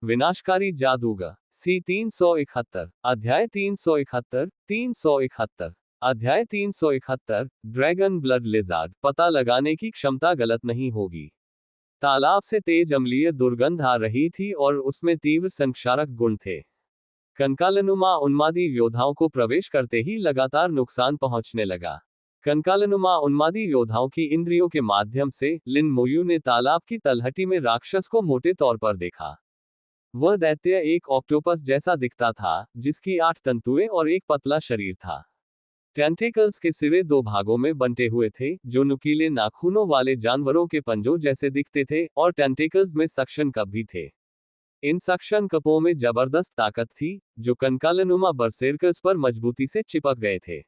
विनाशकारी जादूगर सी 371 अध्याय 371 371 अध्याय 371 ड्रैगन ब्लड लिजार्ड पता लगाने की क्षमता गलत नहीं होगी। तालाब से तेज अम्लीय दुर्गंध आ रही थी और उसमें तीव्र संक्षारक गुण थे। कंकालनुमा उन्मादी योद्धाओं को प्रवेश करते ही लगातार नुकसान पहुंचने लगा। कंकालनुमा उन्मादी योद्धाओं की इंद्रियों के माध्यम से लिन मोयू ने तालाब की तलहटी में राक्षस को मोटे तौर पर देखा। वह दैत्य एक ऑक्टोपस जैसा दिखता था, जिसकी 8 तंतुएं और एक पतला शरीर था। टेंटेकल्स के सिरे 2 भागों में बंटे हुए थे, जो नुकीले नाखूनों वाले जानवरों के पंजों जैसे दिखते थे, और टेंटेकल्स में सक्शन कप भी थे। इन सक्शन कपों में जबरदस्त ताकत थी, जो कंकालनुमा बरसेरकर्स पर मजबूती से चिपक गए थे।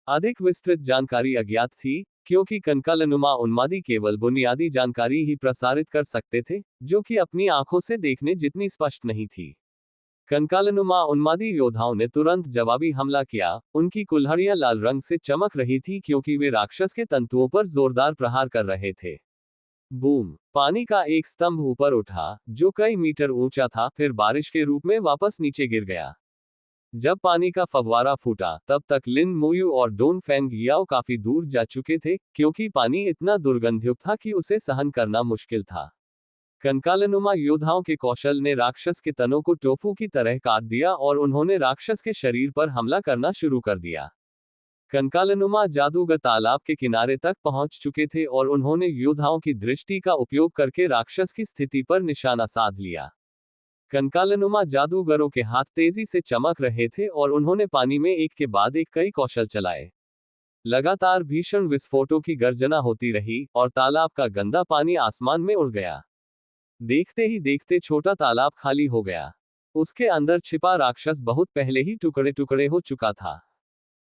अधिक विस्तृत जानकारी अज्ञात थी, क्योंकि कंकालनुमा उन्मादी केवल बुनियादी जानकारी ही प्रसारित कर सकते थे, जो कि अपनी आंखों से देखने जितनी स्पष्ट नहीं थी। कंकालनुमा उन्मादी योद्धाओं ने तुरंत जवाबी हमला किया। उनकी कुल्हाड़ियां लाल रंग से चमक रही थी, क्योंकि वे राक्षस के तंतुओं पर जोरदार प्रहार कर रहे थे। बूम! पानी का एक स्तंभ ऊपर उठा, जो कई मीटर ऊंचा था, फिर बारिश के रूप में वापस नीचे गिर गया। जब पानी का फव्वारा फूटा, तब तक लिन मोयू और डोन फेंग याओ काफी दूर जा चुके थे, क्योंकि पानी इतना दुर्गंधयुक्त था कि उसे सहन करना मुश्किल था। कंकालनुमा योद्धाओं के कौशल ने राक्षस के तनों को टोफू की तरह काट दिया और उन्होंने राक्षस के शरीर पर हमला करना शुरू कर दिया। कंकालनुमा जादूगर तालाब के किनारे तक पहुंच चुके थे और उन्होंने योद्धाओं की दृष्टि का उपयोग करके राक्षस की स्थिति पर निशाना साध लिया। कंकालनुमा जादूगरों के हाथ तेजी से चमक रहे थे और उन्होंने पानी में एक के बाद एक कई कौशल चलाए। लगातार भीषण विस्फोटों की गर्जना होती रही और तालाब का गंदा पानी आसमान में उड़ गया। देखते ही देखते छोटा तालाब खाली हो गया। उसके अंदर छिपा राक्षस बहुत पहले ही टुकड़े टुकड़े हो चुका था।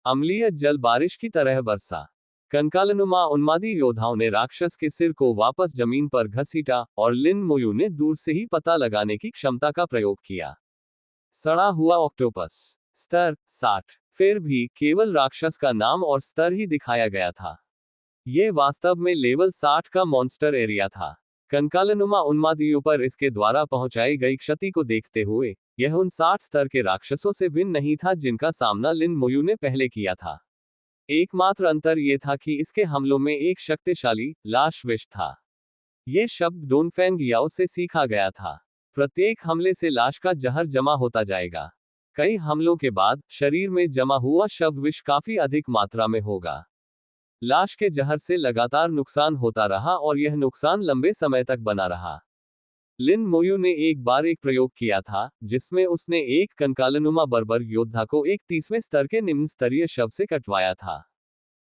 अम्लीय जल बारिश की तरह बरसा। कंकालनुमा उन्मादी योद्धाओं ने राक्षस के सिर को वापस जमीन पर घसीटा और लिन मोयू ने दूर से ही पता लगाने की क्षमता का प्रयोग किया। सड़ा हुआ ऑक्टोपस स्तर 60। फिर भी केवल राक्षस का नाम और स्तर ही दिखाया गया था। यह वास्तव में लेवल 60 का मॉन्स्टर एरिया था। कंकालनुमा उन्मादियों पर इसके द्वारा पहुंचाई गई क्षति को देखते हुए, यह उन 60 स्तर के राक्षसों से भिन्न नहीं था जिनका सामना लिन मोयू ने पहले किया था। एकमात्र अंतर यह था कि इसके हमलों में एक शक्तिशाली लाश विष था। यह शब्द डोनफेंग याओ से सीखा गया था। प्रत्येक हमले से लाश का जहर जमा होता जाएगा। कई हमलों के बाद शरीर में जमा हुआ शव विष काफी अधिक मात्रा में होगा। लाश के जहर से लगातार नुकसान होता रहा और यह नुकसान लंबे समय तक बना रहा। लिन मोयू ने एक बार एक प्रयोग किया था, जिसमें उसने एक कंकालनुमा बर्बर योद्धा को एक 30वें स्तर के निम्न स्तरीय शव से कटवाया था।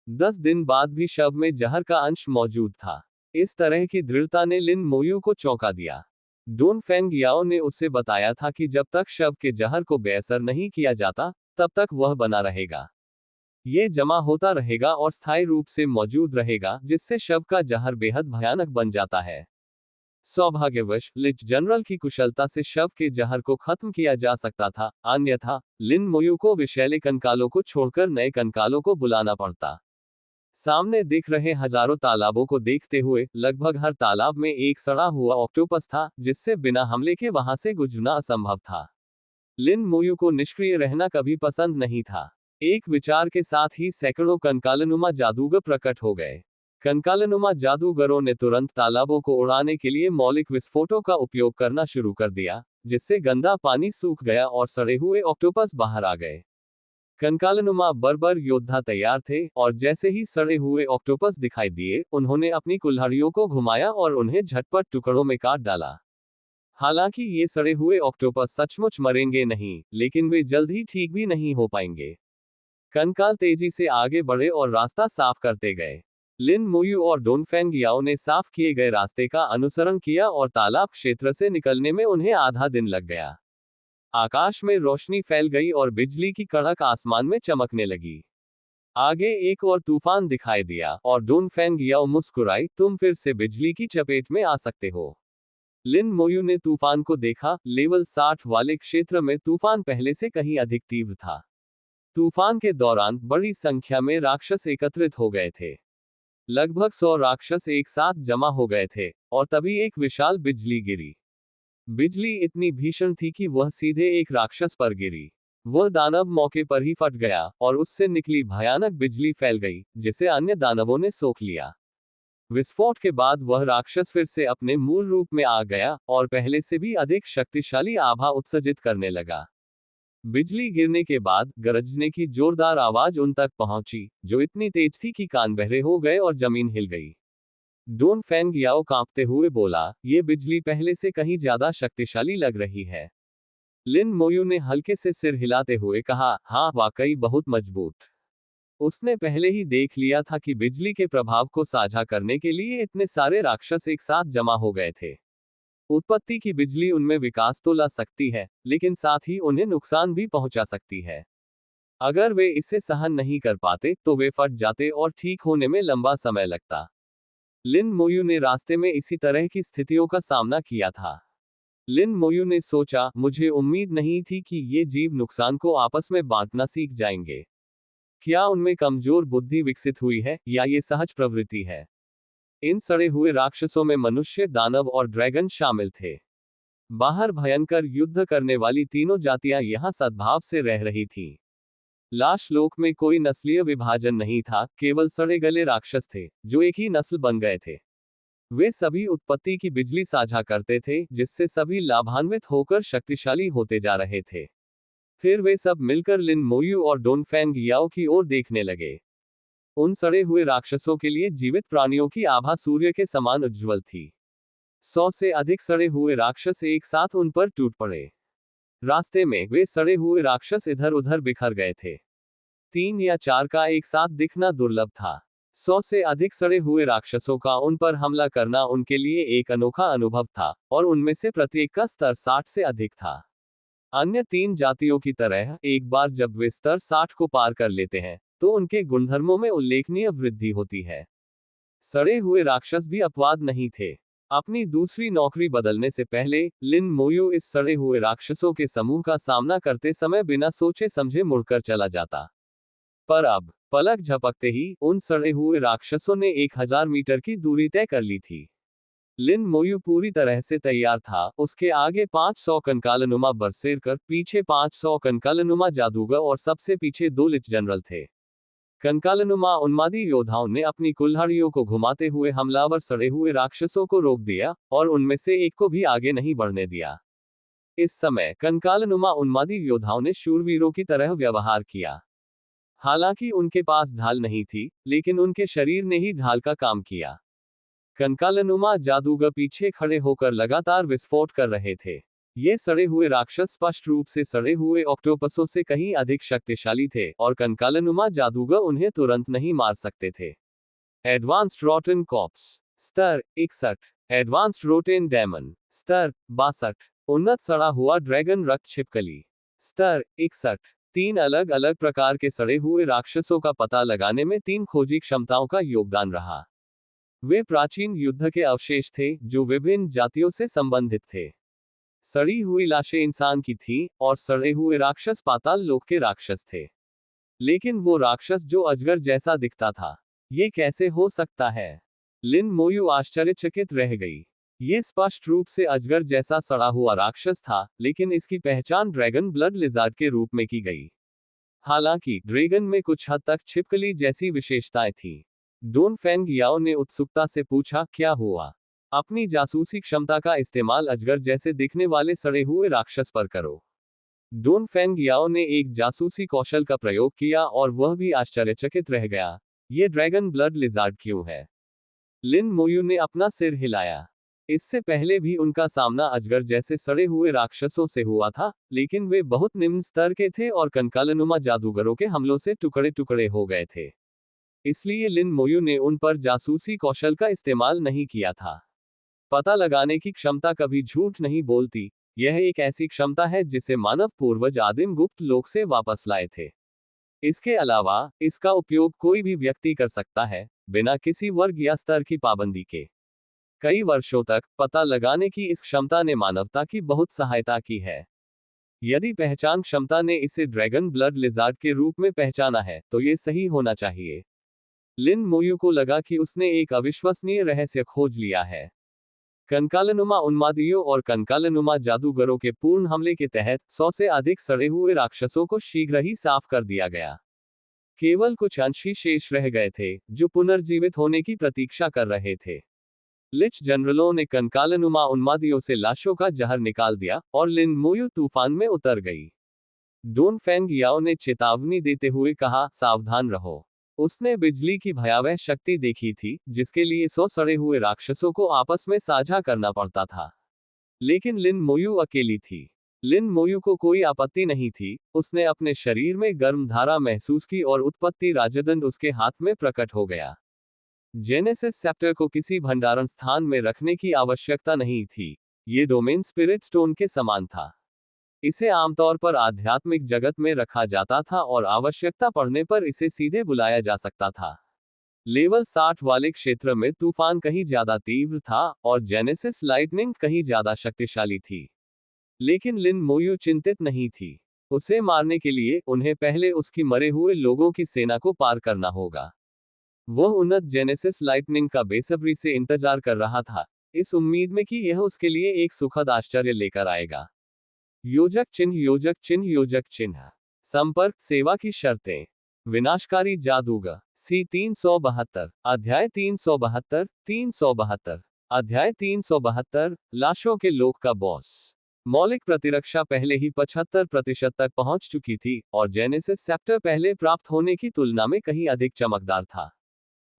10 दिन बाद भी शव में जहर का अंश मौजूद था। इस तरह की दृढ़ता ने लिन मोयू को चौंका दिया। डोन फेंग याओ ने उसे बताया था कि जब तक शव के जहर को बेअसर नहीं किया जाता, तब तक वह बना रहेगा। यह जमा होता रहेगा और स्थायी रूप से मौजूद रहेगा, जिससे शव का जहर बेहद भयानक बन जाता है। सौभाग्यवश लिच जनरल की कुशलता से शव के जहर को खत्म किया जा सकता था, अन्यथा लिन मोयू को विषैले कंकालों को छोड़कर नए कंकालों को बुलाना पड़ता। सामने दिख रहे हजारों तालाबों को देखते हुए, लगभग हर तालाब में एक सड़ा हुआ ऑक्टोपस था, जिससे बिना हमले के वहां से गुजरना असंभव था। लिन मोयू को निष्क्रिय रहना कभी पसंद नहीं था। एक विचार के साथ ही सैकड़ों कंकालनुमा जादूगर प्रकट हो गए। कंकालनुमा जादूगरों ने तुरंत तालाबों को उड़ाने के लिए मौलिक विस्फोटों का उपयोग करना शुरू कर दिया, जिससे गंदा पानी सूख गया और सड़े हुए ऑक्टोपस बाहर आ गए। कंकालनुमा बर्बर योद्धा तैयार थे, और जैसे ही सड़े हुए ऑक्टोपस दिखाई दिए, उन्होंने अपनी कुल्हाड़ियों को घुमाया और उन्हें झटपट टुकड़ों में काट डाला। हालांकि ये सड़े हुए ऑक्टोपस सचमुच मरेंगे नहीं, लेकिन वे जल्द ही ठीक भी नहीं हो पाएंगे। कंकाल तेजी से आगे बढ़े और रास्ता साफ करते गए। लिन मोयू और डोनफेंग याओ ने साफ किए गए रास्ते का अनुसरण किया और तालाब क्षेत्र से निकलने में उन्हें आधा दिन लग गया। आकाश में रोशनी फैल गई और बिजली की कड़क आसमान में चमकने लगी। आगे एक और तूफान दिखाई दिया और डोनफेंग याओ मुस्कुराई, तुम फिर से बिजली की चपेट में आ सकते हो। लिन मोयू ने तूफान को देखा। लेवल 60 वाले क्षेत्र में तूफान पहले से कहीं अधिक तीव्र था। तूफान के दौरान बड़ी संख्या में राक्षस एकत्रित हो गए थे। लगभग 100 राक्षस एक साथ जमा हो गए थे, और तभी एक विशाल बिजली गिरी। बिजली इतनी भीषण थी कि वह सीधे एक राक्षस पर गिरी। वह दानव मौके पर ही फट गया और उससे निकली भयानक बिजली फैल गई, जिसे अन्य दानवों ने सोख लिया। विस्फोट के बाद वह राक्षस फिर से अपने मूल रूप में आ गया और पहले से भी अधिक शक्तिशाली आभा उत्सर्जित करने लगा। बिजली गिरने के बाद गरजने की जोरदार आवाज उन तक पहुंची, जो इतनी तेज थी कि कान बहरे हो गए और जमीन हिल गई। डोन फेंग याओ कांपते हुए बोला, ये बिजली पहले से कहीं ज्यादा शक्तिशाली लग रही है। लिन मोयू ने हल्के से सिर हिलाते हुए कहा, हाँ वाकई बहुत मजबूत। उसने पहले ही देख लिया था कि बिजली के प्रभाव को साझा करने के लिए इतने सारे राक्षस एक साथ जमा हो गए थे। उत्पत्ति की बिजली उनमें विकास तो ला सकती है, लेकिन साथ ही उन्हें नुकसान भी पहुंचा सकती है। अगर वे इसे सहन नहीं कर पाते तो वे फट जाते और ठीक होने में लंबा समय लगता। लिन मोयू ने रास्ते में इसी तरह की स्थितियों का सामना किया था। लिन मोयू ने सोचा, मुझे उम्मीद नहीं थी कि ये जीव नुकसान को आपस में बांटना सीख जाएंगे। क्या उनमें कमजोर बुद्धि विकसित हुई है या ये सहज प्रवृत्ति है? इन सड़े हुए राक्षसों में मनुष्य, दानव और ड्रैगन शामिल थे। बाहर भयंकर युद्ध करने वाली तीनों जातियां यहां सद्भाव से रह रही थीं। लाश लोक में कोई नस्लीय विभाजन नहीं था, केवल सड़े गले राक्षस थे जो एक ही नस्ल बन गए थे। वे सभी उत्पत्ति की बिजली साझा करते थे, जिससे सभी लाभान्वित होकर शक्तिशाली होते जा रहे थे। फिर वे सब मिलकर लिन मोयू और डोन फेंग याओ की ओर देखने लगे। उन सड़े हुए राक्षसों के लिए जीवित प्राणियों की आभा सूर्य के समान उज्ज्वल थी। 100 से अधिक सड़े हुए राक्षस एक साथ उन पर टूट पड़े। रास्ते में वे सड़े हुए राक्षस इधर उधर बिखर गए थे। 3 या 4 का एक साथ दिखना दुर्लभ था। 100 से अधिक सड़े हुए राक्षसों का उन पर हमला करना उनके लिए एक अनोखा अनुभव था, और उनमें से प्रत्येक का स्तर 60 से अधिक था। अन्य 3 जातियों की तरह एक बार जब वे स्तर 60 को पार कर लेते हैं, तो उनके गुणधर्मों में उल्लेखनीय वृद्धि होती है। सड़े हुए राक्षस भी अपवाद नहीं थे। अपनी दूसरी नौकरी बदलने से पहले लिन मोयू इस सड़े हुए राक्षसों के समूह का सामना करते समय बिना सोचे समझे मुड़कर चला जाता। पर अब पलक झपकते ही उन सड़े हुए राक्षसों ने 1000 मीटर की दूरी तय कर ली थी। लिन मोयू पूरी तरह से तैयार था। उसके आगे 500 कंकालनुमा बरसेरकर, पीछे 500 कंकालनुमा जादूगर और सबसे पीछे 2 लिच जनरल थे। कंकालनुमा उन्मादी योद्धाओं ने अपनी कुल्हाड़ियों को घुमाते हुए हमलावर सड़े हुए राक्षसों को रोक दिया और उनमें से एक को भी आगे नहीं बढ़ने दिया। इस समय कंकालनुमा उन्मादी योद्धाओं ने शूरवीरों की तरह व्यवहार किया। हालांकि उनके पास ढाल नहीं थी, लेकिन उनके शरीर ने ही ढाल का काम किया। कंकालनुमा जादूगर पीछे खड़े होकर लगातार विस्फोट कर रहे थे। ये सड़े हुए राक्षस स्पष्ट रूप से सड़े हुए ऑक्टोपसों से कहीं अधिक शक्तिशाली थे, और कंकालनुमा जादूगर उन्हें तुरंत नहीं मार सकते थे। एडवांस्ड रोटेन कॉप्स स्तर 61, एडवांस्ड रोटेन डेमन स्तर 62, उन्नत सड़ा हुआ ड्रैगन रक्त छिपकली स्तर 61। 3 अलग अलग प्रकार के सड़े हुए राक्षसों का पता लगाने में 3 खोजी क्षमताओं का योगदान रहा। वे प्राचीन युद्ध के अवशेष थे जो विभिन्न जातियों से संबंधित थे। सड़ी हुई लाशें इंसान की थीं, और सड़े हुए राक्षस पाताल लोक के राक्षस थे। लेकिन वो राक्षस जो अजगर जैसा दिखता था, ये कैसे हो सकता है? लिन मोयू आश्चर्यचकित रह गई। ये स्पष्ट रूप से अजगर जैसा सड़ा हुआ राक्षस था, लेकिन इसकी पहचान ड्रैगन ब्लड लिजार्ड के रूप में की गई। हालांकि ड्रैगन में कुछ हद तक छिपकली जैसी विशेषताएं थीं। डोन फेंग याओ ने उत्सुकता से पूछा, क्या हुआ? अपनी जासूसी क्षमता का इस्तेमाल अजगर जैसे दिखने वाले सड़े हुए राक्षस पर करो। डोन फेंग याओ ने एक जासूसी कौशल का प्रयोग किया और वह भी आश्चर्यचकित रह गया। ये ड्रैगन ब्लड लिजार्ड क्यों है? लिन मोयू ने अपना सिर हिलाया। इससे पहले भी उनका सामना अजगर जैसे सड़े हुए राक्षसों से हुआ था, लेकिन वे बहुत निम्न स्तर के थे और कंकालनुमा जादूगरों के हमलों से टुकड़े टुकड़े हो गए थे। इसलिए लिन मोयू ने उन पर जासूसी कौशल का इस्तेमाल नहीं किया था। पता लगाने की क्षमता कभी झूठ नहीं बोलती। यह एक ऐसी क्षमता है जिसे मानव पूर्वज आदिम गुप्त लोक से वापस लाए थे। इसके अलावा इसका उपयोग कोई भी व्यक्ति कर सकता है, बिना किसी वर्ग या स्तर की पाबंदी के। कई वर्षों तक पता लगाने की इस क्षमता ने मानवता की बहुत सहायता की है। यदि पहचान क्षमता ने इसे ड्रैगन ब्लड लिजार्ड के रूप में पहचाना है, तो ये सही होना चाहिए। लिन मोयू को लगा कि उसने एक अविश्वसनीय रहस्य खोज लिया है। कंकालनुमा उन्मादियों और कंकालनुमा जादूगरों के पूर्ण हमले के तहत 100 से अधिक सड़े हुए राक्षसों को शीघ्र ही साफ कर दिया गया। केवल कुछ अंश ही शेष रह गए थे, जो पुनर्जीवित होने की प्रतीक्षा कर रहे थे। लिच जनरलों ने कंकालनुमा उन्मादियों से लाशों का जहर निकाल दिया और लिन मोयू तूफान में उतर गई। डोन फेंग याओ ने चेतावनी देते हुए कहा, सावधान रहो। उसने बिजली की भयावह शक्ति देखी थी, जिसके लिए 100 सड़े हुए राक्षसों को आपस में साझा करना पड़ता था। लेकिन लिन मोयू अकेली थी। लिन मोयू को कोई आपत्ति नहीं थी, उसने अपने शरीर में गर्म धारा महसूस की और उत्पत्ति राजदंड उसके हाथ में प्रकट हो गया। जेनेसिस सेप्टर को किसी भंडारण स्थान में रखने की आवश्यकता नहीं थी, ये डोमेन स्पिरिट स्टोन के समान था। इसे आमतौर पर आध्यात्मिक जगत में रखा जाता था और आवश्यकता पड़ने पर इसे सीधे बुलाया जा सकता था। लेवल 60 वाले क्षेत्र में तूफान कहीं ज्यादा तीव्र था और जेनेसिस लाइटनिंग कहीं ज्यादा शक्तिशाली थी। लेकिन लिन मोयू चिंतित नहीं थी। उसे मारने के लिए उन्हें पहले उसकी मरे हुए लोगों की सेना को पार करना होगा। वह उन्नत जेनेसिस लाइटनिंग का बेसब्री से इंतजार कर रहा था, इस उम्मीद में कि यह उसके लिए एक सुखद आश्चर्य लेकर आएगा। योजक चिन्ह, योजक चिन्ह, योजक चिन्ह। संपर्क, सेवा की शर्तें। विनाशकारी जादूगर। सी 372। अध्याय 372। 372। अध्याय 372। लाशों के लोक का बॉस। मौलिक प्रतिरक्षा पहले ही 75% तक पहुंच चुकी थी और जेनेसिस सेप्टर पहले प्राप्त होने की तुलना में कहीं अधिक चमकदार था।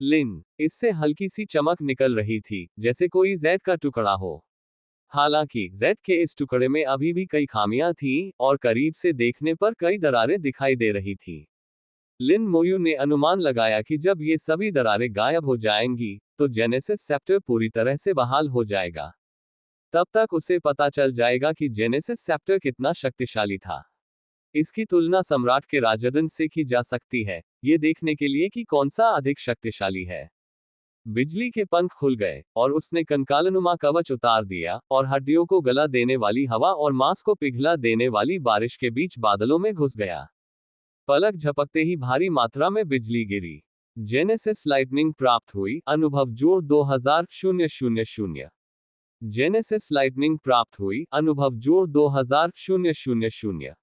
लिन, इससे हल्की सी चमक निकल रही थी, जैसे कोई जेड का टुकड़ा हो। हालांकि जेड के इस टुकड़े में अभी भी कई खामियां थीं और करीब से देखने पर कई दरारें दिखाई दे रही थीं। लिन मोयू ने अनुमान लगाया कि जब ये सभी दरारें गायब हो जाएंगी, तो जेनेसिस सेप्टर पूरी तरह से बहाल हो जाएगा। तब तक उसे पता चल जाएगा कि जेनेसिस सेप्टर कितना शक्तिशाली था। इसकी तुलना सम्राट के राजदंड से की जा सकती है, ये देखने के लिए कि कौन सा अधिक शक्तिशाली है। बिजली के पंख खुल गए और उसने कंकालनुमा कवच उतार दिया और हड्डियों को गला देने वाली हवा और मांस को पिघला देने वाली बारिश के बीच बादलों में घुस गया। पलक झपकते ही भारी मात्रा में बिजली गिरी। जेनेसिस लाइटनिंग प्राप्त हुई। अनुभव जोड़ 2000। जेनेसिस लाइटनिंग प्राप्त हुई। अनुभव जोड़ 2000।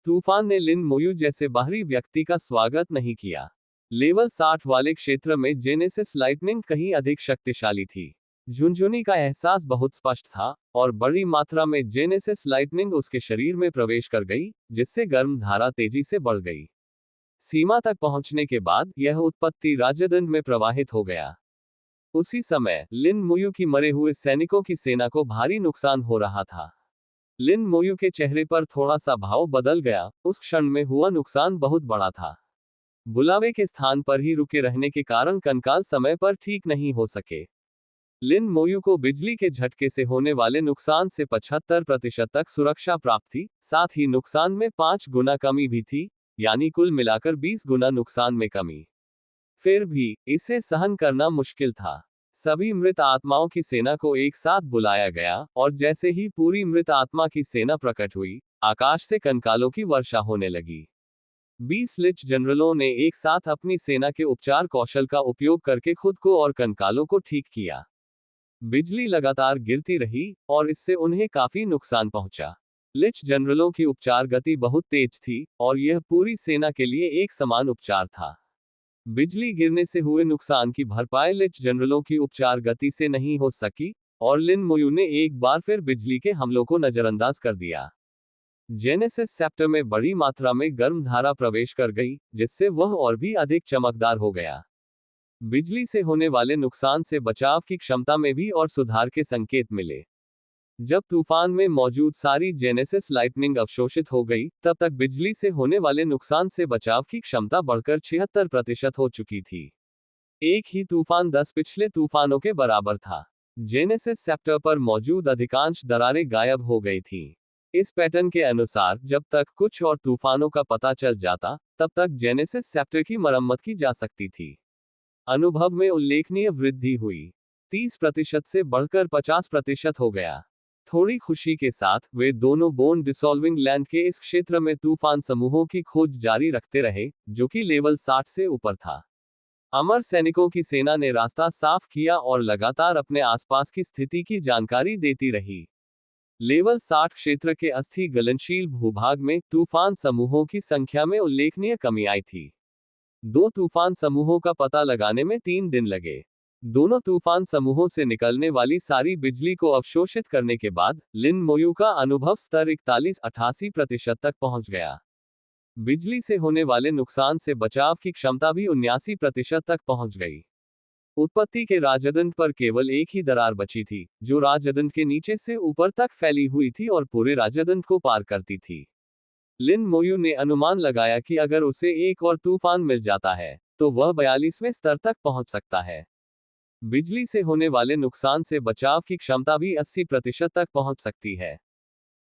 तूफान ने लिन मोयू जैसे बाहरी व्यक्ति का स्वागत नहीं किया। लेवल 60 वाले क्षेत्र में जेनेसिस लाइटनिंग कहीं अधिक शक्तिशाली थी। झुनझुनी का एहसास बहुत स्पष्ट था और बड़ी मात्रा में जेनेसिस लाइटनिंग उसके शरीर में प्रवेश कर गई, जिससे गर्म धारा तेजी से बढ़ गई। सीमा तक पहुंचने के बाद यह उत्पत्ति राजदंड में प्रवाहित हो गया। उसी समय लिन मोयू की मरे हुए सैनिकों की सेना को भारी नुकसान हो रहा था। लिन मोयू के चेहरे पर थोड़ा सा भाव बदल गया, उस क्षण में हुआ नुकसान बहुत बड़ा था। बुलावे के स्थान पर ही रुके रहने के कारण कंकाल समय पर ठीक नहीं हो सके। लिन मोयू को बिजली के झटके से होने वाले नुकसान से 75% तक सुरक्षा प्राप्त थी, साथ ही नुकसान में 5 गुना कमी भी थी, यानी कुल मिलाकर 20 गुना नुकसान में कमी। फिर भी इसे सहन करना मुश्किल था। सभी मृत आत्माओं की सेना को एक साथ बुलाया गया और जैसे ही पूरी मृत आत्मा की सेना प्रकट हुई, आकाश से कंकालों की वर्षा होने लगी। 20 लिच जनरलों ने एक साथ अपनी सेना के उपचार कौशल का उपयोग करके खुद को और कंकालों को ठीक किया। बिजली लगातार गिरती रही और इससे उन्हें काफी नुकसान पहुंचा। लिच जनरलों की उपचार गति बहुत तेज थी और यह पूरी सेना के लिए एक समान उपचार था। बिजली गिरने से हुए नुकसान की भरपाई लिच जनरलों की उपचार गति से नहीं हो सकी और लिन मोयू ने एक बार फिर बिजली के हमलों को नजरअंदाज कर दिया। जेनेसिस सेप्टर में बड़ी मात्रा में गर्म धारा प्रवेश कर गई, जिससे वह और भी अधिक चमकदार हो गया। बिजली से होने वाले नुकसान से बचाव की क्षमता में भी और सुधार के संकेत मिले। जब तूफान में मौजूद सारी जेनेसिस लाइटनिंग अवशोषित हो गई, तब तक बिजली से होने वाले नुकसान से बचाव की क्षमता बढ़कर 76% हो चुकी थी। एक ही तूफान 10 पिछले तूफानों के बराबर था। जेनेसिस सेप्टर पर मौजूद अधिकांश दरारें गायब हो गई थीं। इस पैटर्न के अनुसार जब तक कुछ और तूफानों का पता चल जाता, तब तक जेनेसिस सेप्टर की मरम्मत की जा सकती थी। अनुभव में उल्लेखनीय वृद्धि हुई। 30% से बढ़कर 50% हो गया। थोड़ी खुशी के साथ वे दोनों बोन डिसॉल्विंग लैंड के इस क्षेत्र में तूफान समूहों की खोज जारी रखते रहे, जो कि लेवल 60 से ऊपर था। अमर सैनिकों की सेना ने रास्ता साफ किया और लगातार अपने आसपास की स्थिति की जानकारी देती रही। लेवल 60 क्षेत्र के अस्थि गलनशील भूभाग में तूफान समूहों की संख्या में उल्लेखनीय कमी आई थी। 2 तूफान समूहों का पता लगाने में 3 दिन लगे। दोनों तूफान समूहों से निकलने वाली सारी बिजली को अवशोषित करने के बाद लिन मोयू का अनुभव स्तर 41-88% तक पहुंच गया। बिजली से होने वाले नुकसान से बचाव की क्षमता भी 79% तक पहुंच गई। उत्पत्ति के राजदंड पर केवल एक ही दरार बची थी, जो राजदंड के नीचे से ऊपर तक फैली हुई थी और पूरे राजदंड को पार करती थी। लिन मोयू ने अनुमान लगाया कि अगर उसे एक और तूफान मिल जाता है, तो वह 42वें स्तर तक पहुंच सकता है। बिजली से होने वाले नुकसान से बचाव की क्षमता भी 80% तक पहुंच सकती है।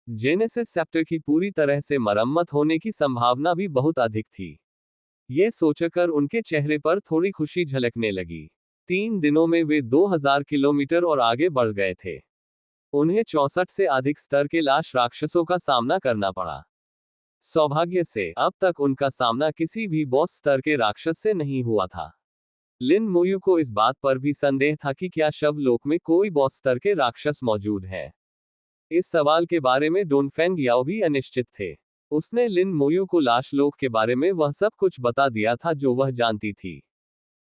जेनेसिस सेप्टर की पूरी तरह से मरम्मत होने की संभावना भी बहुत अधिक थी। ये सोचकर उनके चेहरे पर थोड़ी खुशी झलकने लगी। 3 दिनों में वे 2000 किलोमीटर और आगे बढ़ गए थे। उन्हें 64 से अधिक स्तर के लाश राक्षसों का सामना करना पड़ा। सौभाग्य से अब तक उनका सामना किसी भी बॉस स्तर के राक्षस से नहीं हुआ था। लिन मोयू को इस बात पर भी संदेह था कि क्या शवलोक में कोई बॉस स्तर के राक्षस मौजूद है। इस सवाल के बारे में डोनफेंग याओ भी अनिश्चित थे। उसने लिन मोयू को लाशलोक के बारे में वह सब कुछ बता दिया था जो वह जानती थी।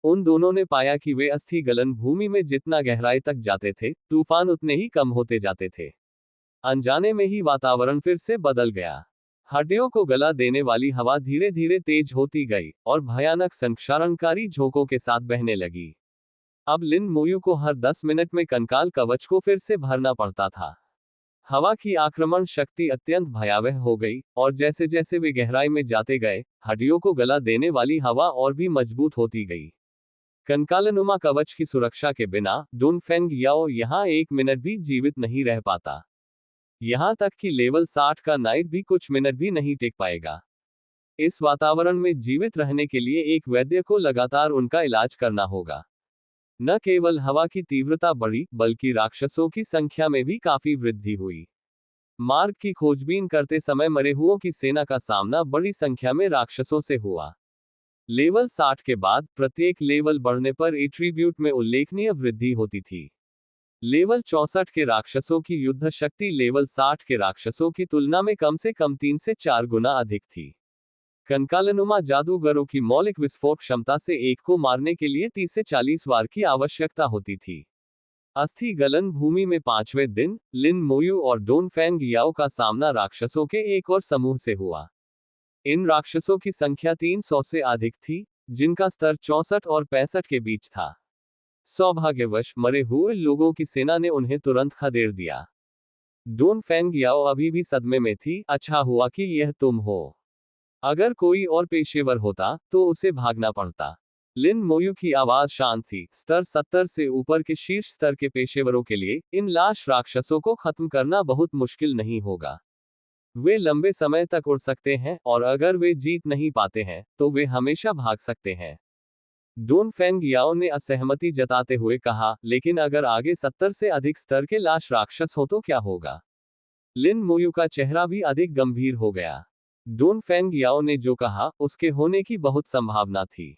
उन दोनों ने पाया कि वे अस्थि गलन भूमि में जितना गहराई तक जाते थे, तूफान उतने ही कम होते जाते थे। अनजाने में ही वातावरण फिर से बदल गया। हड्डियों को गला देने वाली हवा धीरे धीरे तेज होती गई और भयानक संक्षारणकारी झोंकों के साथ बहने लगी। अब लिन मोयू को हर 10 मिनट में कंकाल कवच को फिर से भरना पड़ता था। हवा की आक्रमण शक्ति अत्यंत भयावह हो गई, और जैसे जैसे वे गहराई में जाते गए, हड्डियों को गला देने वाली हवा और भी मजबूत होती गई। कंकालनुमा कवच की सुरक्षा के बिना डोनफेंग याओ यहां 1 मिनट भी जीवित नहीं रह पाता। यहां तक कि लेवल 60 का नाइट भी कुछ मिनट भी नहीं टिक पाएगा। इस वातावरण में जीवित रहने के लिए एक वैद्य को लगातार उनका इलाज करना होगा। न केवल हवा की तीव्रता बढ़ी, बल्कि राक्षसों की संख्या में भी काफी वृद्धि हुई। मार्ग की खोजबीन करते समय मरे हुओं की सेना का सामना बड़ी संख्या में राक्षसों से हुआ। लेवल 60 के बाद प्रत्येक लेवल बढ़ने पर एट्रीब्यूट में उल्लेखनीय वृद्धि होती थी। लेवल 64 के राक्षसों की युद्ध शक्ति लेवल 60 के राक्षसों की तुलना में कम से कम 3 से 4 गुना अधिक थी। कंकालनुमा जादूगरों की मौलिक विस्फोट क्षमता से एक को मारने के लिए 30 से 40 वार की आवश्यकता होती थी। अस्थि गलन भूमि में 5वें दिन लिन मोयू और डोनफेंग याओ का सामना राक्षसों के एक और समूह से हुआ। इन राक्षसों की संख्या 300 से अधिक थी, जिनका स्तर 64 और 65 के बीच था। सौभाग्यवश मरे हुए लोगों की सेना ने उन्हें तुरंत खदेड़ दिया। डोनफेंग याओ अभी भी सदमे में थी। अच्छा हुआ कि यह तुम हो। अगर कोई और पेशेवर होता तो उसे भागना पड़ता। लिन मोयू की आवाज शांत थी। स्तर 70 से ऊपर के शीर्ष स्तर के पेशेवरों के लिए इन लाश राक्षसों को खत्म करना बहुत मुश्किल नहीं होगा। वे लंबे समय तक उड़ सकते हैं, और अगर वे जीत नहीं पाते हैं तो वे हमेशा भाग सकते हैं। डोनफेंग याओ ने असहमति जताते हुए कहा, लेकिन अगर आगे 70 से अधिक स्तर के लाश राक्षस हो तो क्या होगा? लिन मोयू का चेहरा भी अधिक गंभीर हो गया। डोनफेंग याओ ने जो कहा, उसके होने की बहुत संभावना थी।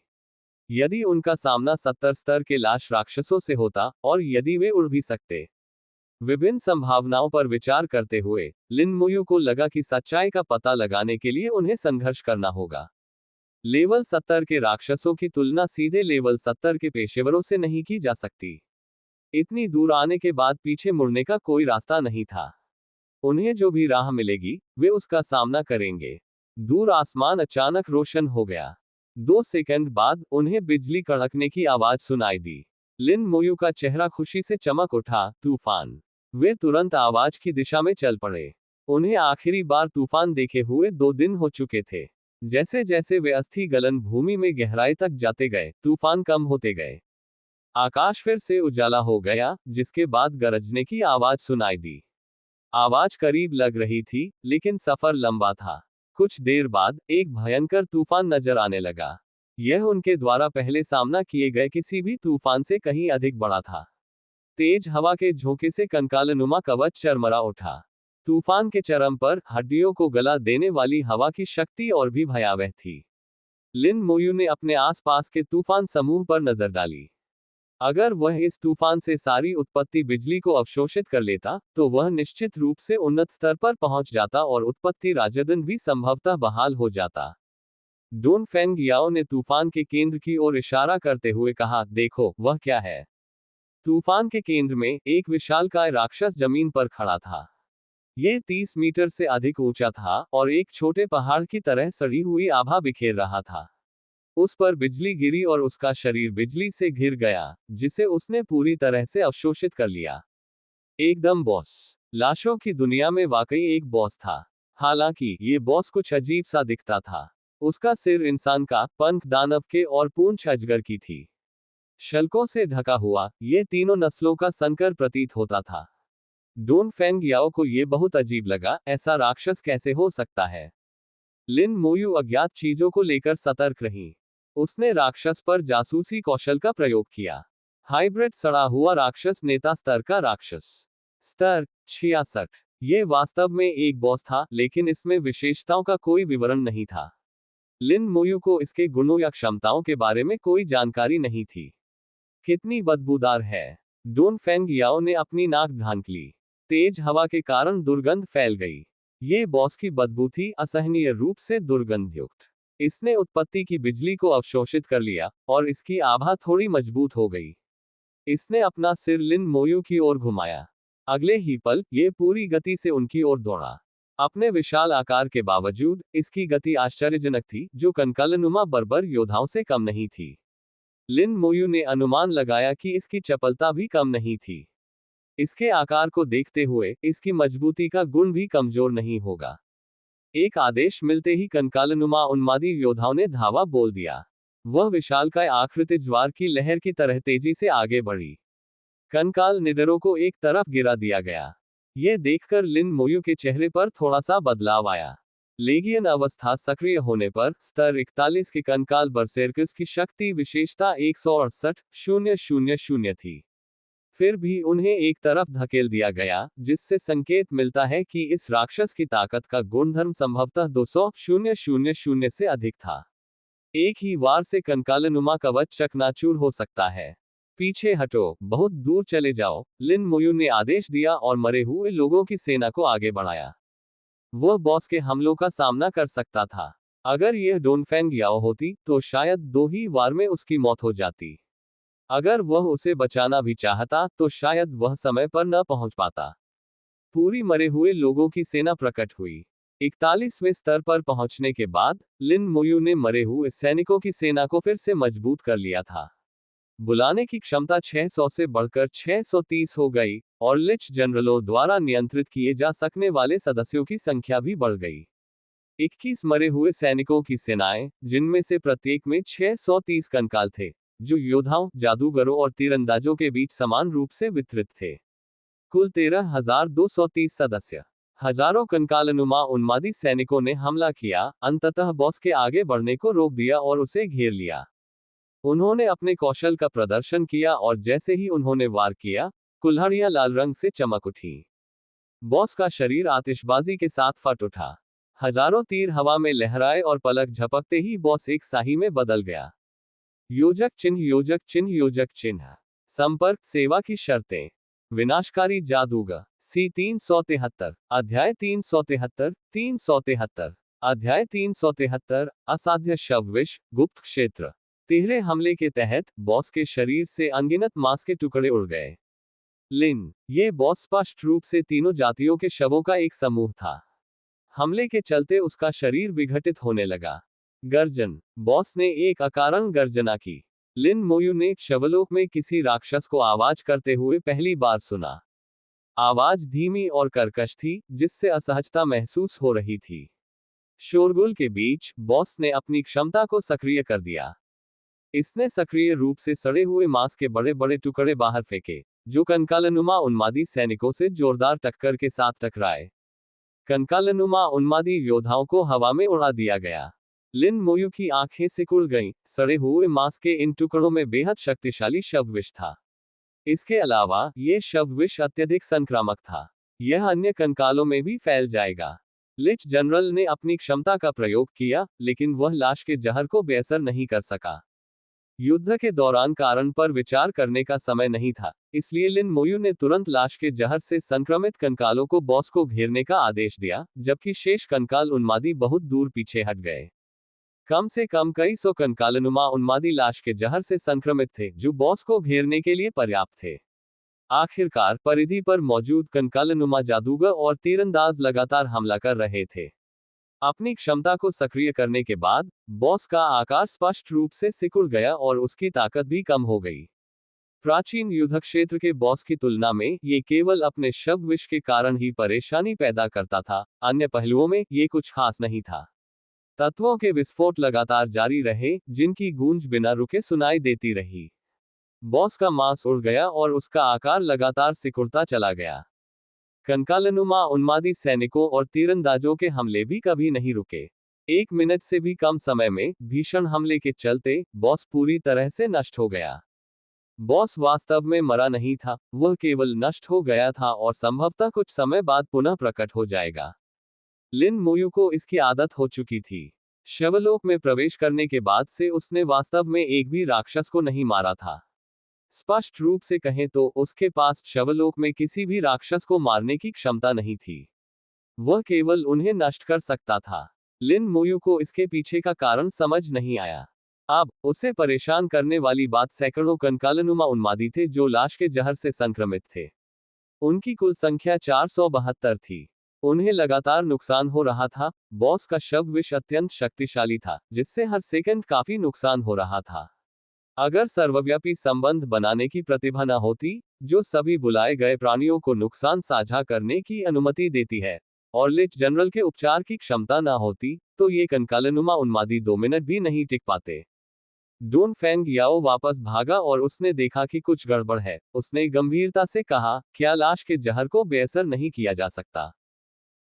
यदि उनका सामना 70 स्तर के लाश राक्षसों से होता, और यदि वे उड़ भी सकते। विभिन्न संभावनाओं पर विचार करते हुए लिन मोयू को लगा कि सच्चाई का पता लगाने के लिए उन्हें संघर्ष करना होगा। लेवल 70 के राक्षसों की तुलना सीधे लेवल 70 के पेशेवरों से नहीं की जा सकती। इतनी दूर आने के बाद पीछे मुड़ने का कोई रास्ता नहीं था। उन्हें जो भी राह मिलेगी, वे उसका सामना करेंगे। दूर आसमान अचानक रोशन हो गया। 2 सेकंड बाद उन्हें बिजली कड़कने की आवाज सुनाई दी। लिन मोयू का चेहरा खुशी से चमक उठा। तूफान। वे तुरंत आवाज की दिशा में चल पड़े। उन्हें आखिरी बार तूफान देखे हुए 2 दिन हो चुके थे। जैसे जैसे वे अस्थि गलन भूमि में गहराई तक जाते गए, तूफान कम होते गए। आकाश फिर से उजाला हो गया, जिसके बाद गरजने की आवाज सुनाई दी। आवाज करीब लग रही थी, लेकिन सफर लंबा था। कुछ देर बाद एक भयंकर तूफान नजर आने लगा। यह उनके द्वारा पहले सामना किए गए किसी भी तूफान से कहीं अधिक बड़ा था। तेज हवा के झोंके से कंकालनुमा कवच चरमरा उठा। तूफान के चरम पर हड्डियों को गला देने वाली हवा की शक्ति और भी भयावह थी। लिन मोयू ने अपने आसपास के तूफान समूह पर नजर डाली। अगर वह इस तूफान से सारी उत्पत्ति बिजली को अवशोषित कर लेता, तो वह निश्चित रूप से उन्नत स्तर पर पहुंच जाता और उत्पत्ति राजदंड भी संभवतः बहाल हो जाता। डोन फेंग याओ ने तूफान के केंद्र की ओर इशारा करते हुए कहा, देखो, वह क्या है। तूफान के केंद्र में एक विशालकाय राक्षस जमीन पर खड़ा था। यह 30 मीटर से अधिक ऊंचा था और एक छोटे पहाड़ की तरह सड़ी हुई आभा बिखेर रहा था। उस पर बिजली गिरी और उसका शरीर बिजली से घिर गया, जिसे उसने पूरी तरह से अवशोषित कर लिया। एकदम बॉस। लाशों की दुनिया में वाकई एक बॉस था। हालांकि ये बॉस कुछ अजीब सा दिखता था। उसका सिर इंसान का, पंख दानव के और पूंछ अजगर की थी। शल्कों से ढका हुआ, ये तीनों नस्लों का संकर प्रतीत होता था। डोन फेंग याओ को ये बहुत अजीब लगा, ऐसा राक्षस कैसे हो सकता है। लिन मोयू अज्ञात चीजों को लेकर सतर्क रही। उसने राक्षस पर जासूसी कौशल का प्रयोग किया। हाइब्रिड सड़ा हुआ राक्षस नेता स्तर का राक्षस। स्तर 66। ये वास्तव में एक बॉस था, लेकिन इसमें विशेषताओं का कोई विवरण नहीं था। लिन मोयू को इसके गुणों या क्षमताओं के बारे में कोई जानकारी नहीं थी। कितनी बदबूदार है। डोन फेंग याओ ने अपनी नाक ढांक ली। तेज हवा के कारण दुर्गंध फैल गई। ये बॉस की बदबू थी, असहनीय रूप से दुर्गंधयुक्त। इसने उत्पत्ति की बिजली को अवशोषित कर लिया, और इसकी आभा थोड़ी मजबूत हो गई। इसने अपना सिर लिन मोयू की ओर घुमाया। अगले ही पल, ये पूरी गति से उनकी ओर दौड़ा। अपने विशाल आकार के बावजूद, इसकी गति आश्चर्यजनक थी, जो कंकालनुमा बर्बर योद्धाओं से कम नहीं थी। लिन मोयू ने अनुमान लगाया कि इसकी चपलता भी कम नहीं थी। इसके आकार को देखते हुए, इसकी मजबूती का गुण भी कमजोर नहीं होगा। एक आदेश मिलते ही कंकालनुमा उन्मादी योद्धाओं ने धावा बोल दिया। वह विशालकाय आकृति ज्वार की लहर की तरह तेजी से आगे बढ़ी। कंकाल निडरों को एक तरफ गिरा दिया गया। यह देखकर लिन मोयू के चेहरे पर थोड़ा सा बदलाव आया। लेगियन अवस्था सक्रिय होने पर स्तर 41 के कंकाल बरसेर्कस की शक्ति विशेषता 168,000 थी। फिर भी उन्हें एक तरफ धकेल दिया गया, जिससे संकेत मिलता है कि इस राक्षस की ताकत का गुणधर्म संभवतः 200,000 से अधिक था। एक ही वार से कंकालनुमा कवच चकनाचूर हो सकता है। पीछे हटो, बहुत दूर चले जाओ, लिन मोयू ने आदेश दिया और मरे हुए लोगों की सेना को आगे बढ़ाया। वह बॉस के हमलों का सामना कर सकता था। अगर यह डोन फेंग याओ होती, तो शायद 2 ही वार में उसकी मौत हो जाती। अगर वह उसे बचाना भी चाहता, तो शायद वह समय पर न पहुंच पाता। पूरी मरे हुए लोगों की सेना प्रकट हुई। 41वें स्तर पर पहुंचने के बाद, लिन मोयू ने मरे हुए सैनिकों की सेना को फिर से मजबूत कर लिया था। बुलाने की क्षमता 600 से बढ़कर 630 हो गई, और लिच जनरलों द्वारा नियंत्रित किए जा सकने वाले सदस्यों की संख्या भी बढ़ गई। 21 मरे हुए सैनिकों की सेनाएं, जिनमें से प्रत्येक में 630 कंकाल थे, जो योद्धाओं, जादूगरों और तीरंदाजों के बीच समान रूप से वितरित थे। कुल 13,230 सदस्य। हजारों कंकालनुमा उन्मादी सैनिकों ने हमला किया, अंततः बॉस के आगे बढ़ने को रोक दिया और उसे घेर लिया। उन्होंने अपने कौशल का प्रदर्शन किया और जैसे ही उन्होंने वार किया, कुल्हाड़ियां लाल रंग से चमक उठी। बॉस का शरीर आतिशबाजी के साथ फट उठा। हजारों तीर हवा में लहराए और पलक झपकते ही बॉस एक स्याही में बदल गया। योजक चिन्ह, योजक चिन्ह, योजक चिन्ह। संपर्क, सेवा की शर्तें। विनाशकारी जादूगर। सी 373। अध्याय 373। 373। अध्याय 373। असाध्य शवविष, गुप्त क्षेत्र। तिहरे हमले के तहत बॉस के शरीर से अनगिनत मांस के टुकड़े उड़ गए। लिन, ये बॉस स्पष्ट रूप से तीनों जातियों के शवों का एक समूह था। हमले के चलते उसका शरीर विघटित होने लगा। गर्जन। बॉस ने एक अकारण गर्जना की। लिन मोयू ने शवलोक में किसी राक्षस को आवाज करते हुए पहली बार सुना। आवाज धीमी और कर्कश थी, जिससे असहजता महसूस हो रही थी। शोरगुल के बीच, बॉस ने अपनी क्षमता को सक्रिय कर दिया। इसने सक्रिय रूप से सड़े हुए मांस के बड़े बड़े टुकड़े बाहर फेंके, जो कंकालनुमा उन्मादी सैनिकों से जोरदार टक्कर के साथ टकराए। कंकालनुमा उन्मादी योद्धाओं को हवा में उड़ा दिया गया। लिन मोयू की आंखें सिकुड़ गईं, सड़े हुए मांस के इन टुकड़ों में बेहद शक्तिशाली शवविष था। इसके अलावा, ये शवविष अत्यधिक संक्रामक था। यह अन्य कंकालों में भी फैल जाएगा। लिच जनरल ने अपनी क्षमता का प्रयोग किया, लेकिन वह लाश के जहर को बेअसर नहीं कर सका। युद्ध के दौरान कारण पर विचार करने का समय नहीं था, इसलिए लिन मोयू ने तुरंत लाश के जहर से संक्रमित कंकालों को बॉस को घेरने का आदेश दिया, जबकि शेष कंकाल उन्मादी बहुत दूर पीछे हट गए। कम से कम कई सौ कंकालनुमा उन्मादी लाश के जहर से संक्रमित थे, जो बॉस को घेरने के लिए पर्याप्त थे। आखिरकार परिधि पर मौजूद कंकालनुमा जादूगर और तीरंदाज लगातार हमला कर रहे थे। अपनी क्षमता को सक्रिय करने के बाद बॉस का आकार स्पष्ट रूप से सिकुड़ गया और उसकी ताकत भी कम हो गई। प्राचीन युद्ध क्षेत्र के बॉस की तुलना में ये केवल अपने शव विष के कारण ही परेशानी पैदा करता था, अन्य पहलुओं में ये कुछ खास नहीं था। तत्वों के विस्फोट लगातार जारी रहे, जिनकी गूंज बिना रुके सुनाई देती रही। बॉस का मांस उड़ गया और उसका आकार लगातार सिकुड़ता चला गया। कंकालनुमा उन्मादी सैनिकों और तीरंदाजों के हमले भी कभी नहीं रुके। 1 मिनट से भी कम समय में भीषण हमले के चलते बॉस पूरी तरह से नष्ट हो गया। बॉस वास्तव में मरा नहीं था, वह केवल नष्ट हो गया था और संभवतः कुछ समय बाद पुनः प्रकट हो जाएगा। लिन मोयू को इसकी आदत हो चुकी थी। शवलोक में प्रवेश करने के बाद से उसने वास्तव में एक भी राक्षस को नहीं मारा था। स्पष्ट रूप से कहें तो उसके पास शवलोक में किसी भी राक्षस को मारने की क्षमता नहीं थी। वह केवल उन्हें नष्ट कर सकता था। लिन मोयू को इसके पीछे का कारण समझ नहीं आया। अब उसे परेशान करने वाली बात सैकड़ों कंकालनुमा उन्मादी थे जो लाश के जहर से संक्रमित थे। उनकी कुल संख्या 472 थी। उन्हें लगातार नुकसान हो रहा था। बॉस का शव विष अत्यंत शक्तिशाली था, जिससे हर सेकंड काफी नुकसान हो रहा था। अगर सर्वव्यापी संबंध बनाने की प्रतिभा न होती, जो सभी बुलाए गए प्राणियों को नुकसान साझा करने की अनुमति देती है, और लिच जनरल के उपचार की क्षमता न होती, तो ये कंकालनुमा उन्मादी 2 मिनट भी नहीं टिक पाते। डोन फेंग याओ वापस भागा और उसने देखा कि कुछ गड़बड़ है। उसने गंभीरता से कहा, क्या लाश के जहर को बेअसर नहीं किया जा सकता?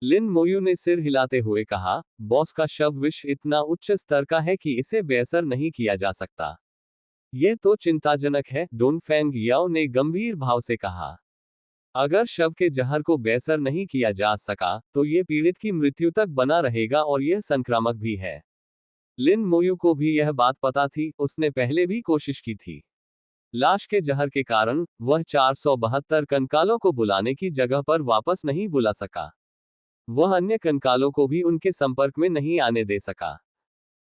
लिन मोयू ने सिर हिलाते हुए कहा, बॉस का शव विष इतना उच्च स्तर का है कि इसे बेअसर नहीं किया जा सकता। यह तो चिंताजनक है, डोन फेंग याओ ने गंभीर भाव से कहा। अगर शव के जहर को बेअसर नहीं किया जा सका, तो यह पीड़ित की मृत्यु तक बना रहेगा और यह संक्रामक भी है। लिन मोयू को भी यह बात पता थी, उसने पहले भी कोशिश की थी। लाश के जहर के कारण वह 472 कंकालों को बुलाने की जगह पर वापस नहीं बुला सका। वह अन्य कंकालों को भी उनके संपर्क में नहीं आने दे सका।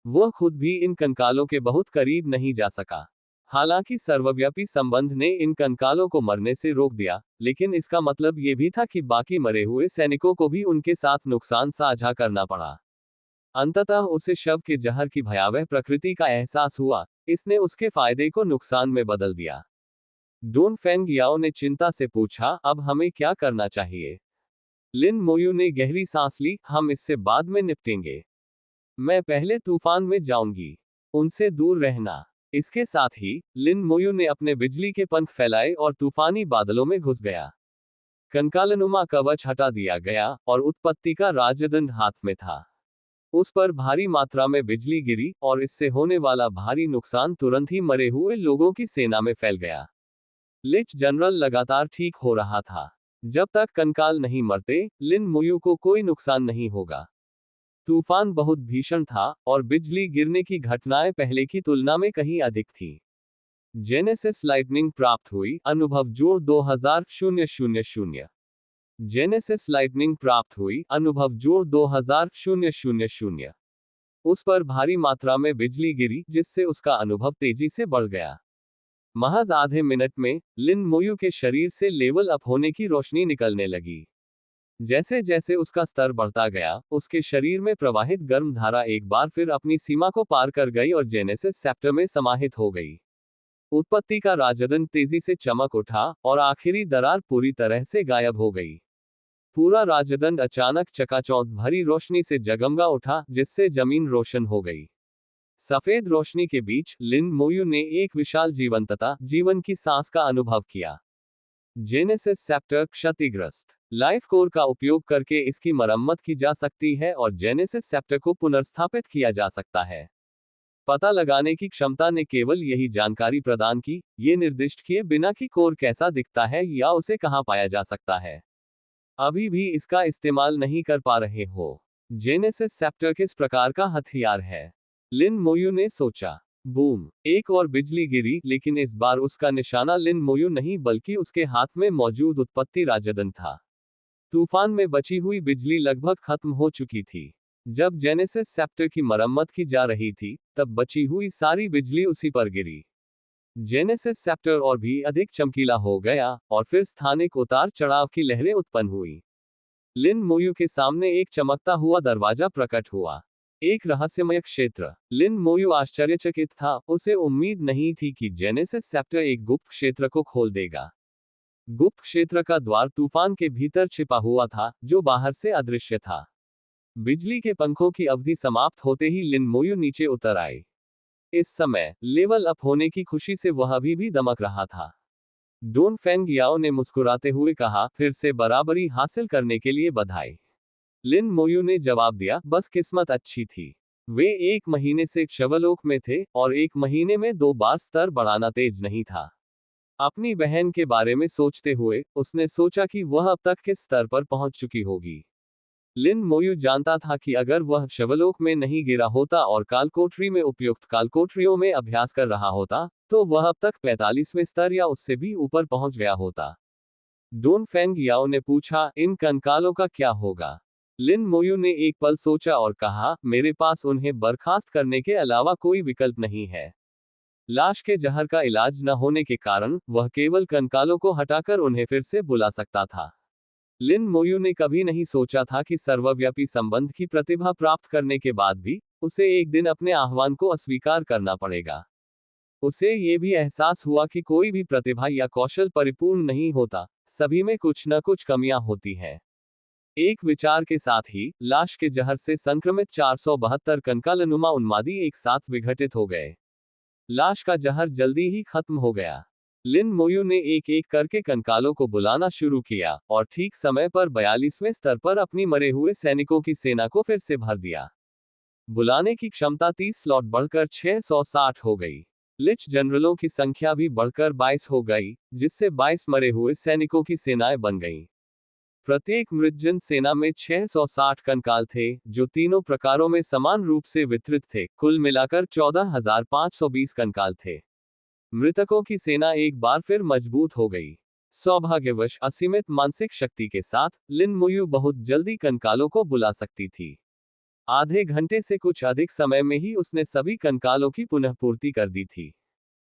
वह खुद भी इन कंकालों के बहुत करीब नहीं जा सका। हालांकि सर्वव्यापी संबंध ने इन कंकालों को मरने से रोक दिया, लेकिन इसका मतलब ये भी था कि बाकी मरे हुए सैनिकों को भी उनके साथ नुकसान साझा करना पड़ा। अंततः उसे शव के जहर की भयावह प्रकृति का एहसास हुआ। इसने उसके फायदे को नुकसान में बदल दिया। डोन फेंग याओ ने चिंता से पूछा, अब हमें क्या करना चाहिए? लिन मोयू ने गहरी सांस ली, हम इससे बाद में निपटेंगे। मैं पहले तूफान में जाऊंगी। उनसे दूर रहना। इसके साथ ही लिन मोयू ने अपने बिजली के पंख फैलाए और तूफानी बादलों में घुस गया। कंकालनुमा कवच हटा दिया गया और उत्पत्ति का राजदंड हाथ में था। उस पर भारी मात्रा में बिजली गिरी और इससे होने वाला भारी नुकसान तुरंत ही मरे हुए लोगों की सेना में फैल गया। लिच जनरल लगातार ठीक हो रहा था। जब तक कंकाल नहीं मरते, लिन मोयू को कोई नुकसान नहीं होगा। तूफान बहुत भीषण था और बिजली गिरने की घटनाएं पहले की तुलना में कहीं अधिक थी। जेनेसिस लाइटनिंग प्राप्त हुई, अनुभव जोड़ 2000। जेनेसिस लाइटनिंग प्राप्त हुई, अनुभव जोड़ 2000। उस पर भारी मात्रा में बिजली गिरी, जिससे उसका अनुभव तेजी से बढ़ गया। महज आधे मिनट में लिन मोयू के शरीर से लेवल अप होने की रोशनी निकलने लगी। जैसे जैसे उसका स्तर बढ़ता गया, उसके शरीर में प्रवाहित गर्म धारा एक बार फिर अपनी सीमा को पार कर गई और जेनेसिस सेप्टर में समाहित हो गई। उत्पत्ति का राजदंड तेजी से चमक उठा और आखिरी दरार पूरी तरह से गायब हो गई। पूरा राजदंड अचानक चकाचौंध भरी रोशनी से जगमगा उठा, जिससे जमीन रोशन हो गई। सफेद रोशनी के बीच लिन मोयू ने एक विशाल जीवंतता, जीवन की सांस का अनुभव किया। जेनेसिस सेप्टर क्षतिग्रस्त। लाइफ कोर का उपयोग करके इसकी मरम्मत की जा सकती है और जेनेसिस सेप्टर को पुनर्स्थापित किया जा सकता है। पता लगाने की क्षमता ने केवल यही जानकारी प्रदान की, ये निर्दिष्ट किए बिना कि कोर कैसा दिखता है या उसे कहां पाया जा सकता है। अभी भी इसका इस्तेमाल नहीं कर पा रहे हो। जेनेसिस सेप्टर किस प्रकार का हथियार है? लिन मोयू ने सोचा। बूम! एक और बिजली गिरी, लेकिन इस बार उसका निशाना लिन मोयू नहीं बल्कि उसके हाथ में मौजूद उत्पत्ति राजदंड था। तूफान में बची हुई बिजली लगभग खत्म हो चुकी थी। जब जेनेसिस सेप्टर की मरम्मत की जा रही थी, तब बची हुई सारी बिजली उसी पर गिरी। जेनेसिस सेप्टर और भी अधिक चमकीला हो गया, और फिर स्थानिक उतार चढ़ाव की लहरें उत्पन्न हुई। लिन मोयू के सामने एक चमकता हुआ दरवाजा प्रकट हुआ। एक रहस्यमय क्षेत्र। लिन मोयू आश्चर्यचकित था, उसे उम्मीद नहीं थी कि जेनेसिस सेप्टर एक गुप्त क्षेत्र को खोल देगा। गुप्त क्षेत्र का द्वार तूफान के भीतर छिपा हुआ था, जो बाहर से अदृश्य था। बिजली के पंखों की अवधि समाप्त होते ही लिन मोयू नीचे उतर आए। इस समय लेवल अप होने की खुशी से वह अभी भी दमक रहा था। डोन फेंग याओ ने मुस्कुराते हुए कहा, फिर से बराबरी हासिल करने के लिए बधाई। लिन मोयू ने जवाब दिया, बस किस्मत अच्छी थी। वे 1 महीने से शवलोक में थे, और 1 महीने में 2 बार स्तर बढ़ाना तेज नहीं था। अपनी बहन के बारे में सोचते हुए, उसने सोचा कि वह अब तक किस स्तर पर पहुंच चुकी होगी। लिन मोयू जानता था कि अगर वह शवलोक में नहीं गिरा होता और कालकोठरी में उपयुक्त कालकोठरियों में अभ्यास कर रहा होता, तो वह अब तक 45वें स्तर या उससे भी ऊपर पहुंच गया होता। डोन फेंग याओ ने पूछा, इन कंकालों का क्या होगा? लिन मोयू ने एक पल सोचा और कहा, मेरे पास उन्हें बर्खास्त करने के अलावा कोई विकल्प नहीं है। लाश के जहर का इलाज न होने के कारण वह केवल कंकालों को हटाकर उन्हें फिर से बुला सकता था। लिन मोयू ने कभी नहीं सोचा था कि सर्वव्यापी संबंध की प्रतिभा प्राप्त करने के बाद भी उसे एक दिन अपने आह्वान को अस्वीकार करना पड़ेगा। उसे ये भी एहसास हुआ कि कोई भी प्रतिभा या कौशल परिपूर्ण नहीं होता, सभी में कुछ न कुछ कमियां होती हैं। एक विचार के साथ ही लाश के जहर से संक्रमित 472 कंकालनुमा उन्मादी एक साथ विघटित हो गए। लाश का जहर जल्दी ही खत्म हो गया। लिन मोयू ने एक एक करके कंकालों को बुलाना शुरू किया, और ठीक समय पर 42वें स्तर पर अपनी मरे हुए सैनिकों की सेना को फिर से भर दिया। बुलाने की क्षमता 30 स्लॉट बढ़कर 660 हो गई। लिच जनरलों की संख्या भी बढ़कर 22 हो गई, जिससे 22 मरे हुए सैनिकों की सेनाएं बन गईं। प्रत्येक मृतजन सेना में 660 कंकाल थे, जो तीनों प्रकारों में समान रूप से वितरित थे। कुल मिलाकर 14,520 कंकाल थे। मृतकों की सेना एक बार फिर मजबूत हो गई। सौभाग्यवश असीमित मानसिक शक्ति के साथ लिन मोयू बहुत जल्दी कंकालों को बुला सकती थी। आधे घंटे से कुछ अधिक समय में ही उसने सभी कंकालों की पुनःपूर्ति कर दी थी।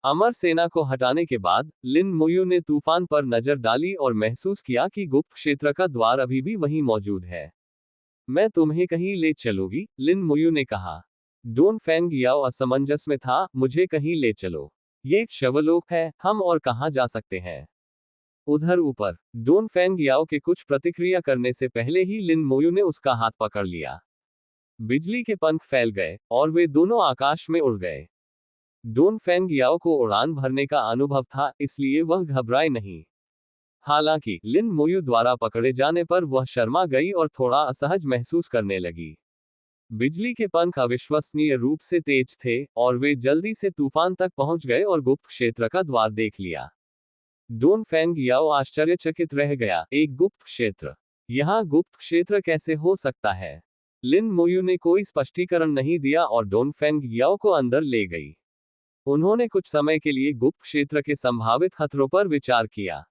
अमर सेना को हटाने के बाद लिन मोयू ने तूफान पर नजर डाली और महसूस किया कि गुप्त क्षेत्र का द्वार अभी भी वहीं मौजूद है। मैं तुम्हें कहीं ले चलूंगी, लिन मोयू ने कहा। डोन फेंग याओ असमंजस में था, मुझे कहीं ले चलो। ये एक शवलोक है, हम और कहां जा सकते हैं? उधर ऊपर। डोन फेंग याओ के कुछ प्रतिक्रिया करने से पहले ही लिन मोयू ने उसका हाथ पकड़ लिया। बिजली के पंख फैल गए, और वे दोनों आकाश में उड़ गए। डोन फेंग याओ को उड़ान भरने का अनुभव था, इसलिए वह घबराए नहीं। हालांकि लिन मोयू द्वारा पकड़े जाने पर वह शर्मा गई और थोड़ा असहज महसूस करने लगी। बिजली के पंख अविश्वसनीय रूप से तेज थे, और वे जल्दी से तूफान तक पहुंच गए और गुप्त क्षेत्र का द्वार देख लिया। डोन फेंग याओ आश्चर्यचकित रह गया, एक गुप्त क्षेत्र? यहाँ गुप्त क्षेत्र कैसे हो सकता है? लिन मोयू ने कोई स्पष्टीकरण नहीं दिया और डोन फेंग याओ को अंदर ले गई। उन्होंने कुछ समय के लिए गुप्त क्षेत्र के संभावित खतरों पर विचार किया।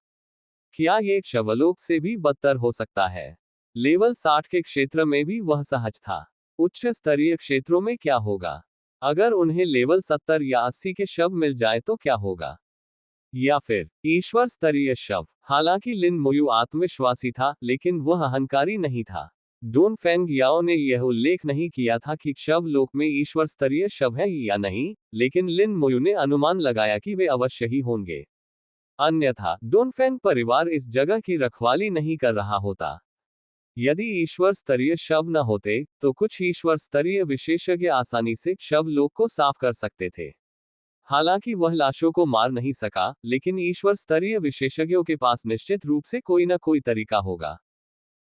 क्या ये शवलोक से भी बदतर हो सकता है? लेवल 60 के क्षेत्र में भी वह सहज था। उच्च स्तरीय क्षेत्रों में क्या होगा? अगर उन्हें लेवल 70 या 80 के शव मिल जाए तो क्या होगा? या फिर ईश्वर स्तरीय शव? हालांकि लिन मोयू आत्मविश्वासी था, लेकिन वह अहंकारी नहीं था। डोन फेंग याओ ने यह उल्लेख नहीं किया था कि शव लोक में ईश्वर स्तरीय शव है या नहीं, लेकिन लिन मोयू ने अनुमान लगाया कि वे अवश्य ही होंगे। अन्यथा डोन फेंग परिवार इस जगह की रखवाली नहीं कर रहा होता। यदि ईश्वर स्तरीय शव न होते, तो कुछ ईश्वर स्तरीय विशेषज्ञ आसानी से शव लोक को साफ कर सकते थे। हालांकि वह लाशों को मार नहीं सका, लेकिन ईश्वर स्तरीय विशेषज्ञों के पास निश्चित रूप से कोई न कोई तरीका होगा।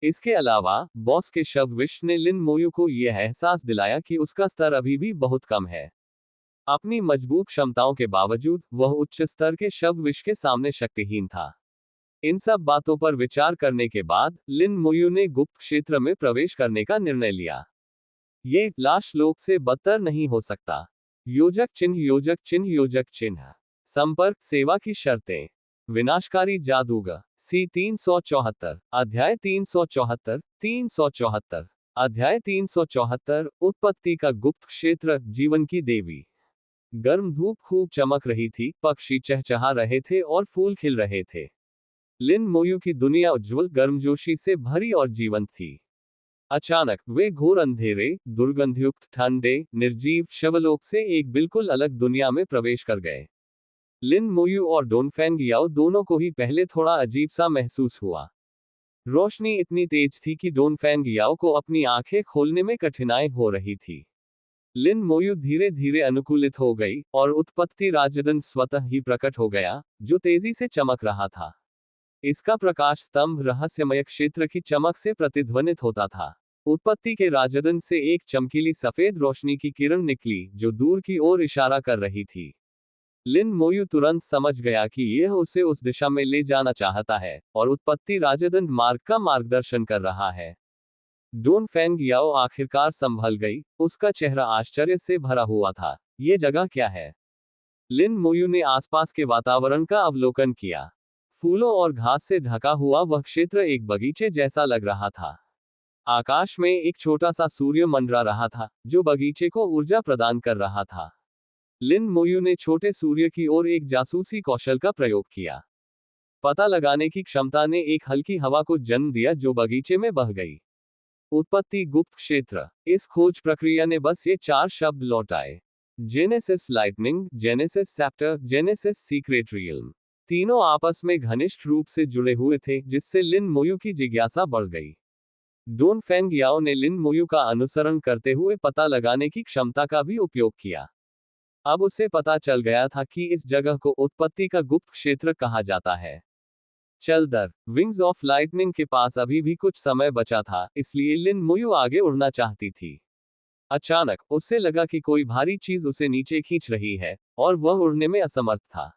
इसके अलावा बॉस के शव विश ने लिन मोयू को यह एहसास दिलाया कि उसका स्तर अभी भी बहुत कम है। अपनी मजबूत क्षमताओं के बावजूद वह उच्च स्तर के शव विश के सामने शक्तिहीन था। इन सब बातों पर विचार करने के बाद लिन मोयू ने गुप्त क्षेत्र में प्रवेश करने का निर्णय लिया। ये लाश लोक से बदतर नहीं हो सकता। योजक चिन्ह योजक चिन्ह योजक चिन्ह। संपर्क सेवा की शर्तें। विनाशकारी जादूगर। सी 374 अध्याय 374 374 अध्याय 374 उत्पत्ति का गुप्त क्षेत्र जीवन की देवी। गर्म धूप खूब चमक रही थी, पक्षी चहचहा रहे थे और फूल खिल रहे थे। लिन मोयू की दुनिया उज्ज्वल गर्मजोशी से भरी और जीवंत थी। अचानक वे घोर अंधेरे, दुर्गंधयुक्त, ठंडे, निर्जीव शवलोक से एक बिल्कुल अलग दुनिया में प्रवेश कर गए। लिन मोयू और डोनफेंग याओ दोनों को ही पहले थोड़ा अजीब सा महसूस हुआ। रोशनी इतनी तेज थी कि डोनफेंग याओ को अपनी आंखें खोलने में कठिनाई हो रही थी। लिन मोयू धीरे धीरे अनुकूलित हो गई और उत्पत्ति राजदंड स्वतः ही प्रकट हो गया, जो तेजी से चमक रहा था। इसका प्रकाश स्तंभ रहस्यमय क्षेत्र की चमक से प्रतिध्वनित होता था। उत्पत्ति के राजदंड से एक चमकीली सफेद रोशनी की किरण निकली, जो दूर की ओर इशारा कर रही थी। लिन मोयू तुरंत समझ गया कि यह उसे उस दिशा में ले जाना चाहता है, और उत्पत्ति राजदंड मार्ग का मार्गदर्शन कर रहा है। डोनफेंग याओ आखिरकार संभल गई, उसका चेहरा आश्चर्य से भरा हुआ था। ये जगह क्या है? लिन मोयू ने आसपास के वातावरण का अवलोकन किया। फूलों और घास से ढका हुआ वह क्षेत्र एक बगीचे जैसा लग रहा था। आकाश में एक छोटा सा सूर्य मंडरा रहा था, जो बगीचे को ऊर्जा प्रदान कर रहा था। लिन मोयू ने छोटे सूर्य की ओर एक जासूसी कौशल का प्रयोग किया। पता लगाने की क्षमता ने एक हल्की हवा को जन्म दिया, जो बगीचे में बह गई। उत्पत्ति गुप्त क्षेत्र। इस खोज प्रक्रिया ने बस ये 4 शब्द लौटाए: genesis lightning, genesis sceptre, genesis secret realm. तीनों आपस में घनिष्ठ रूप से जुड़े हुए थे, जिससे लिन मोयू की जिज्ञासा बढ़ गई। डोनफेंग याओ ने लिन मोयू का अनुसरण करते हुए पता लगाने की क्षमता का भी उपयोग किया। अब उसे पता चल गया था कि इस जगह को उत्पत्ति का गुप्त क्षेत्र कहा जाता है। चलदर विंग्स ऑफ लाइटनिंग के पास अभी भी कुछ समय बचा था, इसलिए लिन मोयू आगे उड़ना चाहती थी। अचानक उसे लगा कि कोई भारी चीज उसे नीचे खींच रही है, और वह उड़ने में असमर्थ था।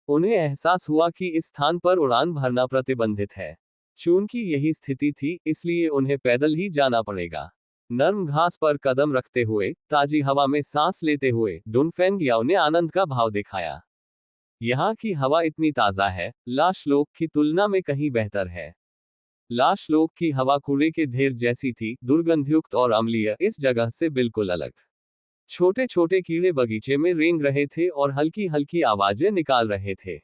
उन्हें एहसास हुआ कि इस स्थान पर उड़ान भरना प्रतिबंधित है। चूंकि यही स्थिति थी, इसलिए उन्हें पैदल ही जाना पड़ेगा। नर्म घास पर कदम रखते हुए, ताजी हवा में सांस लेते हुए, डोनफेंग याओ ने आनंद का भाव दिखाया। यहाँ की हवा इतनी ताजा है, लाश लोक की तुलना में कहीं बेहतर है। लाश लोक की हवा कूड़े के ढेर जैसी थी, दुर्गंधयुक्त और अम्लीय, इस जगह से बिल्कुल अलग। छोटे छोटे कीड़े बगीचे में रेंग रहे थे और हल्की हल्की आवाजें निकाल रहे थे।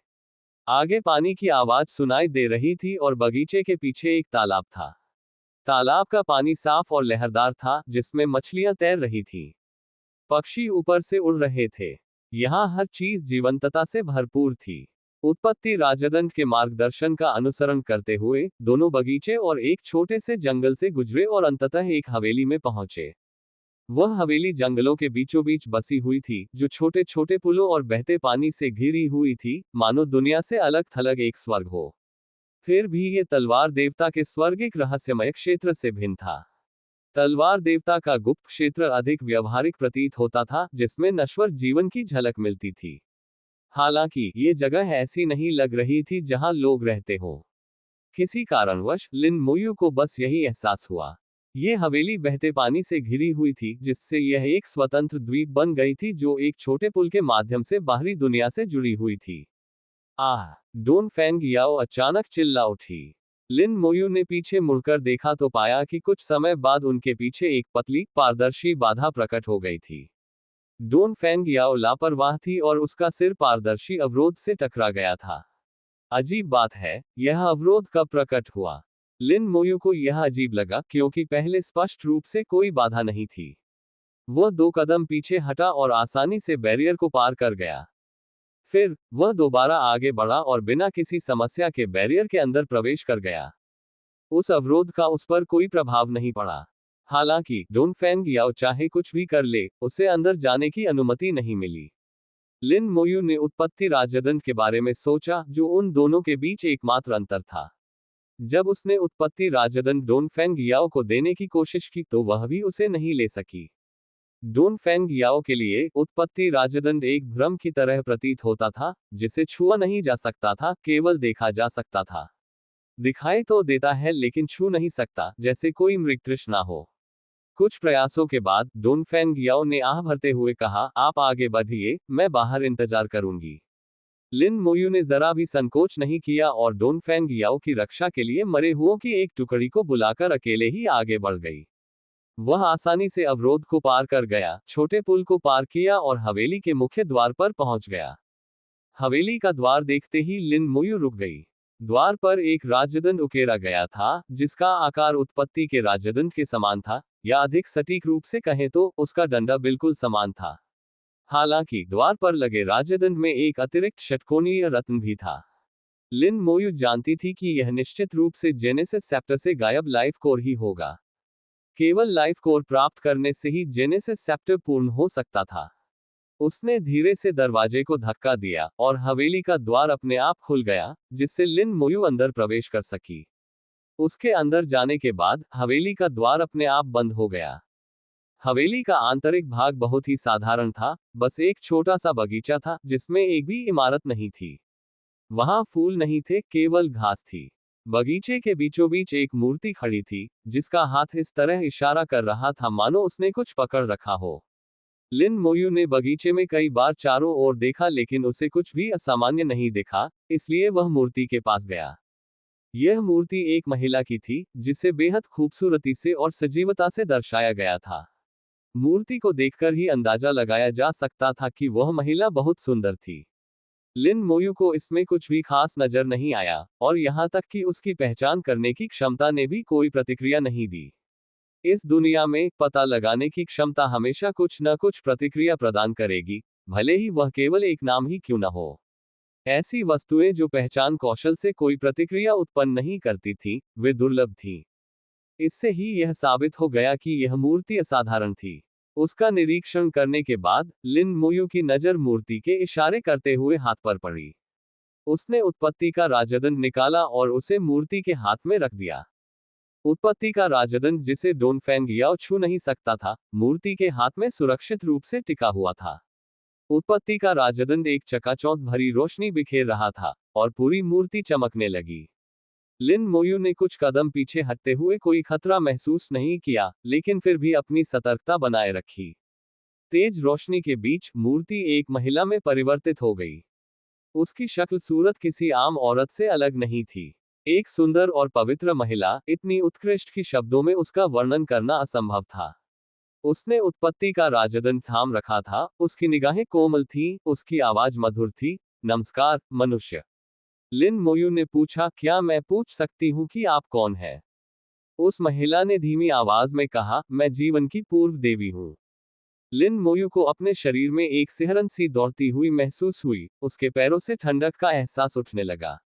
आगे पानी की आवाज सुनाई दे रही थी और बगीचे के पीछे एक तालाब था। तालाब का पानी साफ और लहरदार था, जिसमें मछलियां तैर रही थीं। पक्षी ऊपर से उड़ रहे थे। यहाँ हर चीज जीवंतता से भरपूर थी। उत्पत्ति राजदंड के मार्गदर्शन का अनुसरण करते हुए दोनों बगीचे और एक छोटे से जंगल से गुजरे और अंततः एक हवेली में पहुंचे। वह हवेली जंगलों के बीचों बीच बसी हुई थी, जो छोटे छोटे पुलों और बहते पानी से घिरी हुई थी, मानो दुनिया से अलग थलग एक स्वर्ग हो। फिर भी ये तलवार देवता के स्वर्गिक रहस्यमय क्षेत्र से भिन्न था। तलवार देवता का गुप्त क्षेत्र अधिक व्यवहारिक प्रतीत होता था, जिसमें नश्वर जीवन की झलक मिलती थी। हालांकि ये जगह ऐसी नहीं लग रही थी जहां लोग रहते हों। किसी कारणवश लिन मोयू को बस यही एहसास हुआ। ये हवेली बहते पानी से घिरी हुई थी, जिससे यह एक स्वतंत्र द्वीप बन गई थी, जो एक छोटे पुल के माध्यम से बाहरी दुनिया से जुड़ी हुई थी। आह! डोनफेंग याओ अचानक चिल्ला उठी। लिन मोयू ने पीछे मुड़कर देखा तो पाया कि कुछ समय बाद उनके पीछे एक पतली, पारदर्शी बाधा प्रकट हो गई थी। डोनफेंग याओ लापरवाह थी और उसका सिर पारदर्शी अवरोध से टकरा गया था। अजीब बात है, यह अवरोध कब प्रकट हुआ? लिन मोयू को यह अजीब लगा, क्योंकि पहले स्पष्ट रूप से कोई बाधा नहीं थी। वह 2 कदम पीछे हटा और आसानी से बैरियर को पार कर गया। फिर वह दोबारा आगे बढ़ा और बिना किसी समस्या के बैरियर के अंदर प्रवेश कर गया। उस अवरोध का उस पर कोई प्रभाव नहीं पड़ा। हालांकि डोनफेंग याओ चाहे कुछ भी कर ले, उसे अंदर जाने की अनुमति नहीं मिली। लिन मोयू ने उत्पत्ति राजदंड के बारे में सोचा, जो उन दोनों के बीच एकमात्र अंतर था। जब उसने उत्पत्ति राजदंड डोनफेंग याओ को देने की कोशिश की, तो वह भी उसे नहीं ले सकी। डोनफेंग याओ के लिए उत्पत्ति राजदंड एक भ्रम की तरह प्रतीत होता था, जिसे छुआ नहीं जा सकता था, केवल देखा जा सकता था। दिखाई तो देता है लेकिन छू नहीं सकता, जैसे कोई मृग तृष्णा हो। कुछ प्रयासों के बाद डोनफेंग याओ ने आह भरते हुए कहा, आप आगे बढ़िए, मैं बाहर इंतजार करूंगी। लिन मोयू ने जरा भी संकोच नहीं किया और डोनफेंग याओ की रक्षा के लिए मरे हुओं की एक टुकड़ी को बुलाकर अकेले ही आगे बढ़ गई। वह आसानी से अवरोध को पार कर गया, छोटे पुल को पार किया और हवेली के मुख्य द्वार पर पहुंच गया। हवेली का द्वार देखते ही लिन मोयू रुक गई। द्वार पर एक राजदंड उकेरा गया था, जिसका आकार उत्पत्ति के राजदंड के समान था, या अधिक सटीक रूप से कहें तो उसका डंडा बिल्कुल समान था। हालांकि द्वार पर लगे राजदंड में एक अतिरिक्त षटकोणीय रत्न भी था। लिन मोयू जानती थी कि यह निश्चित रूप से जेनेसिस सेप्टर से गायब लाइफ कोर ही होगा। केवल लाइफ कोर प्राप्त करने से ही जेनेसिस सेप्टर पूर्ण हो सकता था। उसने धीरे से दरवाजे को धक्का दिया और हवेली का द्वार अपने आप खुल गया, जिससे लिन मोयू अंदर प्रवेश कर सकी। उसके अंदर जाने के बाद हवेली का द्वार अपने आप बंद हो गया। हवेली का आंतरिक भाग बहुत ही साधारण था, बस एक छोटा सा बगीचा था जिसमें एक भी इमारत नहीं थी। वहां फूल नहीं थे, केवल घास थी। बगीचे के बीचों बीच एक मूर्ति खड़ी थी, जिसका हाथ इस तरह इशारा कर रहा था मानो उसने कुछ पकड़ रखा हो। लिन मोयू ने बगीचे में कई बार चारों ओर देखा लेकिन उसे कुछ भी असामान्य नहीं दिखा, इसलिए वह मूर्ति के पास गया। यह मूर्ति एक महिला की थी, जिसे बेहद खूबसूरती से और सजीवता से दर्शाया गया था। मूर्ति को देखकर ही अंदाजा लगाया जा सकता था कि वह महिला बहुत सुंदर थी। लिन मोयू को इसमें कुछ भी खास नजर नहीं आया, और यहां तक कि उसकी पहचान करने की क्षमता ने भी कोई प्रतिक्रिया नहीं दी। इस दुनिया में पता लगाने की क्षमता हमेशा कुछ न कुछ प्रतिक्रिया प्रदान करेगी, भले ही वह केवल एक नाम ही क्यों न हो। ऐसी वस्तुएं जो पहचान कौशल से कोई प्रतिक्रिया उत्पन्न नहीं करती थीं, वे दुर्लभ थीं। इससे ही यह साबित हो गया कि यह मूर्ति असाधारण थी। उसका निरीक्षण करने के बाद लिन मोयू की नजर मूर्ति के इशारे करते हुए हाथ पर पड़ी। उसने उत्पत्ति का राजदंड निकाला और उसे मूर्ति के हाथ में रख दिया। उत्पत्ति का राजदंड, जिसे डोनफेंग याओ छू नहीं सकता था, मूर्ति के हाथ में सुरक्षित रूप से टिका हुआ था। उत्पत्ति का राजदंड एक चकाचौंध भरी रोशनी बिखेर रहा था, और पूरी मूर्ति चमकने लगी। लिन मोयू ने कुछ कदम पीछे हटते हुए कोई खतरा महसूस नहीं किया, लेकिन फिर भी अपनी सतर्कता बनाए रखी। तेज रोशनी के बीच मूर्ति एक महिला में परिवर्तित हो गई। उसकी शक्ल सूरत किसी आम औरत से अलग नहीं थी। एक सुंदर और पवित्र महिला, इतनी उत्कृष्ट कि शब्दों में उसका वर्णन करना असंभव था। उसने उत्पत्ति का राजदंड थाम रखा था, उसकी निगाहें कोमल थीं, उसकी आवाज मधुर थी। नमस्कार, मनुष्य। लिन मोयू ने पूछा, क्या मैं पूछ सकती हूँ कि आप कौन हैं? उस महिला ने धीमी आवाज में कहा, मैं जीवन की पूर्व देवी हूँ। लिन मोयू को अपने शरीर में एक सिहरन सी दौड़ती हुई महसूस हुई, उसके पैरों से ठंडक का एहसास उठने लगा।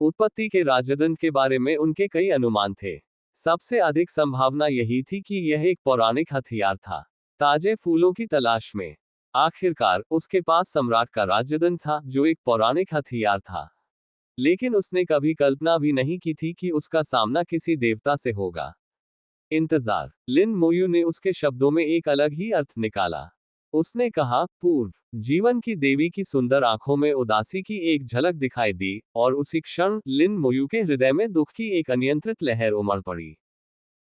उत्पत्ति के राजदंड के बारे में उनके कई अनुमान थे। सबसे अधिक संभावना यही थी कि यह एक पौराणिक हथियार था, ताजे फूलों की तलाश में। आखिरकार उसके पास सम्राट का राजदंड था, जो एक पौराणिक हथियार था। लेकिन उसने कभी कल्पना भी नहीं की थी कि उसका सामना किसी देवता से होगा। इंतजार। लिन मोयू ने उसके शब्दों में एक अलग ही अर्थ निकाला। उसने कहा, पूर्व जीवन की देवी की सुंदर आंखों में उदासी की एक झलक दिखाई दी, और उसी क्षण लिन मोयू के हृदय में दुख की एक अनियंत्रित लहर उमड़ पड़ी।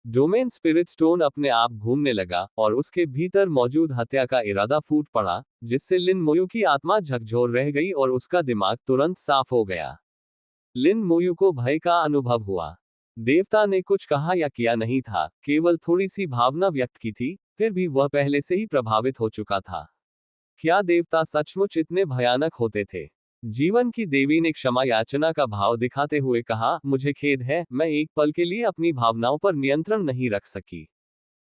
डोमेन स्पिरिट स्टोन अपने आप घूमने लगा, और उसके भीतर मौजूद हत्या का इरादा फूट पड़ा, जिससे लिन मोयू की आत्मा झकझोर रह गई और उसका दिमाग तुरंत साफ हो गया। लिन मोयू को भय का अनुभव हुआ। देवता ने कुछ कहा या किया नहीं था, केवल थोड़ी सी भावना व्यक्त की थी, फिर भी वह पहले से ही प्रभावित हो चुका था। क्या देवता सचमुच इतने भयानक होते थे? जीवन की देवी ने क्षमा याचना का भाव दिखाते हुए कहा, मुझे खेद है, मैं एक पल के लिए अपनी भावनाओं पर नियंत्रण नहीं रख सकी।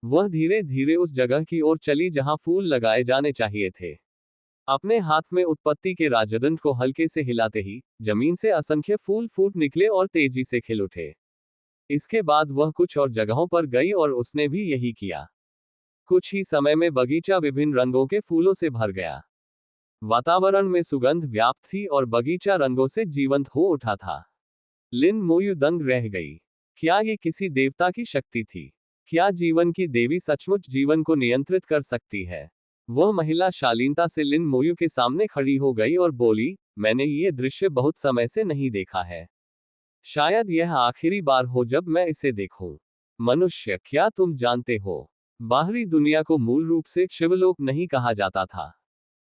वह धीरे धीरे उस जगह की ओर चली जहां फूल लगाए जाने चाहिए थे। अपने हाथ में उत्पत्ति के राजदंड को हल्के से हिलाते ही जमीन से असंख्य फूल फूट निकले और तेजी से खिल उठे। इसके बाद वह कुछ और जगहों पर गई और उसने भी यही किया। कुछ ही समय में बगीचा विभिन्न रंगों के फूलों से भर गया। वातावरण में सुगंध व्याप्त थी और बगीचा रंगों से जीवंत हो उठा था। लिन मोयू दंग रह गई। क्या ये किसी देवता की शक्ति थी? क्या जीवन की देवी सचमुच जीवन को नियंत्रित कर सकती है? वह महिला शालीनता से लिन मोयू के सामने खड़ी हो गई और बोली, मैंने ये दृश्य बहुत समय से नहीं देखा है। शायद यह आखिरी बार हो जब मैं इसे देखूं। मनुष्य, क्या तुम जानते हो, बाहरी दुनिया को मूल रूप से शिवलोक नहीं कहा जाता था।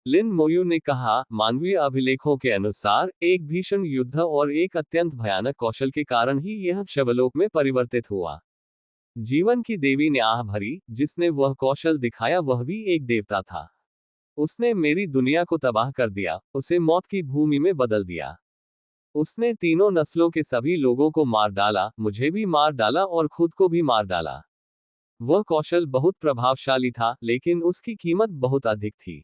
लिन मोयू ने कहा, मानवीय अभिलेखों के अनुसार एक भीषण युद्ध और एक अत्यंत भयानक कौशल के कारण ही यह शिवलोक में परिवर्तित हुआ। जीवन की देवी ने आह भरी, जिसने वह कौशल दिखाया वह भी एक देवता था। उसने मेरी दुनिया को तबाह कर दिया, उसे मौत की भूमि में बदल दिया। उसने तीनों नस्लों के सभी लोगों को मार डाला, मुझे भी मार डाला और खुद को भी मार डाला। वह कौशल बहुत प्रभावशाली था, लेकिन उसकी कीमत बहुत अधिक थी।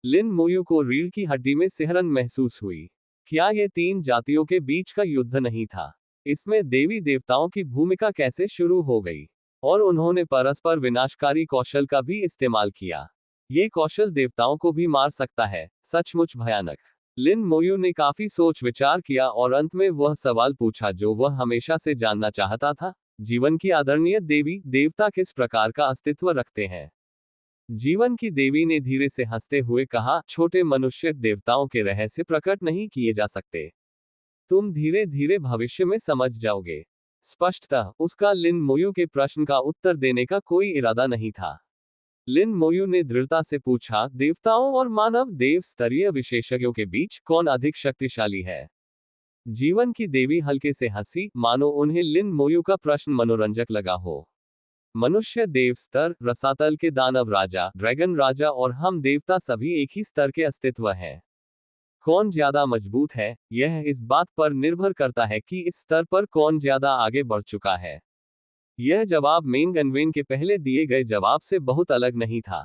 लिन मोयू को रीढ़ की हड्डी में सिहरन महसूस हुई। क्या ये तीन जातियों के बीच का युद्ध नहीं था? इसमें देवी देवताओं की भूमिका कैसे शुरू हो गई? और उन्होंने परस्पर विनाशकारी कौशल का भी इस्तेमाल किया। ये कौशल देवताओं को भी मार सकता है, सचमुच भयानक। लिन मोयू ने काफी सोच विचार किया और अंत में वह सवाल पूछा जो वह हमेशा से जानना चाहता था, जीवन की आदरणीय देवी देवता किस प्रकार का अस्तित्व रखते हैं? जीवन की देवी ने धीरे से हंसते हुए कहा, छोटे मनुष्य, देवताओं के रहस्य प्रकट नहीं किए जा सकते। तुम धीरे धीरे भविष्य में समझ जाओगे। स्पष्टतः उसका लिन मोयू के प्रश्न का उत्तर देने का कोई इरादा नहीं था। लिन मोयू ने दृढ़ता से पूछा, देवताओं और मानव देव स्तरीय विशेषज्ञों के बीच कौन अधिक शक्तिशाली है? जीवन की देवी हल्के से हंसी, मानो उन्हें लिन मोयू का प्रश्न मनोरंजक लगा हो। मनुष्य देव स्तर, रसातल के दानव राजा, ड्रैगन राजा और हम देवता सभी एक ही स्तर के अस्तित्व हैं। कौन ज्यादा मजबूत है, यह इस बात पर निर्भर करता है कि इस स्तर पर कौन ज्यादा आगे बढ़ चुका है। यह जवाब मेंग एनवेन के पहले दिए गए जवाब से बहुत अलग नहीं था।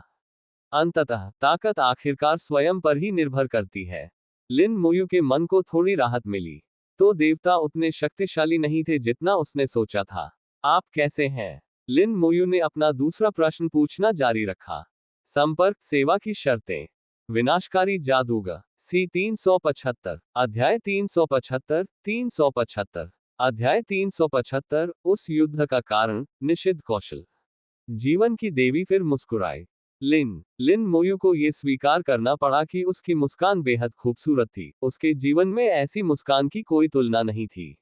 अंततः ताकत आखिरकार स्वयं पर ही निर्भर करती है। लिन मोयू के मन को थोड़ी राहत मिली। तो देवता उतने शक्तिशाली नहीं थे जितना उसने सोचा था। आप कैसे हैं? लिन मोयू ने अपना दूसरा प्रश्न पूछना जारी रखा। संपर्क सेवा की शर्तें। विनाशकारी जादूगर। सी 375। अध्याय 375। 375। अध्याय 375। उस युद्ध का कारण, निषिद्ध कौशल। जीवन की देवी फिर मुस्कुराई। लिन मोयू को यह स्वीकार करना पड़ा कि उसकी मुस्कान बेहद खूबसूरत थी। उसके जीवन में ऐसी मुस्कान की कोई तुलना नहीं थी।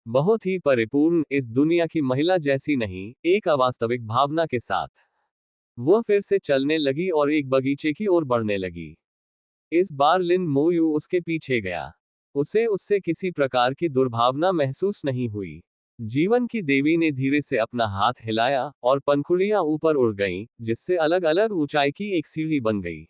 बहुत ही परिपूर्ण, इस दुनिया की महिला जैसी नहीं, एक अवास्तविक भावना के साथ। वह फिर से चलने लगी और एक बगीचे की ओर बढ़ने लगी। इस बार लिन मोयू उसके पीछे गया। उसे उससे किसी प्रकार की दुर्भावना महसूस नहीं हुई। जीवन की देवी ने धीरे से अपना हाथ हिलाया और पंखुड़ियां ऊपर उड़ गईं, जिससे अलग अलग ऊंचाई की एक सीढ़ी बन गई।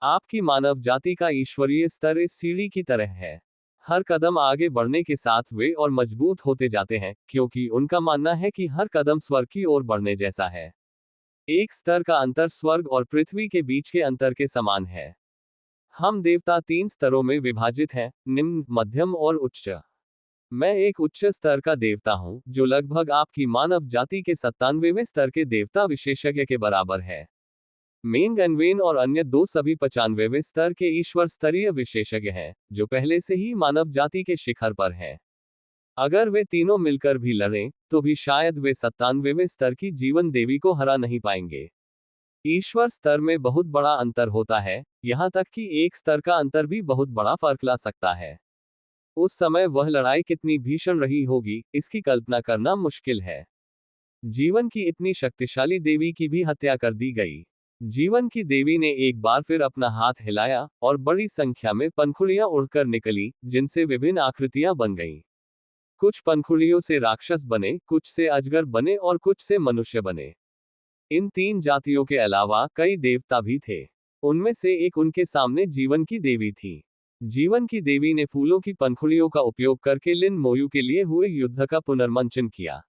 आपकी मानव जाति का ईश्वरीय स्तर इस सीढ़ी की तरह है। हर कदम आगे बढ़ने के साथ वे और मजबूत होते जाते हैं, क्योंकि उनका मानना है कि हर कदम स्वर्ग की ओर बढ़ने जैसा है। एक स्तर का अंतर स्वर्ग और पृथ्वी के बीच के अंतर के समान है। हम देवता 3 स्तरों में विभाजित हैं, निम्न, मध्यम और उच्च। मैं एक उच्च स्तर का देवता हूं, जो लगभग आपकी मानव जाति के 97वें स्तर के देवता विशेषज्ञ के बराबर है। मेंग एनवेन और अन्य दो सभी 95वें स्तर के ईश्वर स्तरीय विशेषज्ञ हैं, जो पहले से ही मानव जाति के शिखर पर हैं। अगर वे तीनों मिलकर भी लड़ें, तो भी शायद वे 97वें स्तर की जीवन देवी को हरा नहीं पाएंगे। ईश्वर स्तर में बहुत बड़ा अंतर होता है, यहाँ तक कि एक स्तर का अंतर भी बहुत बड़ा फर्क ला सकता है। उस समय वह लड़ाई कितनी भीषण रही होगी, इसकी कल्पना करना मुश्किल है। जीवन की इतनी शक्तिशाली देवी की भी हत्या कर दी गई। जीवन की देवी ने एक बार फिर अपना हाथ हिलाया, और बड़ी संख्या में पंखुड़ियां उड़कर निकली, जिनसे विभिन्न आकृतियां बन गईं। कुछ पंखुड़ियों से राक्षस बने, कुछ से अजगर बने और कुछ से मनुष्य बने। इन 3 जातियों के अलावा कई देवता भी थे। उनमें से एक उनके सामने जीवन की देवी थी। जीवन की देवी ने फूलों की पंखुड़ियों का उपयोग करके लिन मोयू के लिए हुए युद्ध का पुनर्मंचन किया।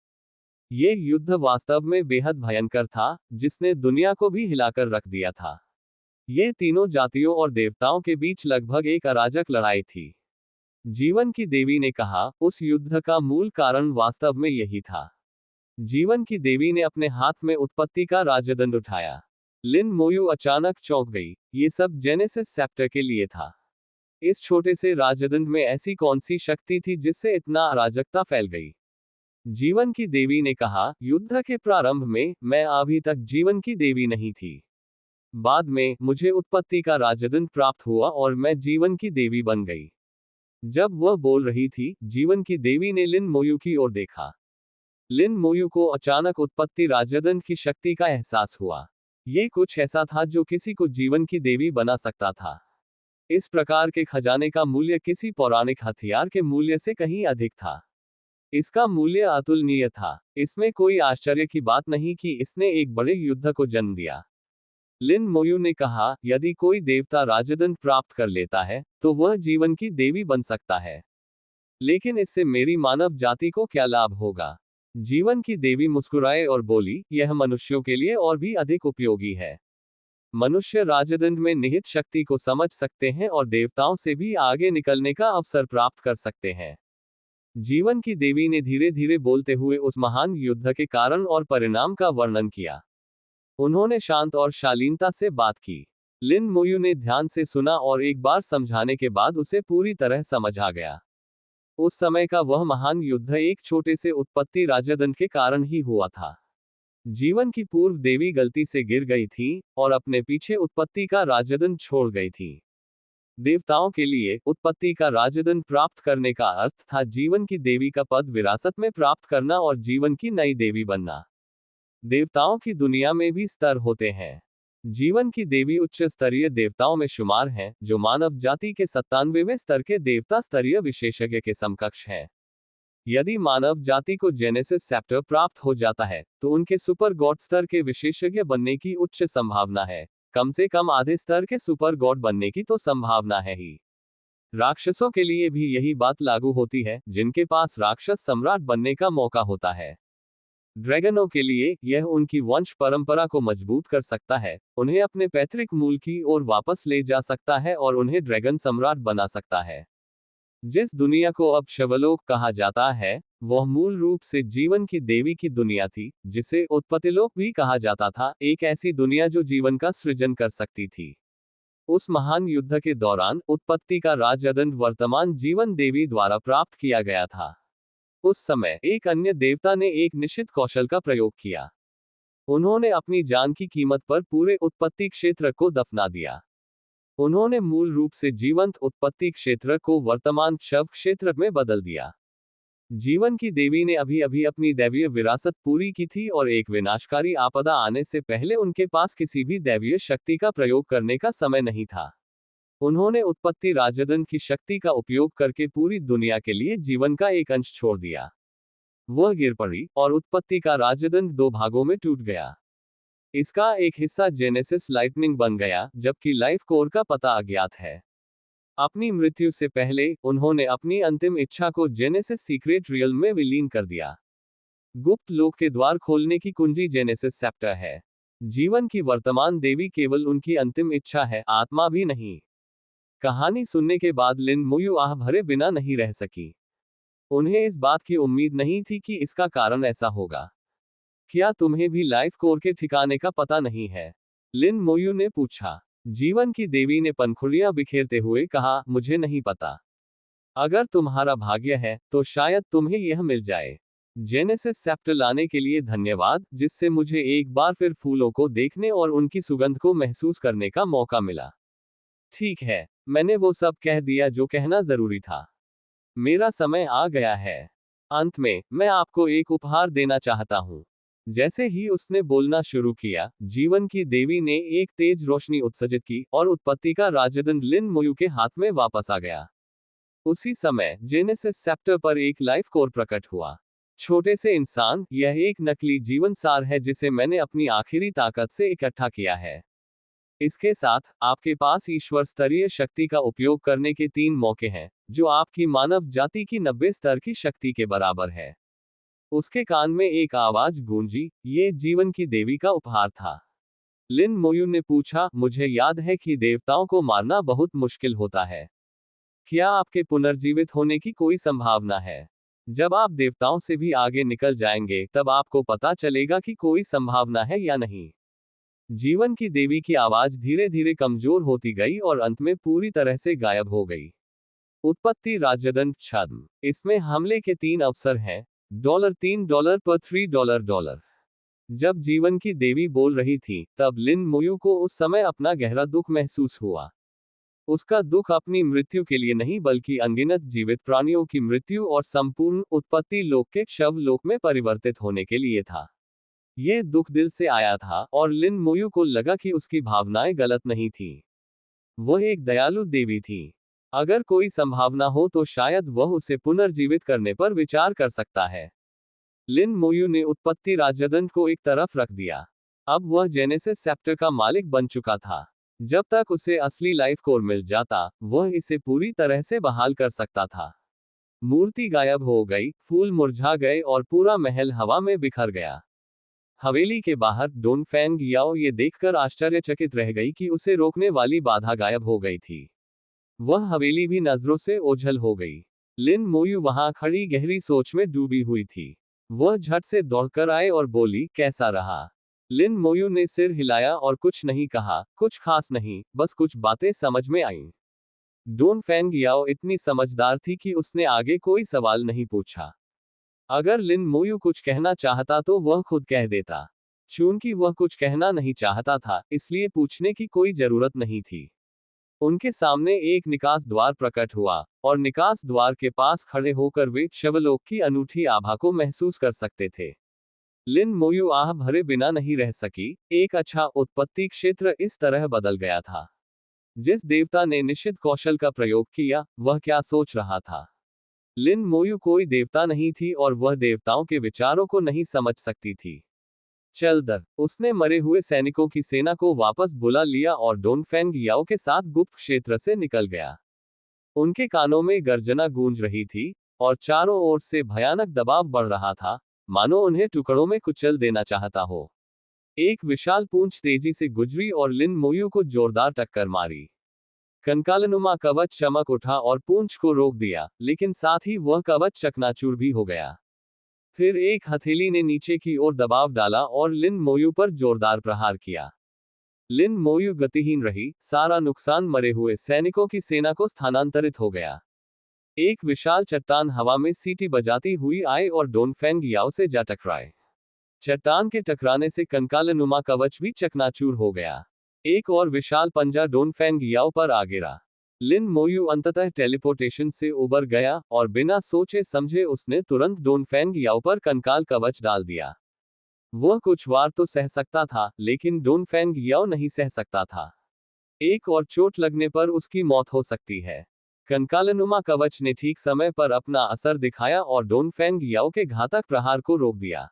ये युद्ध वास्तव में बेहद भयंकर था, जिसने दुनिया को भी हिलाकर रख दिया था। ये तीनों जातियों और देवताओं के बीच लगभग एक अराजक लड़ाई थी। जीवन की देवी ने कहा, उस युद्ध का मूल कारण वास्तव में यही था। जीवन की देवी ने अपने हाथ में उत्पत्ति का राजदंड उठाया। लिन मोयू अचानक चौंक गई। ये सब जेनेसिस चैप्टर के लिए था। इस छोटे से राजदंड में ऐसी कौन सी शक्ति थी जिससे इतना अराजकता फैल गई? जीवन की देवी ने कहा, युद्ध के प्रारंभ में मैं अभी तक जीवन की देवी नहीं थी। बाद में मुझे उत्पत्ति का राजदंड प्राप्त हुआ और मैं जीवन की देवी बन गई। जब वह बोल रही थी, जीवन की देवी ने लिन मोयू की ओर देखा। लिन मोयू को अचानक उत्पत्ति राजदंड की शक्ति का एहसास हुआ। ये कुछ ऐसा था जो किसी को जीवन की देवी बना सकता था। इस प्रकार के खजाने का मूल्य किसी पौराणिक हथियार के मूल्य से कहीं अधिक था। इसका मूल्य अतुलनीय था। इसमें कोई आश्चर्य की बात नहीं कि इसने एक बड़े युद्ध को जन्म दिया। लिन मोयू ने कहा, यदि कोई देवता राजदंड प्राप्त कर लेता है, तो वह जीवन की देवी बन सकता है। लेकिन इससे मेरी मानव जाति को क्या लाभ होगा? जीवन की देवी मुस्कुराए और बोली, यह मनुष्यों के लिए और भी अधिक उपयोगी है। मनुष्य राजदंड में निहित शक्ति को समझ सकते हैं और देवताओं से भी आगे निकलने का अवसर प्राप्त कर सकते हैं। जीवन की देवी ने धीरे धीरे बोलते हुए उस महान युद्ध के कारण और परिणाम का वर्णन किया। उन्होंने शांत और शालीनता से बात की। लिन मोयू ने ध्यान से सुना और एक बार समझाने के बाद उसे पूरी तरह समझ आ गया। उस समय का वह महान युद्ध एक छोटे से उत्पत्ति राजदंड के कारण ही हुआ था। जीवन की पूर्व देवी गलती से गिर गई थी और अपने पीछे उत्पत्ति का राजदंड छोड़ गई थी। देवताओं के लिए उत्पत्ति का राजदंड प्राप्त करने का अर्थ था जीवन की देवी का पद विरासत में प्राप्त करना और जीवन की नई देवी बनना। देवताओं की दुनिया में भी स्तर होते हैं। जीवन की देवी उच्च स्तरीय देवताओं में शुमार हैं, जो मानव जाति के 97वें स्तर के देवता स्तरीय विशेषज्ञ के समकक्ष है। यदि मानव जाति को जेनेसिस सेप्टर प्राप्त हो जाता है, तो उनके सुपर गॉड स्तर के विशेषज्ञ बनने की उच्च संभावना है। कम से कम आधे स्तर के सुपर गॉड बनने की तो संभावना है ही। राक्षसों के लिए भी यही बात लागू होती है, जिनके पास राक्षस सम्राट बनने का मौका होता है। ड्रैगनों के लिए यह उनकी वंश परंपरा को मजबूत कर सकता है, उन्हें अपने पैतृक मूल की ओर वापस ले जा सकता है और उन्हें ड्रैगन सम्राट बना सकता है। जिस दुनिया को अब शवलोक कहा जाता है, वह मूल रूप से जीवन की देवी की दुनिया थी, जिसे उत्पत्तिलोक भी कहा जाता था, एक ऐसी दुनिया जो जीवन का सृजन कर सकती थी। उस महान युद्ध के दौरान उत्पत्ति का राजदंड वर्तमान जीवन देवी द्वारा प्राप्त किया गया था। उस समय एक अन्य देवता ने एक निश्चित कौशल का प्रयोग किया। उन्होंने अपनी जान की कीमत पर पूरे उत्पत्ति क्षेत्र को दफना दिया। उन्होंने मूल रूप से जीवंत उत्पत्ति क्षेत्र को वर्तमान शव क्षेत्र में बदल दिया। जीवन की देवी ने अभी अभी अपनी दैवीय विरासत पूरी की थी और एक विनाशकारी आपदा आने से पहले उनके पास किसी भी दैवीय शक्ति का प्रयोग करने का समय नहीं था। उन्होंने उत्पत्ति राजदंड की शक्ति का उपयोग करके पूरी दुनिया के लिए जीवन का एक अंश छोड़ दिया। वह गिर पड़ी और उत्पत्ति का राजदंड 2 भागों में टूट गया। इसका एक हिस्सा जेनेसिस लाइटनिंग बन गया, जबकि लाइफ कोर का पता अज्ञात है। अपनी मृत्यु से पहले उन्होंने अपनी अंतिम इच्छा को जेनेसिस सीक्रेट रियल में विलीन कर दिया। गुप्त लोक के द्वार खोलने की कुंजी जेनेसिस सेप्टर है। जीवन की वर्तमान देवी केवल उनकी अंतिम इच्छा है, आत्मा भी नहीं। कहानी सुनने के बाद लिन मोयू आह भरे बिना नहीं रह सकी। उन्हें इस बात की उम्मीद नहीं थी कि इसका कारण ऐसा होगा। क्या तुम्हें भी लाइफ कोर के ठिकाने का पता नहीं है? लिन मोयू ने पूछा। जीवन की देवी ने पंखुड़ियां बिखेरते हुए कहा, मुझे नहीं पता। अगर तुम्हारा भाग्य है, तो शायद तुम्हें यह मिल जाए। जेनेसिस सेप्टर लाने के लिए धन्यवाद, जिससे मुझे एक बार फिर फूलों को देखने और उनकी सुगंध को महसूस करने का मौका मिला। ठीक है, मैंने वो सब कह दिया जो कहना जरूरी था। मेरा समय आ गया है। अंत में, मैं आपको एक उपहार देना चाहता हूँ। जैसे ही उसने बोलना शुरू किया, जीवन की देवी ने एक तेज रोशनी उत्सर्जित की और उत्पत्ति का राजदंड लिन मोयू के हाथ में वापस आ गया। उसी समय जेनेसिस सेप्टर पर एक लाइफ कोर प्रकट हुआ। छोटे से इंसान, यह एक नकली जीवन सार है जिसे मैंने अपनी आखिरी ताकत से इकट्ठा किया है। इसके साथ, आपके पास ईश्वर स्तरीय शक्ति का उपयोग करने के 3 मौके हैं, जो आपकी मानव जाति की 90 स्तर की शक्ति के बराबर है। उसके कान में एक आवाज गूंजी, ये जीवन की देवी का उपहार था। लिन मोयू ने पूछा, मुझे याद है कि देवताओं को मारना बहुत मुश्किल होता है। क्या आपके पुनर्जीवित होने की कोई संभावना है? जब आप देवताओं से भी आगे निकल जाएंगे, तब आपको पता चलेगा कि कोई संभावना है या नहीं। जीवन की देवी की आवाज धीरे धीरे कमजोर होती गई और अंत में पूरी तरह से गायब हो गई। उत्पत्ति राजदंड छद्म। इसमें हमले के 3 अवसर हैं। $3 पर $3 जब जीवन की देवी बोल रही थी, तब लिन मोयू को उस समय अपना गहरा दुख महसूस हुआ। उसका दुख अपनी मृत्यु के लिए नहीं बल्कि अनगिनत जीवित प्राणियों की मृत्यु और संपूर्ण उत्पत्ति लोक के शव लोक में परिवर्तित होने के लिए था। यह दुख दिल से आया था और लिन मोयू को लगा कि उसकी भावनाएं गलत नहीं थी। वह एक दयालु देवी थी। अगर कोई संभावना हो तो शायद वह उसे पुनर्जीवित करने पर विचार कर सकता है। लिन मोयू ने उत्पत्ति राजदंड को एक तरफ रख दिया। अब वह जेनेसिस सेप्टर का मालिक बन चुका था। जब तक उसे असली लाइफ कोर मिल जाता, वह इसे पूरी तरह से बहाल कर सकता था। मूर्ति गायब हो गई, फूल मुरझा गए और पूरा महल हवा में बिखर गया। हवेली के बाहर डोनफेंग याओ ये देखकर आश्चर्यचकित रह गई कि उसे रोकने वाली बाधा गायब हो गई थी। वह हवेली भी नजरों से ओझल हो गई। लिन मोयू वहां खड़ी गहरी सोच में डूबी हुई थी। वह झट से दौड़कर आए और बोली, कैसा रहा? लिन मोयू ने सिर हिलाया और कुछ नहीं कहा। कुछ खास नहीं, बस कुछ बातें समझ में आईं। डोनफेंग याओ इतनी समझदार थी कि उसने आगे कोई सवाल नहीं पूछा। अगर लिन मोयू कुछ कहना चाहता तो वह खुद कह देता। चूंकि वह कुछ कहना नहीं चाहता था, इसलिए पूछने की कोई जरूरत नहीं थी। उनके सामने एक निकास द्वार प्रकट हुआ, और निकास द्वार के पास खड़े होकर वे शवलोक की अनूठी आभा को महसूस कर सकते थे। लिन मोयू आह भरे बिना नहीं रह सकी। एक अच्छा उत्पत्ति क्षेत्र इस तरह बदल गया था। जिस देवता ने निश्चित कौशल का प्रयोग किया, वह क्या सोच रहा था? लिन मोयू कोई देवता नहीं थी और वह देवताओं के विचारों को नहीं समझ सकती थी। चल दर, उसने मरे हुए सैनिकों की सेना को वापस बुला लिया और डोनफेंग याओ के साथ गुप्त क्षेत्र से निकल गया। उनके कानों में गर्जना गूंज रही थी, और चारों ओर से भयानक दबाव बढ़ रहा था, मानो उन्हें टुकड़ों में कुचल देना चाहता हो। एक विशाल पूंछ तेजी से गुजरी और लिन मोयू को जोरदार टक्कर मारी। कंकालनुमा कवच चमक उठा और पूंछ को रोक दिया, लेकिन साथ ही वह कवच चकनाचूर भी हो गया। फिर एक हथेली ने नीचे की ओर दबाव डाला और लिन मोयू पर जोरदार प्रहार किया। लिन मोयू गतिहीन रही। सारा नुकसान मरे हुए सैनिकों की सेना को स्थानांतरित हो गया। एक विशाल चट्टान हवा में सीटी बजाती हुई आई और डोनफेंग याओ से जा टकराए। चट्टान के टकराने से कंकालनुमा कवच भी चकनाचूर हो गया। एक और विशाल पंजा डोनफेंग याओ पर आ गिरा। लिन मोयू अंततः टेलीपोर्टेशन से उबर गया, और बिना सोचे समझे उसने तुरंत डोनफेंग याओ पर कंकाल कवच डाल दिया। वह कुछ वार तो सह सकता था, लेकिन डोनफेंग याओ नहीं सह सकता था। एक और चोट लगने पर उसकी मौत हो सकती है। कंकालनुमा कवच ने ठीक समय पर अपना असर दिखाया और डोनफेंग याओ के घातक प्रहार को रोक दिया।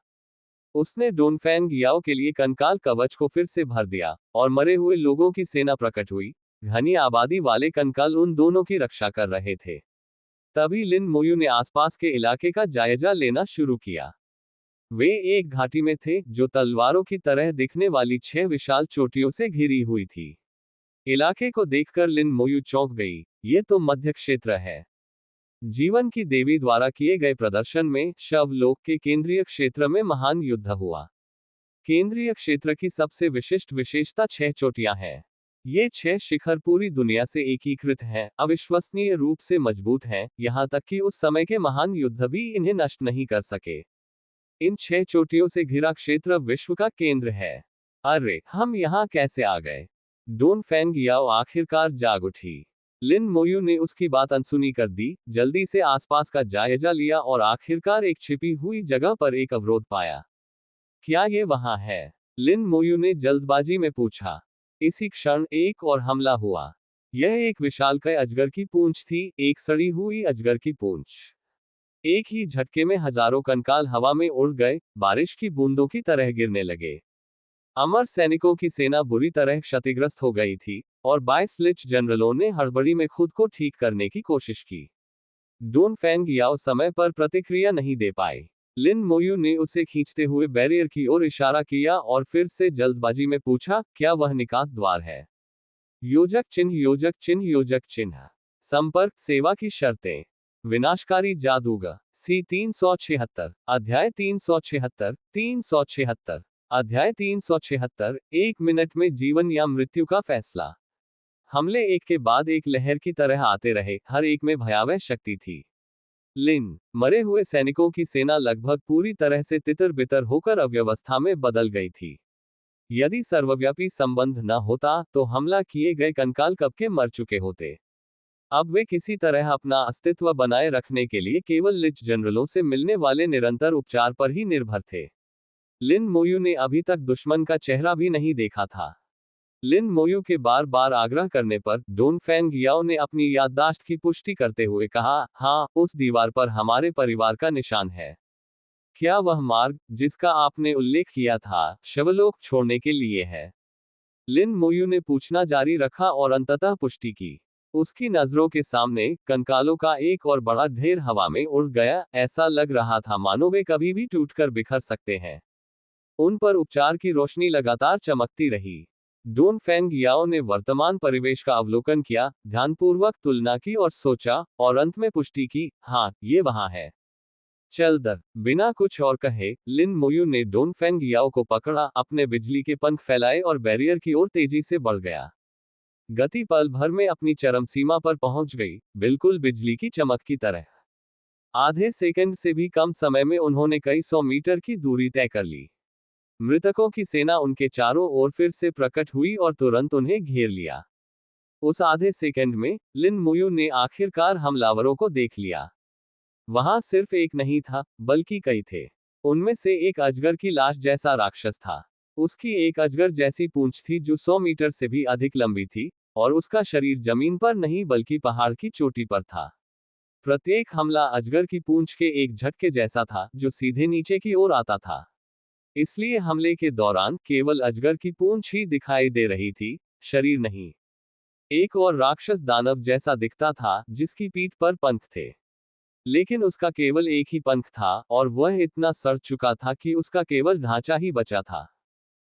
उसने डोनफेंग याओ के लिए कंकाल कवच को फिर से भर दिया, और मरे हुए लोगों की सेना प्रकट हुई। घनी आबादी वाले कंकाल उन दोनों की रक्षा कर रहे थे। तभी लिन मोयू ने आसपास के इलाके का जायजा लेना शुरू किया। वे एक घाटी में थे, जो तलवारों की तरह दिखने वाली 6 विशाल चोटियों से घिरी हुई थी। इलाके को देखकर लिन मोयू चौंक गई। ये तो मध्य क्षेत्र है। जीवन की देवी द्वारा किए गए प्रदर्शन में शवलोक के केंद्रीय क्षेत्र में महान युद्ध हुआ। केंद्रीय क्षेत्र की सबसे विशिष्ट विशेषता 6 चोटियां हैं। ये 6 शिखर पूरी दुनिया से एकीकृत हैं, अविश्वसनीय रूप से मजबूत हैं, यहां तक कि उस समय के महान युद्ध भी इन्हें नष्ट नहीं कर सके। इन 6 चोटियों से घिरा क्षेत्र विश्व का केंद्र है। अरे, हम यहाँ कैसे आ गए? डोनफेंग याओ आखिरकार जाग उठी। लिन मोयू ने उसकी बात अनसुनी कर दी, जल्दी से आसपास का जायजा लिया और आखिरकार एक छिपी हुई जगह पर एक अवरोध पाया। क्या ये वहां है? लिन मोयू ने जल्दबाजी में पूछा। इसी क्षण एक और हमला हुआ। यह एक विशालकाय अजगर की पूंछ थी, एक सड़ी हुई अजगर की पूंछ। एक ही झटके में हजारों कंकाल हवा में उड़ गए, बारिश की बूंदों की तरह गिरने लगे। अमर सैनिकों की सेना बुरी तरह क्षतिग्रस्त हो गई थी, और 22 लिच जनरलों ने हड़बड़ी में खुद को ठीक करने की कोशिश की। डोनफेंग याओ समय पर प्रतिक्रिया नहीं दे पाए। लिन मोयू ने उसे खींचते हुए बैरियर की ओर इशारा किया और फिर से जल्दबाजी में पूछा, क्या वह निकास द्वार है? योजक चिन्ह, योजक चिन्ह, योजक चिन्ह। संपर्क, सेवा की शर्तें। विनाशकारी जादूगर। सी 376। अध्याय 376। 376। अध्याय 376। 1 मिनट में जीवन या मृत्यु का फैसला। हमले एक के बाद एक लहर की तरह आते रहे, हर एक में भयावह शक्ति थी। लिन, मरे हुए सैनिकों की सेना लगभग पूरी तरह से तितर-बितर होकर अव्यवस्था में बदल गई थी। यदि सर्वव्यापी संबंध न होता, तो हमला किए गए कंकाल कब के मर चुके होते। अब वे किसी तरह अपना अस्तित्व बनाए रखने के लिए केवल लिच जनरलों से मिलने वाले निरंतर उपचार पर ही निर्भर थे। लिन मोयू ने अभी तक दुश्मन का चेहरा भी नहीं देखा था। लिन मोयू के बार बार आग्रह करने पर डोन फेंग याओ ने अपनी याददाश्त की पुष्टि करते हुए कहा, हाँ, उस दीवार पर हमारे परिवार का निशान है। क्या वह मार्ग, जिसका आपने उल्लेख किया था, शवलोक छोड़ने के लिए है? लिन मोयू ने पूछना जारी रखा और अंततः पुष्टि की। उसकी नजरों के सामने कंकालों का एक और बड़ा ढेर हवा में उड़ गया, ऐसा लग रहा था मानो वे कभी भी टूटकर बिखर सकते हैं। उन पर उपचार की रोशनी लगातार चमकती रही। डोन फेंग याओ ने वर्तमान परिवेश का अवलोकन किया, ध्यानपूर्वक तुलना की और सोचा, और अंत में पुष्टि की, हाँ, ये वहां है। चल दर। बिना कुछ और कहे, लिन मोयू ने डोन फेंग याओ को पकड़ा, अपने बिजली के पंख फैलाए और बैरियर की ओर तेजी से बढ़ गया। गति पल भर में अपनी चरम सीमा पर पहुंच गई, बिल्कुल बिजली की चमक की तरह। आधे सेकंड से भी कम समय में उन्होंने कई 100 मीटर की दूरी तय कर ली। मृतकों की सेना उनके चारों ओर फिर से प्रकट हुई और तुरंत उन्हें घेर लिया। उस आधे सेकंड में, लिन मुयू ने आखिरकार हमलावरों को देख लिया। वहां सिर्फ एक नहीं था, बल्कि कई थे। उनमें से एक अजगर की लाश जैसा राक्षस था। उसकी एक अजगर जैसी पूंछ थी जो 100 मीटर से भी अधिक लंबी थी, और उसका शरीर जमीन पर नहीं बल्कि पहाड़ की चोटी पर था। प्रत्येक हमला अजगर की पूंछ के एक झटके जैसा था, जो सीधे नीचे की ओर आता था। इसलिए हमले के दौरान केवल अजगर की पूंछ ही दिखाई दे रही थी, शरीर नहीं। एक और राक्षस दानव जैसा दिखता था, जिसकी पीठ पर पंख थे। लेकिन उसका केवल एक ही पंख था, और वह इतना सड़ चुका था कि उसका केवल ढांचा ही बचा था।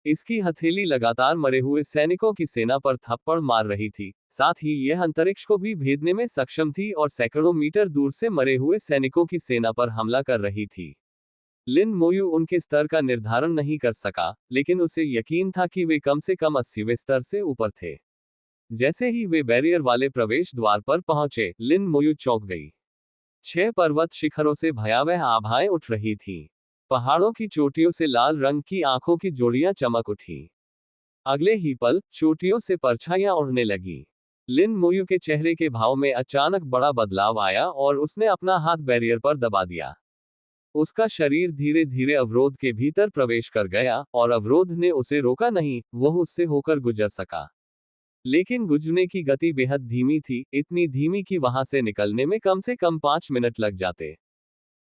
इसकी हथेली लगातार मरे हुए सैनिकों की सेना पर थप्पड़ मार रही थी, साथ ही यह अंतरिक्ष को भी भेदने में सक्षम थी और सैकड़ों मीटर दूर से मरे हुए सैनिकों की सेना पर हमला कर रही थी। लिन मोयू उनके स्तर का निर्धारण नहीं कर सका, लेकिन उसे यकीन था कि वे कम से कम 80वें स्तर से ऊपर थे। जैसे ही वे बैरियर वाले प्रवेश द्वार पर पहुंचे, लिन मोयू चौंक गई। 6 पर्वत शिखरों से भयावह आभाएं उठ रही थीं। पहाड़ों की चोटियों से लाल रंग की आंखों की जोड़ियां चमक उठी। अगले ही पल, चोटियों से परछाइयां उड़ने लगी। लिन मोयू के चेहरे के भाव में अचानक बड़ा बदलाव आया और उसने अपना हाथ बैरियर पर दबा दिया। उसका शरीर धीरे धीरे अवरोध के भीतर प्रवेश कर गया, और अवरोध ने उसे रोका नहीं, वह उससे होकर गुजर सका। लेकिन गुजरने की गति बेहद धीमी थी, इतनी धीमी कि वहां से निकलने में कम से कम 5 मिनट लग जाते।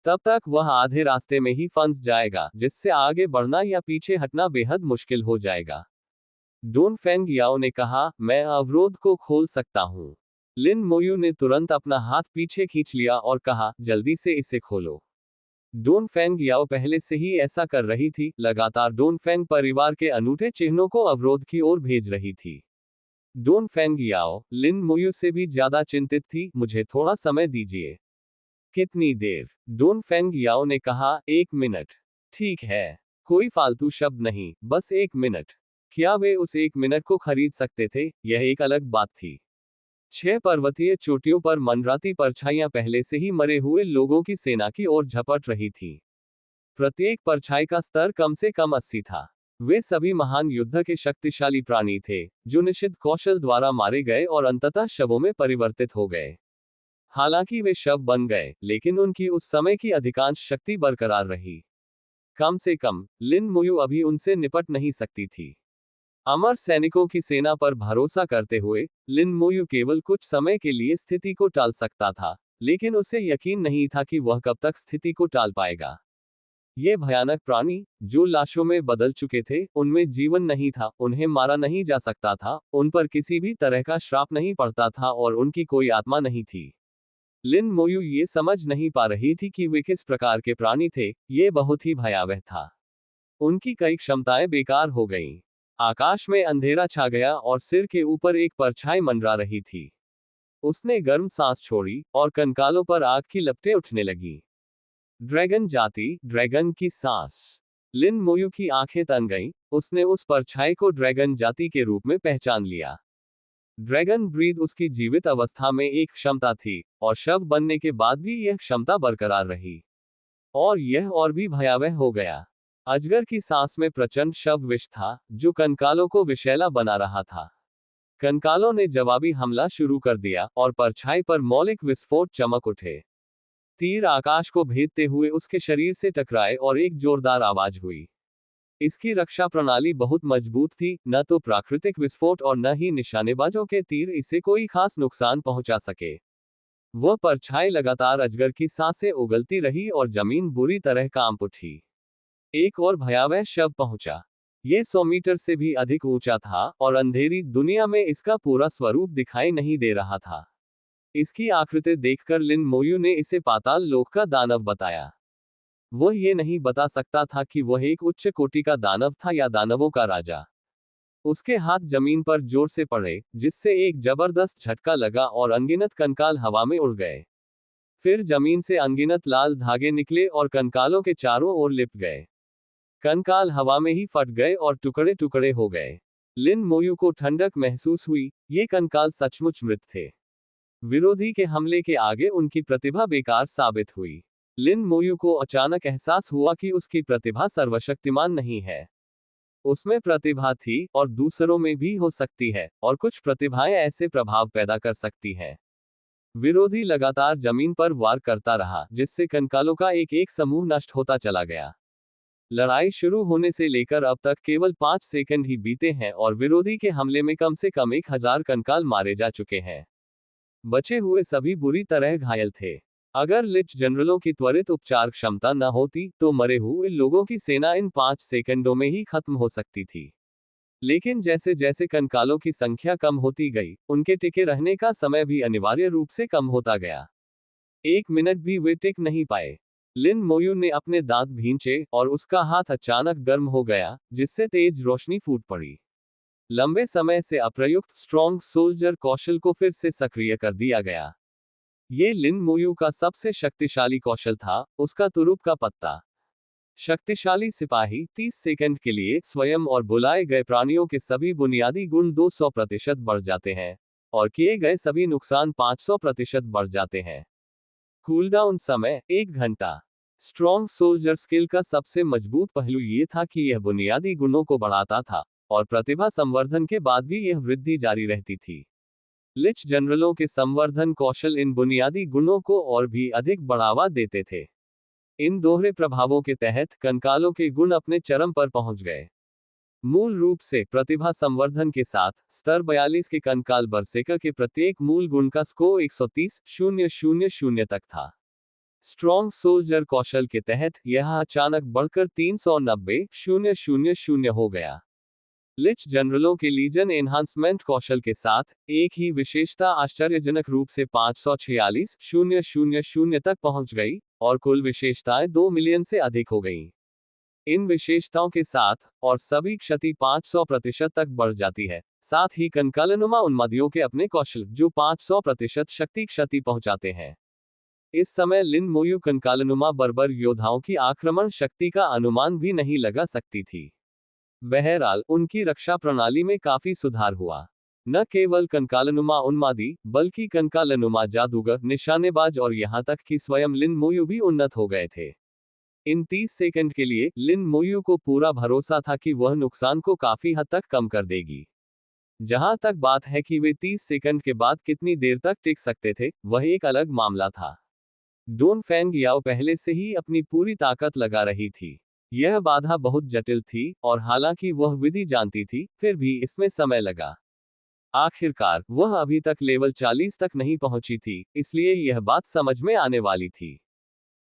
तब तक वह आधे रास्ते में ही फंस जाएगा, जिससे आगे बढ़ना या पीछे हटना बेहद मुश्किल हो जाएगा। डोन फेंग याओ ने कहा, मैं अवरोध को खोल सकता हूं। लिन मोयू ने तुरंत अपना हाथ पीछे खींच लिया और कहा, जल्दी से इसे खोलो। डोन फेंग याओ पहले से ही ऐसा कर रही थी, लगातार डोन फेंग परिवार के अनूठे चिन्हों को अवरोध की ओर भेज रही थी। डोन फेंग याओ, लिन मोयू से भी ज्यादा चिंतित थी, मुझे थोड़ा समय दीजिए। कितनी देर? डोन फेंग याओ ने कहा, 1 मिनट। ठीक है। कोई फालतू शब्द नहीं, बस 1 मिनट। क्या वे उस 1 मिनट को खरीद सकते थे, यह एक अलग बात थी। 6 पर्वतीय चोटियों पर मनराती परछाइयां पहले से ही मरे हुए लोगों की सेना की ओर झपट रही थी। प्रत्येक परछाई का स्तर कम से कम 80 था। वे सभी महान युद्ध के शक्तिशाली प्राणी थे, जो निषिद्ध कौशल द्वारा मारे गए और अंततः शवों में परिवर्तित हो गए। हालांकि वे शव बन गए, लेकिन उनकी उस समय की अधिकांश शक्ति बरकरार रही। कम से कम, लिन मुयू अभी उनसे निपट नहीं सकती थी। अमर सैनिकों की सेना पर भरोसा करते हुए, लिन मुयू केवल कुछ समय के लिए स्थिति को टाल सकता था, लेकिन उसे यकीन नहीं था कि वह कब तक स्थिति को टाल पाएगा। ये भयानक प्राणी, जो लाशों में बदल चुके थे, उनमें जीवन नहीं था, उन्हें मारा नहीं जा सकता था, उन पर किसी भी तरह का श्राप नहीं पड़ता था और उनकी कोई आत्मा नहीं थी। लिन मोयू ये समझ नहीं पा रही थी कि वे किस प्रकार के प्राणी थे, ये बहुत ही भयावह था। उनकी कई क्षमताएं बेकार हो गईं। आकाश में अंधेरा छा गया और सिर के ऊपर एक परछाई मंडरा रही थी। उसने गर्म सांस छोड़ी, और कंकालों पर आग की लपटें उठने लगी। ड्रैगन जाति, ड्रैगन की सांस। लिन मोयू की आंखें तन गईं, उसने उस परछाई को ड्रैगन जाति के रूप में पहचान लिया। ड्रैगन ब्रीथ उसकी जीवित अवस्था में एक क्षमता थी, और शव बनने के बाद भी यह क्षमता बरकरार रही। और यह और भी भयावह हो गया। अजगर की सांस में प्रचंड शव विष था, जो कंकालों को विषैला बना रहा था। कंकालों ने जवाबी हमला शुरू कर दिया, और परछाई पर मौलिक विस्फोट चमक उठे। तीर आकाश को भेदते हुए उसके शरीर से टकराए और एक जोरदार आवाज हुई। इसकी रक्षा प्रणाली बहुत मजबूत थी, न तो प्राकृतिक विस्फोट और न ही निशानेबाजों के तीर इसे कोई खास नुकसान पहुंचा सके। वह परछाई लगातार अजगर की सांसें उगलती रही और जमीन बुरी तरह कांप उठी। एक और भयावह शव पहुंचा। ये 100 मीटर से भी अधिक ऊंचा था, और अंधेरी दुनिया में इसका पूरा स्वरूप दिखाई नहीं दे रहा था। इसकी आकृति देखकर लिन मोयू ने इसे पाताल लोक का दानव बताया। वह ये नहीं बता सकता था कि वह एक उच्च कोटि का दानव था या दानवों का राजा। उसके हाथ जमीन पर जोर से पड़े, जिससे एक जबरदस्त झटका लगा और अनगिनत कंकाल हवा में उड़ गए। फिर जमीन से अनगिनत लाल धागे निकले और कंकालों के चारों ओर लिपट गए। कंकाल हवा में ही फट गए और टुकड़े टुकड़े हो गए। लिन मोयू को ठंडक महसूस हुई, ये कंकाल सचमुच मृत थे। विरोधी के हमले के आगे उनकी प्रतिभा बेकार साबित हुई। लिन मोयू को अचानक एहसास हुआ कि उसकी प्रतिभा सर्वशक्तिमान नहीं है। उसमें प्रतिभा थी, और दूसरों में भी हो सकती है, और कुछ प्रतिभाएं ऐसे प्रभाव पैदा कर सकती हैं। विरोधी लगातार जमीन पर वार करता रहा, जिससे कंकालों का एक एक समूह नष्ट होता चला गया। लड़ाई शुरू होने से लेकर अब तक केवल 5 सेकंड ही बीते हैं, और विरोधी के हमले में कम से कम 1000 कंकाल मारे जा चुके हैं। बचे हुए सभी बुरी तरह घायल थे। अगर लिच जनरलों की त्वरित उपचार क्षमता न होती, तो मरे हुए लोगों की सेना इन 5 सेकंडों में ही खत्म हो सकती थी। लेकिन जैसे जैसे कंकालों की संख्या कम होती गई, उनके टिके रहने का समय भी अनिवार्य रूप से कम होता गया। 1 मिनट भी वे टिक नहीं पाए। लिन मोयू ने अपने दांत भींचे, और उसका हाथ अचानक गर्म हो गया, जिससे तेज रोशनी फूट पड़ी। लंबे समय से अप्रयुक्त स्ट्रॉन्ग सोल्जर कौशल को फिर से सक्रिय कर दिया गया। ये लिन मोयू का सबसे शक्तिशाली कौशल था, उसका तुरुप का पत्ता। शक्तिशाली सिपाही 30 सेकंड के लिए स्वयं और बुलाए गए प्राणियों के सभी बुनियादी गुण 200% बढ़ जाते हैं, और किए गए सभी नुकसान 500% बढ़ जाते हैं। कूलडाउन समय 1 घंटा। स्ट्रॉन्ग सोल्जर स्किल का सबसे मजबूत पहलू ये था कि यह बुनियादी गुणों को बढ़ाता था, और प्रतिभा संवर्धन के बाद भी यह वृद्धि जारी रहती थी। लिच जनरलों के संवर्धन कौशल इन बुनियादी गुणों को और भी अधिक बढ़ावा देते थे। इन दोहरे प्रभावों के तहत कंकालों के गुण अपने चरम पर पहुंच गए। मूल रूप से प्रतिभा संवर्धन के साथ स्तर 42 के कंकाल बरसेका के प्रत्येक मूल गुण का स्कोर 130,000 तक था। स्ट्रॉन्ग सोल्जर कौशल के तहत यह अचानक बढ़कर 390,000 हो गया। लिच जनरलों के लीजन एनहांसमेंट कौशल के साथ एक ही विशेषता आश्चर्यजनक रूप से 546,000 तक पहुंच गई, और कुल विशेषताएं 2 मिलियन से अधिक हो गईं। इन विशेषताओं के साथ और सभी क्षति 500% तक बढ़ जाती है। साथ ही कंकालनुमा उन्मादियों के अपने कौशल, जो 500% शक्ति क्षति पहुंचाते हैं। इस समय लिन मोयू कंकालनुमा बर्बर योद्धाओं की आक्रमण शक्ति का अनुमान भी नहीं लगा सकती थी। बहरहाल, उनकी रक्षा प्रणाली में काफी सुधार हुआ। न केवल कंकालनुमा उन्मादी, बल्कि कंकालनुमा जादूगर, निशानेबाज और यहां तक कि स्वयं लिन मोयू भी उन्नत हो गए थे। इन 30 सेकंड के लिए लिन मोयू को पूरा भरोसा था कि वह नुकसान को काफी हद तक कम कर देगी। जहां तक बात है कि वे 30 सेकंड के बाद कितनी देर तक टिक सकते थे, वह एक अलग मामला था। डोन फेंग याओ पहले से ही अपनी पूरी ताकत लगा रही थी। यह बाधा बहुत जटिल थी, और हालांकि वह विधि जानती थी, फिर भी इसमें समय लगा। आखिरकार, वह अभी तक लेवल 40 तक नहीं पहुंची थी, इसलिए यह बात समझ में आने वाली थी।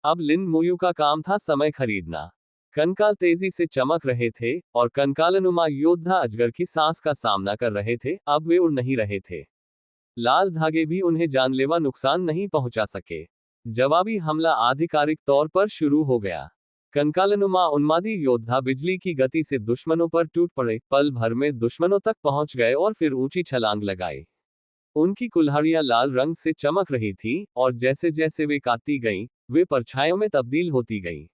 अब लिन मोयू का काम था समय खरीदना। कंकाल तेजी से चमक रहे थे, और कंकालनुमा योद्धा अजगर की सांस का सामना कर रहे थे, अब वे उड़ नहीं रहे थे। लाल धागे भी उन्हें जानलेवा नुकसान नहीं पहुंचा सके। जवाबी हमला आधिकारिक तौर पर शुरू हो गया। कंकालनुमा उन्मादी योद्धा बिजली की गति से दुश्मनों पर टूट पड़े, पल भर में दुश्मनों तक पहुंच गए और फिर ऊंची छलांग लगाई। उनकी कुल्हाड़ियां लाल रंग से चमक रही थीं, और जैसे जैसे वे काटती गईं, वे परछाइयों में तब्दील होती गईं।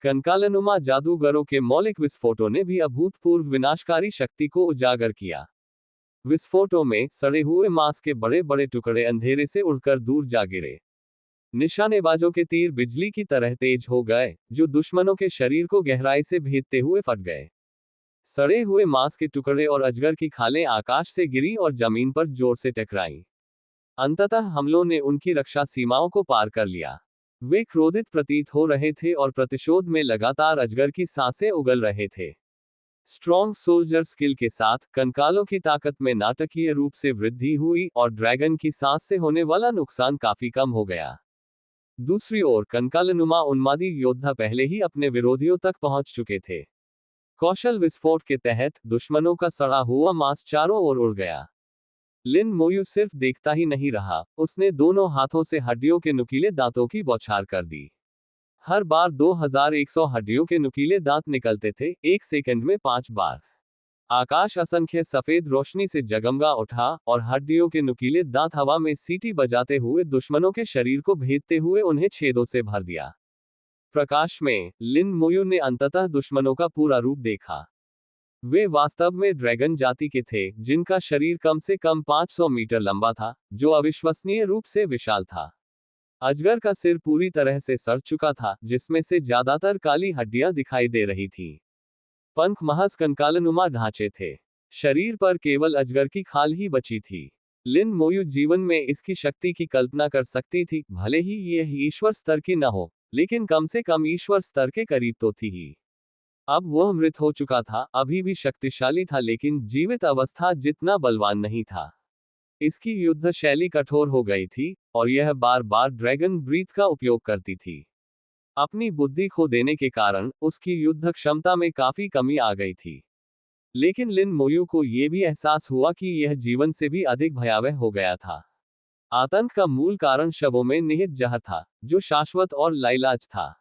कंकालनुमा जादूगरों के मौलिक विस्फोटों ने भी अभूतपूर्व विनाशकारी शक्ति को उजागर किया। विस्फोटों में सड़े हुए मांस के बड़े बड़े टुकड़े अंधेरे से उड़कर दूर जा गिरे। निशानेबाजों के तीर बिजली की तरह तेज हो गए, जो दुश्मनों के शरीर को गहराई से भेदते हुए फट गए। सड़े हुए मांस के टुकड़े और अजगर की खालें आकाश से गिरी और जमीन पर जोर से टकराईं। अंततः हमलों ने उनकी रक्षा सीमाओं को पार कर लिया। वे क्रोधित प्रतीत हो रहे थे और प्रतिशोध में लगातार अजगर की सांसें उगल रहे थे। स्ट्रॉन्ग सोल्जर स्किल के साथ कंकालों की ताकत में नाटकीय रूप से वृद्धि हुई और ड्रैगन की सांस से होने वाला नुकसान काफी कम हो गया। दूसरी ओर कंकालनुमा उन्मादी योद्धा पहले ही अपने विरोधियों तक पहुंच चुके थे। कौशल विस्फोट के तहत दुश्मनों का सड़ा हुआ मांस चारों ओर उड़ गया। लिन मोयू सिर्फ देखता ही नहीं रहा, उसने दोनों हाथों से हड्डियों के नुकीले दांतों की बौछार कर दी। हर बार 2100 हड्डियों के नुकीले दांत निकलते थे, एक सेकंड में 5 बार। आकाश असंख्य सफेद रोशनी से जगमगा उठा और हड्डियों के नुकीले दांत हवा में सीटी बजाते हुए दुश्मनों के शरीर को भेदते हुए उन्हें छेदों से भर दिया। प्रकाश में लिन मोयू ने अंततः दुश्मनों का पूरा रूप देखा। वे वास्तव में ड्रैगन जाति के थे, जिनका शरीर कम से कम 500 मीटर लंबा था, जो अविश्वसनीय रूप से विशाल था। अजगर का सिर पूरी तरह से सड़ चुका था, जिसमें से ज्यादातर काली हड्डियां दिखाई दे रही थीं। पंख महज कंकालनुमा ढांचे थे। शरीर पर केवल अजगर की खाल ही बची थी। लिन मोयू जीवन में इसकी शक्ति की कल्पना कर सकती थी, भले ही यह ईश्वर स्तर की न हो, लेकिन कम से कम ईश्वर स्तर के करीब तो थी ही। अब वह मृत हो चुका था, अभी भी शक्तिशाली था, लेकिन जीवित अवस्था जितना बलवान नहीं था। इसकी युद्ध शैली कठोर हो गई थी, और यह बार बार ड्रैगन ब्रीथ का उपयोग करती थी। अपनी बुद्धि खो देने के कारण उसकी युद्ध क्षमता में काफी कमी आ गई थी। लेकिन लिन मोयू को यह भी एहसास हुआ कि यह जीवन से भी अधिक भयावह हो गया था। आतंक का मूल कारण शवों में निहित जहर था, जो शाश्वत और लाइलाज था।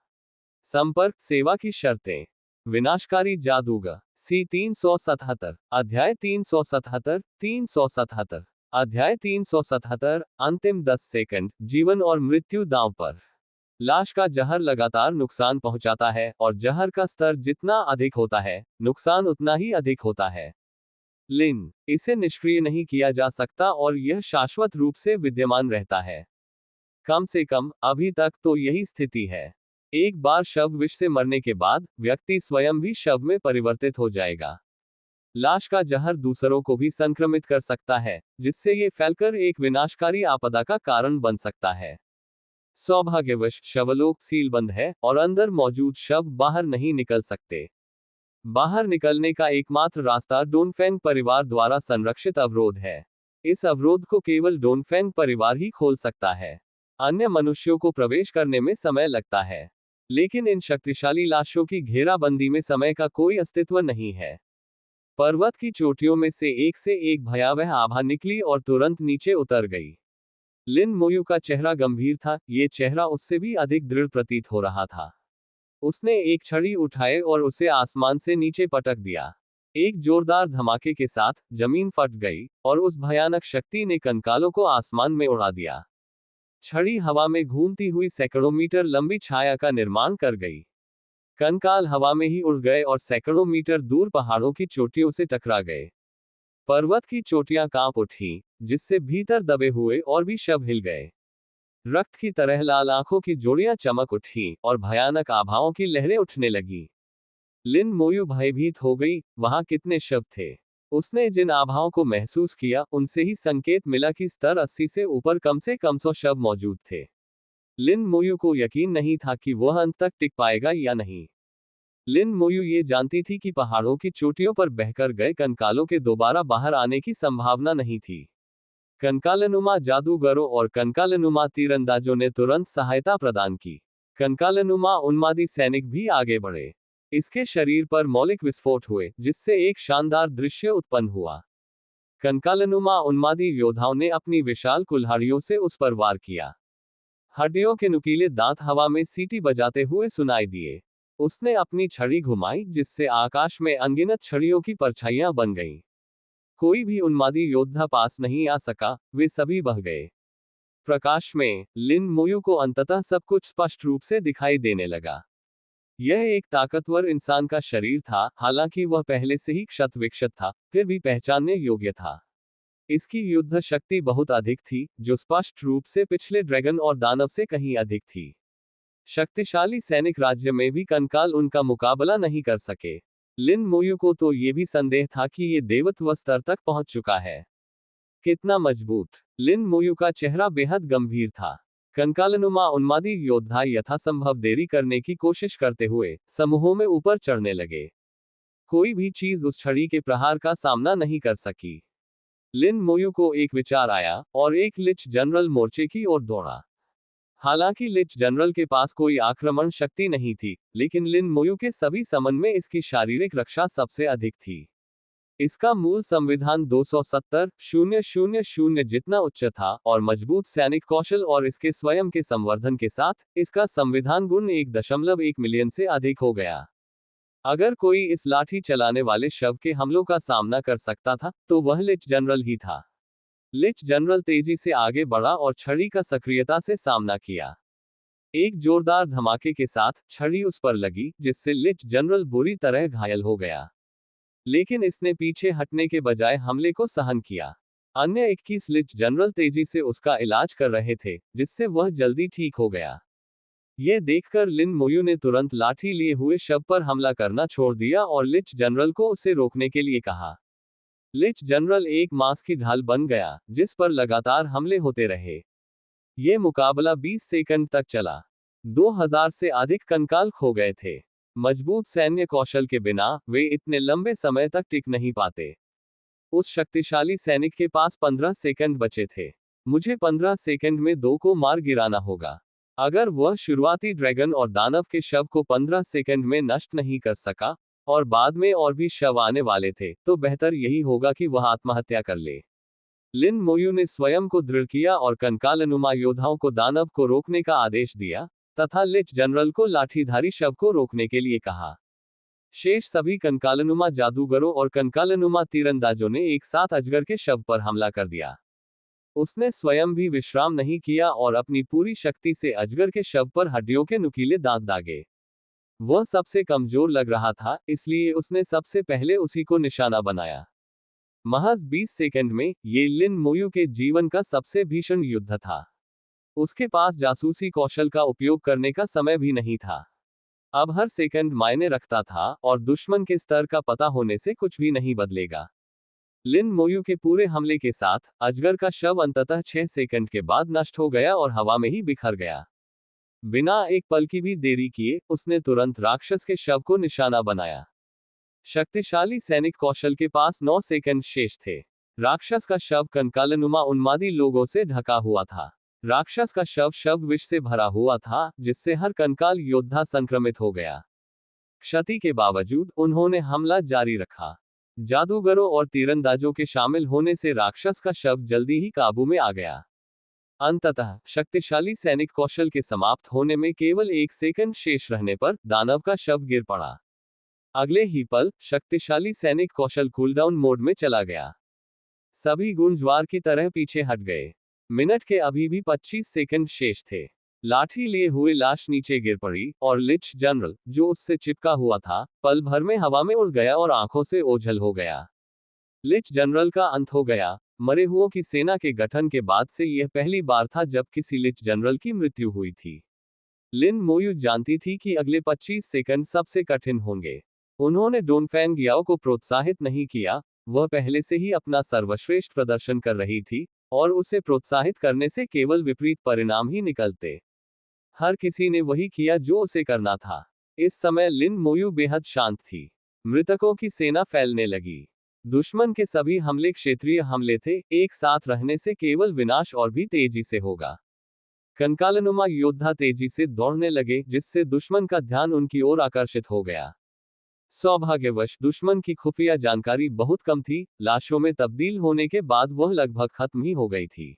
संपर्क सेवा की शर्तें। विनाशकारी जादूगर। सी 377। अध्याय 377। 377। अध्याय 377। अंतिम 10 सेकंड। जीवन और मृत्यु दांव पर। लाश का जहर लगातार नुकसान पहुंचाता है, और जहर का स्तर जितना अधिक होता है, नुकसान उतना ही अधिक होता है। लिन, इसे निष्क्रिय नहीं किया जा सकता और यह शाश्वत रूप से विद्यमान रहता है। कम से कम अभी तक तो यही स्थिति है। एक बार शव विष से मरने के बाद व्यक्ति स्वयं भी शव में परिवर्तित हो जाएगा। लाश का जहर दूसरों को भी संक्रमित कर सकता है, जिससे ये फैलकर एक विनाशकारी आपदा का कारण बन सकता है। सौभाग्यवश शवलोक सीलबंद है और अंदर मौजूद शव बाहर नहीं निकल सकते। बाहर निकलने का एकमात्र रास्ता डोनफेंग परिवार द्वारा संरक्षित अवरोध है। इस अवरोध को केवल डोनफेंग परिवार ही खोल सकता है। अन्य मनुष्यों को प्रवेश करने में समय लगता है, लेकिन इन शक्तिशाली लाशों की घेराबंदी में समय का कोई अस्तित्व नहीं है। पर्वत की चोटियों में से एक भयावह आभा निकली और तुरंत नीचे उतर गई। लिन मोयू का चेहरा गंभीर था, ये चेहरा उससे भी अधिक दृढ़ प्रतीत हो रहा था। उसने एक छड़ी उठाए और उसे आसमान से नीचे पटक दिया। एक जोरदार धमाके के साथ जमीन फट गई, और उस भयानक शक्ति ने कंकालों को आसमान में उड़ा दिया। छड़ी हवा में घूमती हुई सैकड़ों मीटर लंबी छाया का निर्माण कर गई। कंकाल हवा में ही उड़ गए और सैकड़ों मीटर दूर पहाड़ों की चोटियों से टकरा गए। पर्वत की चोटियां कांप उठी, जिससे भीतर दबे हुए और भी शव हिल गए। रक्त की तरह लाल आंखों की जोड़ियां चमक उठी और भयानक आभाओं की लहरें उठने लगी। लिन मोयू भयभीत हो गई, वहां कितने शव थे। उसने जिन आभाओं को महसूस किया, उनसे ही संकेत मिला कि स्तर 80 से ऊपर कम से कम 100 शव मौजूद थे। लिन मोयू को यकीन नहीं था कि वह अंत तक टिक पाएगा या नहीं। लिन मोयू ये जानती थी कि पहाड़ों की चोटियों पर बहकर गए कंकालों के दोबारा बाहर आने की संभावना नहीं थी। कंकालनुमा जादूगरों और कंकालनुमा तीरंदाजों ने तुरंत सहायता प्रदान की। कंकालनुमा उन्मादी सैनिक भी आगे बढ़े। इसके शरीर पर मौलिक विस्फोट हुए, जिससे एक शानदार दृश्य उत्पन्न हुआ। कंकालनुमा उन्मादी योद्धाओं ने अपनी विशाल कुल्हाड़ियों से उस पर वार किया। हड्डियों के नुकीले दांत हवा में सीटी बजाते हुए सुनाई दिए। उसने अपनी छड़ी घुमाई, जिससे आकाश में अनगिनत छड़ियों की परछाइयां बन गईं। कोई भी उन्मादी योद्धा पास नहीं आ सका, वे सभी बह गए। प्रकाश में लिन मोयू को अंततः सब कुछ स्पष्ट रूप से दिखाई देने लगा। यह एक ताकतवर इंसान का शरीर था, हालांकि वह पहले से ही क्षत विक्षत था, फिर भी पहचानने योग्य था। इसकी युद्ध शक्ति बहुत अधिक थी, जो स्पष्ट रूप से पिछले ड्रैगन और दानव से कहीं अधिक थी। शक्तिशाली सैनिक राज्य में भी कंकाल उनका मुकाबला नहीं कर सके। लिन मोयू को तो ये भी संदेह था कि ये देवत्व स्तर तक पहुंच चुका है। कितना मजबूत। लिन मोयू का चेहरा बेहद गंभीर था। कंकालनुमा उन्मादी योद्धा यथासंभव देरी करने की कोशिश करते हुए समूहों में ऊपर चढ़ने लगे। कोई भी चीज उस छड़ी के प्रहार का सामना नहीं कर सकी। लिन मोयू को एक विचार आया और एक लिच जनरल मोर्चे की ओर दौड़ा। हालांकि लिच जनरल के पास कोई आक्रमण शक्ति नहीं थी, लेकिन लिन मोयू के सभी समन में इसकी शारीरिक रक्षा सबसे अधिक थी। इसका मूल संविधान 270,000 जितना उच्च था और मजबूत सैनिक कौशल और इसके स्वयं के संवर्धन के साथ इसका संविधान गुण 1.1 मिलियन से अधिक हो गया। अगर कोई इस लाठी चलाने वाले शव के हमलों का सामना कर सकता था, तो वह लिच जनरल ही था। लिच जनरल तेजी से आगे बढ़ा और छड़ी का सक्रियता से सामना किया। एक जोरदार धमाके के साथ छड़ी उस पर लगी, जिससे लिच जनरल बुरी तरह घायल हो गया। लेकिन इसने पीछे हटने के बजाय हमले को सहन किया। अन्य 21 लिच जनरल तेजी से उसका इलाज कर रहे थे, जिससे वह जल्दी ठीक हो गया। यह देखकर लिन मोयू ने तुरंत लाठी लिए हुए शव पर हमला करना छोड़ दिया और लिच जनरल को उसे रोकने के लिए कहा। लिच जनरल एक मांस की ढाल बन गया, जिस पर लगातार हमले होते रहे। यह मुकाबला 20 सेकंड तक चला। 2000 से अधिक कंकाल खो गए थे। मजबूत सैन्य कौशल के बिना वे इतने लंबे समय तक टिक नहीं पाते। उस शक्तिशाली सैनिक के पास 15 सेकंड बचे थे। मुझे 15 सेकंड में 2 को मार गिराना होगा। अगर वह शुरुआती ड्रैगन और दानव के शव को 15 सेकंड में नष्ट नहीं कर सका, और बाद में और भी शव आने वाले थे, तो बेहतर यही होगा कि वह आत्महत्या कर ले। लिन मोयू ने स्वयं को दृढ़ किया और कंकालनुमा योद्धाओं को दानव को रोकने का आदेश दिया, तथा लिच जनरल को लाठीधारी शव को रोकने के लिए कहा। शेष सभी कंकालनुमा जादूगरों और कंकालनुमा तीरंदाजों ने एक साथ अजगर के शव पर हमला कर दिया। उसने स्वयं भी विश्राम नहीं किया और अपनी पूरी शक्ति से अजगर के शव पर हड्डियों के नुकीले दांत दागे। वह सबसे कमजोर लग रहा था, इसलिए उसने सबसे पहले उसी को निशाना बनाया। महज 20 सेकंड में ये लिन मोयू के जीवन का सबसे भीषण युद्ध था। उसके पास जासूसी कौशल का उपयोग करने का समय भी नहीं था। अब हर सेकंड मायने रखता था और दुश्मन के स्तर का पता होने से कुछ भी नहीं बदलेगा। लिन मोयू के पूरे हमले के साथ अजगर का शव अंततः 6 सेकंड के बाद नष्ट हो गया और हवा में ही बिखर गया। बिना एक पल की भी देरी किए उसने तुरंत राक्षस के शव को निशाना बनाया। शक्तिशाली सैनिक कौशल के पास 9 सेकंड शेष थे। राक्षस का शव कंकालनुमा उन्मादी लोगों से ढका हुआ था। राक्षस का शव विष से भरा हुआ था, जिससे हर कंकाल योद्धा संक्रमित हो गया। क्षति के बावजूद उन्होंने हमला जारी रखा। जादूगरों और तीरंदाजों के शामिल होने से राक्षस का शव जल्दी ही काबू में आ गया। अंततः शक्तिशाली सैनिक कौशल के समाप्त होने में केवल 1 सेकंड शेष रहने पर दानव का शव गिर पड़ा। अगले ही पल शक्तिशाली सैनिक कौशल कूलडाउन मोड में चला गया। सभी गुण ज्वार की तरह पीछे हट गए। मिनट के अभी भी 25 सेकंड शेष थे। लाठी लिए हुए लाश नीचे गिर पड़ी और लिच जनरल, जो उससे चिपका हुआ था, पल भर में हवा में उड़ गया और आंखों से ओझल हो गया। लिच जनरल का अंत हो गया। मरे हुओं की सेना के गठन के बाद से यह पहली बार था जब किसी लिच जनरल की मृत्यु हुई थी। लिन मोयू जानती थी कि अगले 25 सेकंड सबसे कठिन होंगे। उन्होंने डोनफैंग याओ को प्रोत्साहित नहीं किया, वह पहले से ही अपना सर्वश्रेष्ठ प्रदर्शन कर रही थी, और उसे प्रोत्साहित करने से केवल विपरीत परिणाम ही निकलते। हर किसी ने वही किया जो उसे करना था। इस समय लिन मोयू बेहद शांत थी। मृतकों की सेना फैलने लगी। दुश्मन के सभी हमले क्षेत्रीय हमले थे, एक साथ रहने से केवल विनाश और भी तेजी से होगा। कंकालनुमा योद्धा तेजी से दौड़ने लगे, जिससे दुश्मन का ध्यान उनकी ओर आकर्षित हो गया। सौभाग्यवश दुश्मन की खुफिया जानकारी बहुत कम थी, लाशों में तब्दील होने के बाद वह लगभग खत्म ही हो गई थी।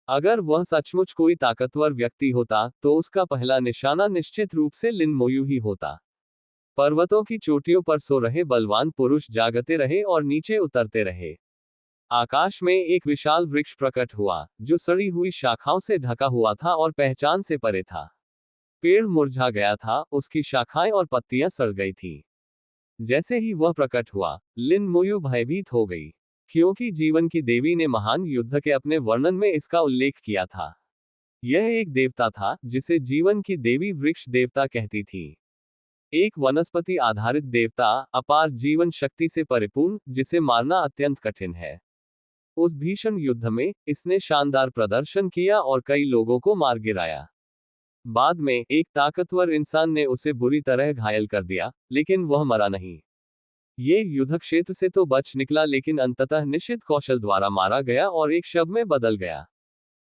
अगर वह सचमुच कोई ताकतवर व्यक्ति होता, तो उसका पहला निशाना निश्चित रूप से लिन मोयू ही होता। पर्वतों की चोटियों पर सो रहे बलवान पुरुष जागते रहे और नीचे उतरते रहे। आकाश में एक विशाल वृक्ष प्रकट हुआ, जो सड़ी हुई शाखाओं से ढका हुआ था और पहचान से परे था। पेड़ मुरझा गया था, उसकी शाखाएं और पत्तियां सड़ गई थीं। जैसे ही वह प्रकट हुआ, लिन मोयू भयभीत हो गई। क्योंकि जीवन की देवी ने महान युद्ध के अपने वर्णन में इसका उल्लेख किया था। यह एक देवता था जिसे जीवन की देवी वृक्ष देवता कहती थी। एक वनस्पति आधारित देवता, अपार जीवन शक्ति से परिपूर्ण, जिसे मारना अत्यंत कठिन है। उस भीषण युद्ध में इसने शानदार प्रदर्शन किया और कई लोगों को मार गिराया। बाद में एक ताकतवर इंसान ने उसे बुरी तरह घायल कर दिया, लेकिन वह मरा नहीं। ये युद्ध क्षेत्र से तो बच निकला, लेकिन अंततः निश्चित कौशल द्वारा मारा गया और एक शव में बदल गया।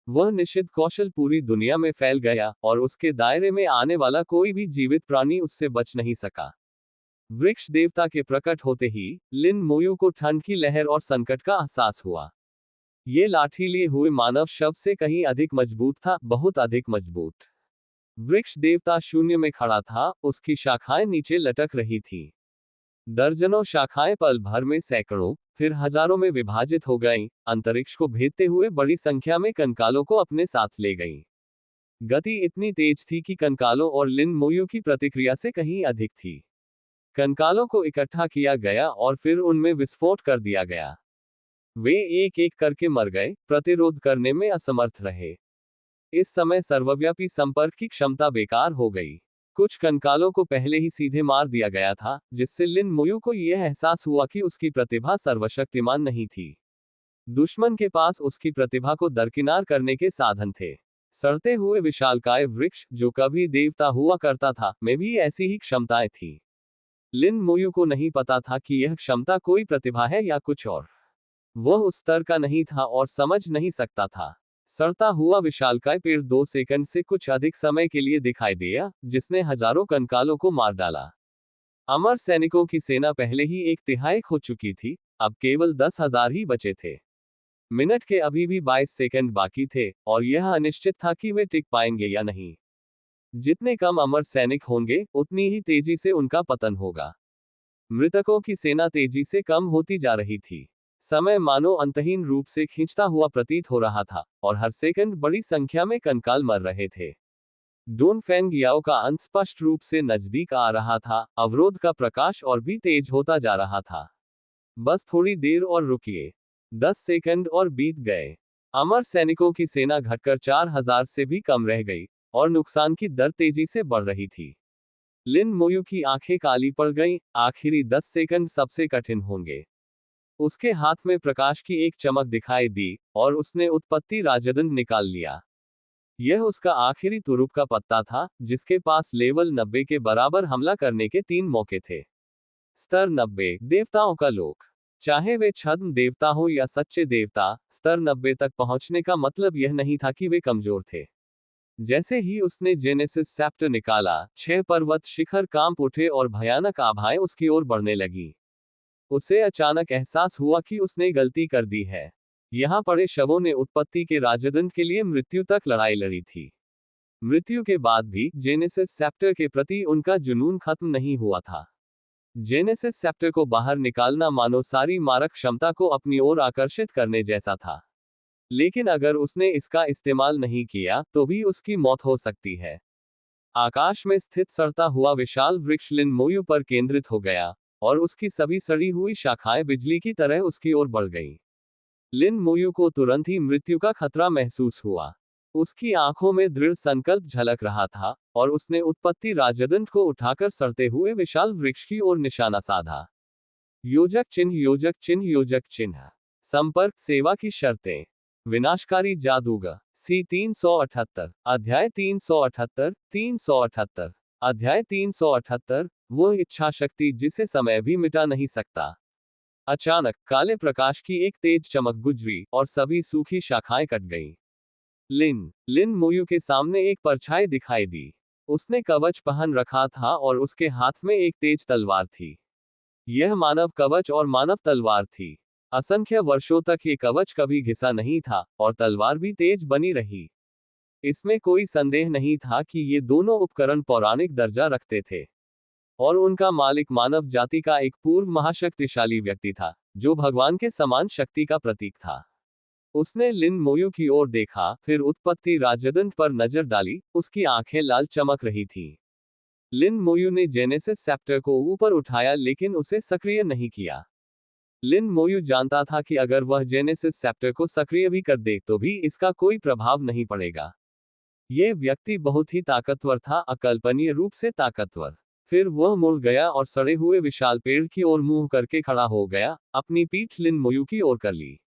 वह निश्चित कौशल पूरी दुनिया में फैल गया और उसके दायरे में आने वाला कोई भी जीवित प्राणी उससे बच नहीं सका। वृक्ष देवता के प्रकट होते ही लिन मोयू को ठंड की लहर और संकट का एहसास हुआ। ये लाठी लिए हुए मानव शव से कहीं अधिक मजबूत था, बहुत अधिक मजबूत। वृक्ष देवता शून्य में खड़ा था, उसकी शाखाएं नीचे लटक रही थी। दर्जनों शाखाएं पल भर में सैकड़ों, फिर हजारों में विभाजित हो गईं, अंतरिक्ष को भेदते हुए बड़ी संख्या में कंकालों को अपने साथ ले गईं। गति इतनी तेज थी कि कंकालों और लिन मोयू की प्रतिक्रिया से कहीं अधिक थी। कंकालों को इकट्ठा किया गया और फिर उनमें विस्फोट कर दिया गया। वे एक एक करके मर गए, प्रतिरोध करने में असमर्थ रहे। इस समय सर्वव्यापी संपर्क की क्षमता बेकार हो गई। कुछ कंकालों को पहले ही सीधे मार दिया गया था, जिससे लिन मोयू को यह एहसास हुआ कि उसकी प्रतिभा सर्वशक्तिमान नहीं थी। दुश्मन के पास उसकी प्रतिभा को दरकिनार करने के साधन थे। सड़ते हुए विशालकाय वृक्ष, जो कभी देवता हुआ करता था, में भी ऐसी ही क्षमताएं थी। लिन मोयू को नहीं पता था कि यह क्षमता कोई प्रतिभा है या कुछ और। वह उस स्तर का नहीं था और समझ नहीं सकता था। सड़ता हुआ विशालकाय पेड़ 2 सेकंड से कुछ अधिक समय के लिए दिखाई दिया, जिसने हजारों कंकालों को मार डाला। अमर सैनिकों की सेना पहले ही 1/3 खो चुकी थी, अब केवल 10,000 ही बचे थे। मिनट के अभी भी 22 सेकंड बाकी थे, और यह अनिश्चित था कि वे टिक पाएंगे या नहीं। जितने कम अमर सैनिक होंगे, उतनी ही तेजी से उनका पतन होगा। मृतकों की सेना तेजी से कम होती जा रही थी। समय मानो अंतहीन रूप से खींचता हुआ प्रतीत हो रहा था, और हर सेकंड बड़ी संख्या में कंकाल मर रहे थे। डोन फेंग याओ का अंत स्पष्ट रूप से नजदीक आ रहा था, अवरोध का प्रकाश और भी तेज होता जा रहा था। बस थोड़ी देर और रुकिए। 10 सेकंड और बीत गए। अमर सैनिकों की सेना घटकर 4000 से भी कम रह गई, और नुकसान की दर तेजी से बढ़ रही थी। लिन मोयू की आंखें काली पड़ गईं, आखिरी 10 सेकंड सबसे कठिन होंगे। उसके हाथ में प्रकाश की एक चमक दिखाई दी, और उसने उत्पत्ति राजदंड निकाल लिया। यह उसका आखिरी तुरुप का पत्ता था, जिसके पास लेवल 90 के बराबर हमला करने के 3 मौके थे। स्तर 90, देवताओं का लोक। चाहे वे छद्म देवता हो या सच्चे देवता, स्तर 90 तक पहुंचने का मतलब यह नहीं था कि वे कमजोर थे। जैसे ही उसने जेनेसिस सैप्टर निकाला, 6 पर्वत शिखर कांप उठे और भयानक आभाएं उसकी ओर बढ़ने लगी। उसे अचानक एहसास हुआ कि उसने गलती कर दी है। यहां पड़े शवों ने उत्पत्ति के राजदंड के लिए मृत्यु तक लड़ाई लड़ी थी। मृत्यु के बाद भी जेनेसिस सैप्टर के प्रति उनका जुनून खत्म नहीं हुआ था। जेनेसिस सैप्टर को बाहर निकालना मानो सारी मारक क्षमता को अपनी ओर आकर्षित करने जैसा था। लेकिन अगर उसने इसका इस्तेमाल नहीं किया, तो भी उसकी मौत हो सकती है। आकाश में स्थित सड़ता हुआ विशाल वृक्ष लिन मोयू पर केंद्रित हो गया, और उसकी सभी सड़ी हुई शाखाएं बिजली की तरह उसकी ओर बढ़ गईं। लिन मोयू को तुरंत ही मृत्यु का खतरा महसूस हुआ। उसकी आंखों में दृढ़ संकल्प झलक रहा था, और उसने उत्पत्ति राजदंड को उठाकर सड़ते हुए विशाल वृक्ष की ओर निशाना साधा। योजक चिन्ह, योजक चिन्ह, योजक चिन्ह। संपर्क सेवा की शर्तें। विनाशकारी जादूगर। सी 378, अध्याय 378, 378, अध्याय 378, वह इच्छा शक्ति जिसे समय भी मिटा नहीं सकता। अचानक काले प्रकाश की एक तेज चमक गुजरी, और सभी सूखी शाखाएं कट गईं। लिन मोयू के सामने एक परछाई दिखाई दी। उसने कवच पहन रखा था और उसके हाथ में एक तेज तलवार थी। यह मानव कवच और मानव तलवार थी। असंख्य वर्षों तक ये कवच कभी घिसा नहीं था, और तलवार भी तेज बनी रही। इसमें कोई संदेह नहीं था कि ये दोनों उपकरण पौराणिक दर्जा रखते थे, और उनका मालिक मानव जाति का एक पूर्व महाशक्तिशाली व्यक्ति था, जो भगवान के समान शक्ति का प्रतीक था। उसने लिन मोयू की ओर देखा, फिर उत्पत्ति राजदंड पर नजर डाली। उसकी आंखें लाल चमक रही थीं। लिन मोयू ने जेनेसिस सैप्टर को ऊपर उठाया, लेकिन उसे सक्रिय नहीं किया। लिन मोयू जानता था कि अगर वह जेनेसिस सेप्टर को सक्रिय भी कर दे तो भी इसका कोई प्रभाव नहीं पड़ेगा। यह व्यक्ति बहुत ही ताकतवर था, अकल्पनीय रूप से ताकतवर। फिर वह मुड़ गया और सड़े हुए विशाल पेड़ की ओर मुंह करके खड़ा हो गया, अपनी पीठ लिन मोयू की ओर कर ली।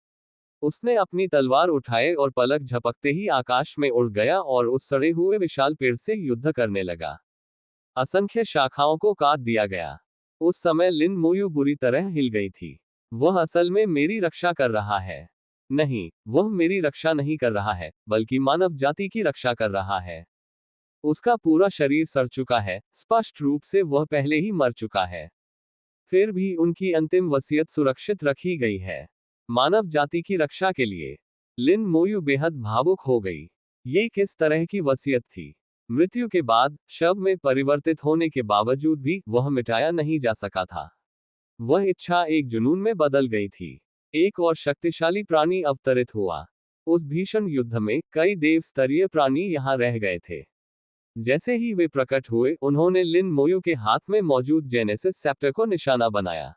उसने अपनी तलवार उठाए और पलक झपकते ही आकाश में उड़ गया और उस सड़े हुए विशाल पेड़ से युद्ध करने लगा। असंख्य शाखाओं को काट दिया गया। उस समय लिन मोयू बुरी तरह हिल गई थी। वह असल में मेरी रक्षा कर रहा है। नहीं, वह मेरी रक्षा नहीं कर रहा है, बल्कि मानव जाति की रक्षा कर रहा है। उसका पूरा शरीर सड़ चुका है, स्पष्ट रूप से वह पहले ही मर चुका है। फिर भी उनकी अंतिम वसीयत सुरक्षित रखी गई है, मानव जाति की रक्षा के लिए। लिन मोयू बेहद भावुक हो गई। ये किस तरह की वसीयत थी? मृत्यु के बाद, शव में परिवर्तित होने के बावजूद भी, वह मिटाया नहीं जा सका था। वह इच्छा एक जुनून में बदल गई थी। एक और शक्तिशाली प्राणी अवतरित हुआ। उस भीषण युद्ध में, कई देव स्तरीय प्राणी यहां रह गए थे। जैसे ही वे प्रकट हुए, उन्होंने लिन मोयू के हाथ में मौजूद जेनेसिस सेप्टर को निशाना बनाया।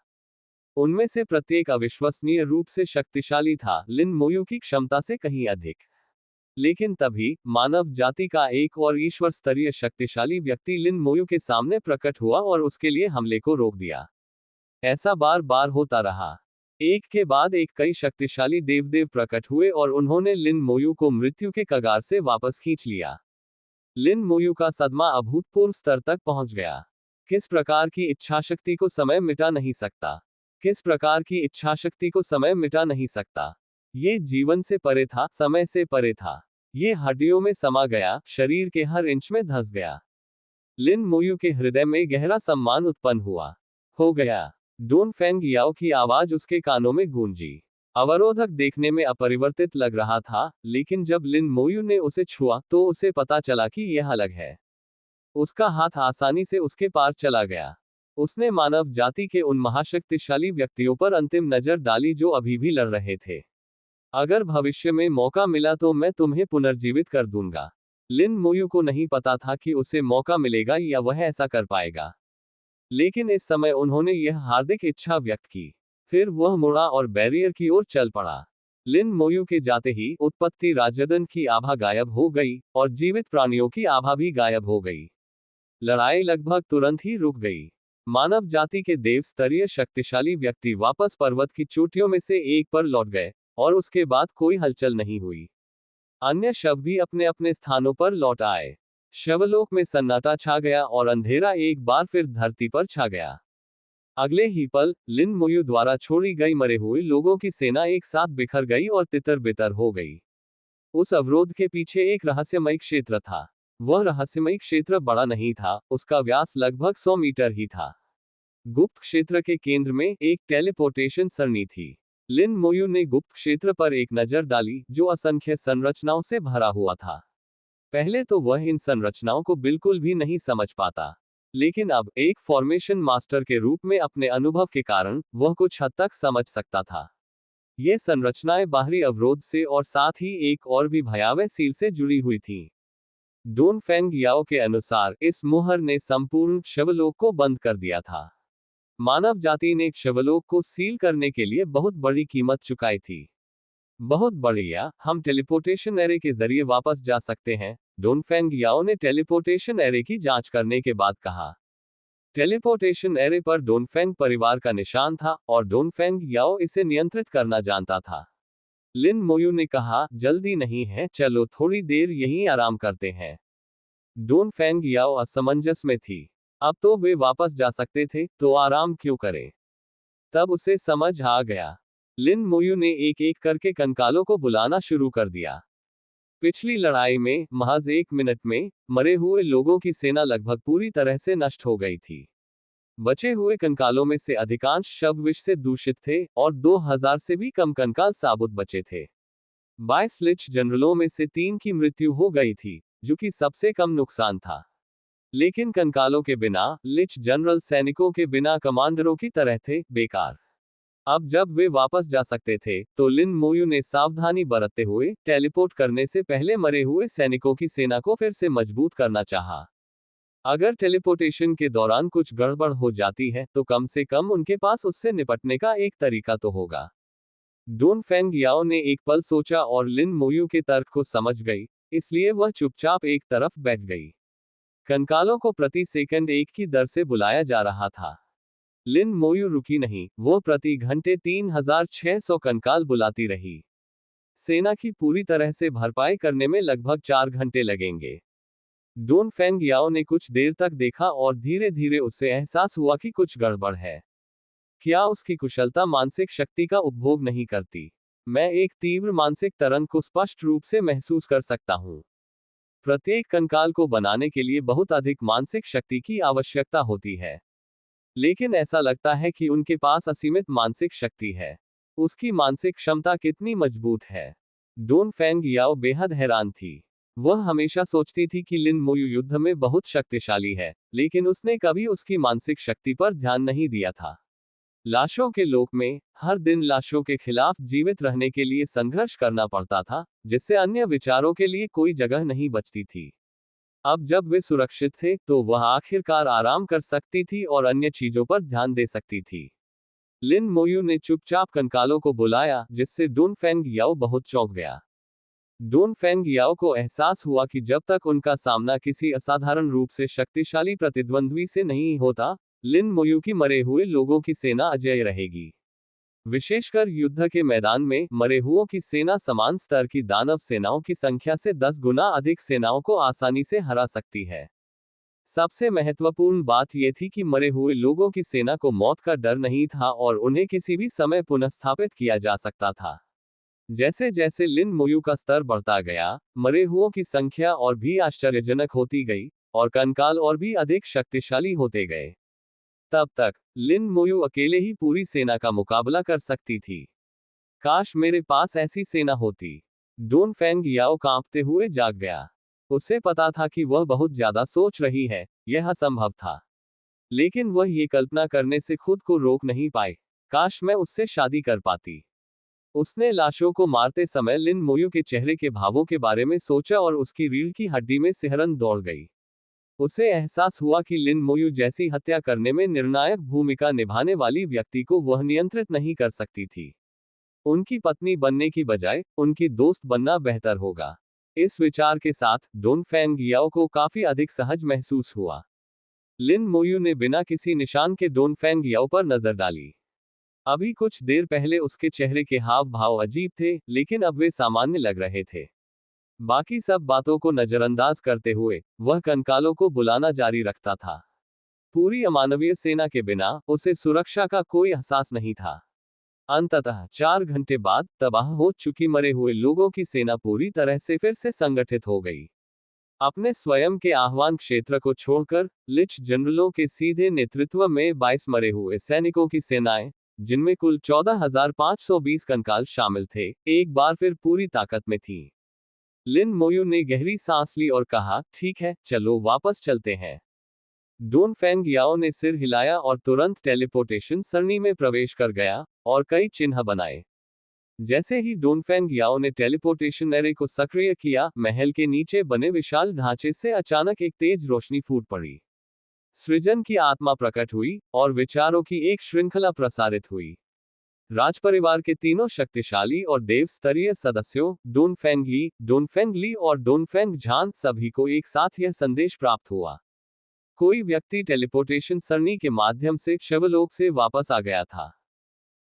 उनमें से प्रत्येक अविश्वसनीय रूप से शक्तिशाली था, लिन मोयू की क्षमता से कहीं अधिक। लेकिन तभी, मानव जाति का एक और ईश्वर स्तरीय शक्तिशाली व्यक्ति लिन मोयू के सामने प्रकट हुआ और उसके लिए हमले को रोक दिया। ऐसा बार बार होता रहा। एक के बाद एक कई शक्तिशाली देवदेव प्रकट हुए और उन्होंने लिन मोयू को मृत्यु के कगार से वापस खींच लिया। लिन मोयू का सदमा अभूतपूर्व स्तर तक पहुंच गया। किस प्रकार की इच्छाशक्ति को समय मिटा नहीं सकता? किस प्रकार की इच्छाशक्ति को समय मिटा नहीं सकता? ये जीवन से परे था, समय से परे था। ये हड्डियों में समा गया, शरीर के हर इंच में धंस गया। लिन मोयू के हृदय में गहरा सम्मान उत्पन्न हुआ। हो गया। डोन फेंग याओ की आवाज उसके कानों में गूंजी। अवरोधक देखने में अपरिवर्तित लग रहा था, लेकिन जब लिन मोयू ने उसे छुआ, तो उसे पता चला कि यह अलग है। उसका हाथ आसानी से उसके पार चला गया। उसने मानव जाति के उन महाशक्तिशाली व्यक्तियों पर अंतिम नजर डाली जो अभी भी लड़ रहे थे। अगर भविष्य में मौका मिला तो मैं तुम्हें पुनर्जीवित कर दूंगा। लिन मोयू को नहीं पता था कि उसे मौका मिलेगा या वह ऐसा कर पाएगा। लेकिन इस समय उन्होंने यह हार्दिक इच्छा व्यक्त की। फिर वह मुड़ा और बैरियर की ओर चल पड़ा। लिन मोयू के जाते ही उत्पत्ति राजदन की आभा गायब हो गई, और जीवित प्राणियों की आभा भी गायब हो गई। लड़ाई लगभग तुरंत ही रुक गई। मानव जाति के देव स्तरीय शक्तिशाली व्यक्ति वापस पर्वत की चोटियों में से एक पर लौट गए, और उसके बाद कोई हलचल नहीं हुई। अन्य शव भी अपने अपने स्थानों पर लौट आए। शवलोक में सन्नाटा छा गया और अंधेरा एक बार फिर धरती पर छा गया। अगले ही पल, लिन मोयू द्वारा छोड़ी गई मरे हुए लोगों की सेना एक साथ बिखर गई और तितर बितर हो गई। उस अवरोध के पीछे एक रहस्यमयी क्षेत्र था। वह रहस्यमयी क्षेत्र बड़ा नहीं था, उसका व्यास लगभग 100 मीटर ही था। गुप्त क्षेत्र के केंद्र में एक टेलीपोर्टेशन सरणी थी। लिन मोयू ने गुप्त क्षेत्र पर एक नजर डाली, जो असंख्य संरचनाओं से भरा हुआ था। पहले तो वह इन संरचनाओं को बिल्कुल भी नहीं समझ पाता, लेकिन अब, एक फॉर्मेशन मास्टर के रूप में अपने अनुभव के कारण, वह कुछ हद तक समझ सकता था। ये संरचनाएं बाहरी अवरोध से और साथ ही एक और भी भयावह सील से जुड़ी हुई थीं। डोन फेंग याओ के अनुसार, इस मुहर ने संपूर्ण शवलोक को बंद कर दिया था। मानव जाति ने शवलोक को सील करने के लिए बहुत बड़ी कीमत चुकाई थी। बहुत बढ़िया, हम टेलीपोर्टेशन एरे के जरिए वापस जा सकते हैं, डोन फेंग याओ ने टेलीपोर्टेशन एरे की जांच करने के बाद कहा। टेलीपोर्टेशन एरे पर डोन फेंग परिवार का निशान था, और डोन फेंग याओ इसे नियंत्रित करना जानता था। लिन मोयू ने कहा, जल्दी नहीं है, चलो थोड़ी देर यहीं आराम करते हैं। डोन फेंग याओ असमंजस में थी। अब तो वे वापस जा सकते थे, तो आराम क्यों करें? तब उसे समझ आ गया। लिन मोयू ने एक एक करके कंकालों को बुलाना शुरू कर दिया। पिछली लड़ाई में, महज 1 मिनट में, मरे हुए लोगों की सेना लगभग पूरी तरह से नष्ट हो गई थी। बचे हुए कंकालों में से अधिकांश शव विष से दूषित थे, और 2000 से भी कम कंकाल साबुत बचे थे। 22 लिच जनरलों में से 3 की मृत्यु हो गई थी, जो कि सबसे कम नुकसान था। लेकिन कंकालों के बिना, लिच जनरल सैनिकों के बिना कमांडरों की तरह थे, बेकार। अब जब वे वापस जा सकते थे, तो लिन मोयू ने सावधानी बरतते हुए, टेलीपोर्ट करने से पहले मरे हुए सैनिकों की सेना को फिर से मजबूत करना चाहा। अगर टेलीपोर्टेशन के दौरान कुछ गड़बड़ हो जाती है तो कम से कम उनके पास उससे निपटने का एक तरीका तो होगा। डोनफेंग याओ ने एक पल सोचा और लिन मोयू के तर्क को समझ गई, इसलिए वह चुपचाप एक तरफ बैठ गई। कंकालों को प्रति सेकंड 1 की दर से बुलाया जा रहा था। लिन मोयू रुकी नहीं, वो प्रति घंटे 3600 कंकाल बुलाती रही। सेना की पूरी तरह से भरपाई करने में लगभग 4 घंटे लगेंगे। डोनफेंग याओ ने कुछ देर तक देखा और धीरे धीरे उसे एहसास हुआ कि कुछ गड़बड़ है। क्या उसकी कुशलता मानसिक शक्ति का उपभोग नहीं करती? मैं एक तीव्र मानसिक तरंग को स्पष्ट रूप से महसूस कर सकता हूँ। प्रत्येक कंकाल को बनाने के लिए बहुत अधिक मानसिक शक्ति की आवश्यकता होती है, लेकिन ऐसा लगता है कि उनके पास असीमित मानसिक शक्ति है। उसकी मानसिक क्षमता कितनी मजबूत है? डोनफेंग याओ बेहद हैरान थी। वह हमेशा सोचती थी कि लिन मोयू युद्ध में बहुत शक्तिशाली है, लेकिन उसने कभी उसकी मानसिक शक्ति पर ध्यान नहीं दिया था। लाशों के लोक में हर दिन लाशों के खिलाफ जीवित रहने के लिए संघर्ष करना पड़ता था, जिससे अन्य विचारों के लिए कोई जगह नहीं बचती थी। अब जब वे सुरक्षित थे तो वह आखिरकार आराम कर सकती थी और अन्य चीजों पर ध्यान दे सकती थी। लिन मोयू ने चुपचाप कंकालों को बुलाया, जिससे डोनफेंग याओ बहुत चौंक गया। डोनफेंग याओ को एहसास हुआ कि जब तक उनका सामना किसी असाधारण रूप से शक्तिशाली प्रतिद्वंद्वी से नहीं होता, लिन मोयू की मरे हुए लोगों की सेना अजेय रहेगी। विशेषकर युद्ध के मैदान में मरे हुओं की सेना समान स्तर की दानव सेनाओं की संख्या से 10 गुना अधिक सेनाओं को आसानी से हरा सकती है। सबसे महत्वपूर्ण बात यह थी कि मरे हुए लोगों की सेना को मौत का डर नहीं था और उन्हें किसी भी समय पुनर्स्थापित किया जा सकता था। जैसे जैसे लिन मोयू का स्तर बढ़ता गया, मरे हुओं की संख्या और भी आश्चर्यजनक होती गई, और कंकाल और भी अधिक शक्तिशाली होते गए। तब तक लिन मोयू अकेले ही पूरी सेना का मुकाबला कर सकती थी। काश मेरे पास ऐसी सेना होती। डोनफेंग याओ कांपते हुए जाग गया। उसे पता था कि वह बहुत ज्यादा सोच रही है, यह असंभव था। लेकिन वह ये कल्पना करने से खुद को रोक नहीं पाई। काश मैं उससे शादी कर पाती। उसने लाशों को मारते समय लिन मोयू के चेहरे के भावों के बारे में सोचा और उसकी रीढ़ की हड्डी में सिहरन दौड़ गई। उसे एहसास हुआ कि लिन मोयू जैसी हत्या करने में निर्णायक भूमिका निभाने वाली व्यक्ति को वह नियंत्रित नहीं कर सकती थी। उनकी पत्नी बनने की बजाय उनकी दोस्त बनना बेहतर होगा। इस विचार के साथ डोनफेंग याओ को काफी अधिक सहज महसूस हुआ। लिन मोयू ने बिना किसी निशान के डोनफेंग याओ पर नजर डाली। अभी कुछ देर पहले उसके चेहरे के हाव भाव अजीब थे, लेकिन अब वे सामान्य लग रहे थे। बाकी सब बातों को नजरअंदाज करते हुए वह कंकालों को बुलाना जारी रखता था। पूरी अमानवीय सेना के बिना उसे सुरक्षा का कोई एहसास नहीं था। अंततः 4 घंटे बाद तबाह हो चुकी मरे हुए लोगों की सेना पूरी तरह से फिर से संगठित हो गई। अपने स्वयं के आह्वान क्षेत्र को छोड़कर लिच जनरलों के सीधे नेतृत्व में 22 मरे हुए सैनिकों की सेनाएं, जिनमें कुल 14,520 कंकाल शामिल थे, एक बार फिर पूरी ताकत में थीं। लिन मोयू ने गहरी सांस ली और कहा, ठीक है, चलो वापस चलते हैं। डोनफेंग याओ ने सिर हिलाया और तुरंत टेलीपोर्टेशन सरणी में प्रवेश कर गया और कई चिन्ह बनाए। जैसे ही डोनफेंग याओ ने टेलीपोर्टेशन एरे को सक्रिय किया, महल के नीचे बने विशाल ढांचे से अचानक एक तेज रोशनी फूट पड़ी। सृजन की आत्मा प्रकट हुई और विचारों की एक श्रृंखला प्रसारित हुई। राजपरिवार के तीनों शक्तिशाली और देव स्तरीय सदस्यों डोनफेंग ली और डोनफेंग झान सभी को एक साथ यह संदेश प्राप्त हुआ। कोई व्यक्ति टेलीपोर्टेशन सरणी के माध्यम से शिवलोक से वापस आ गया था।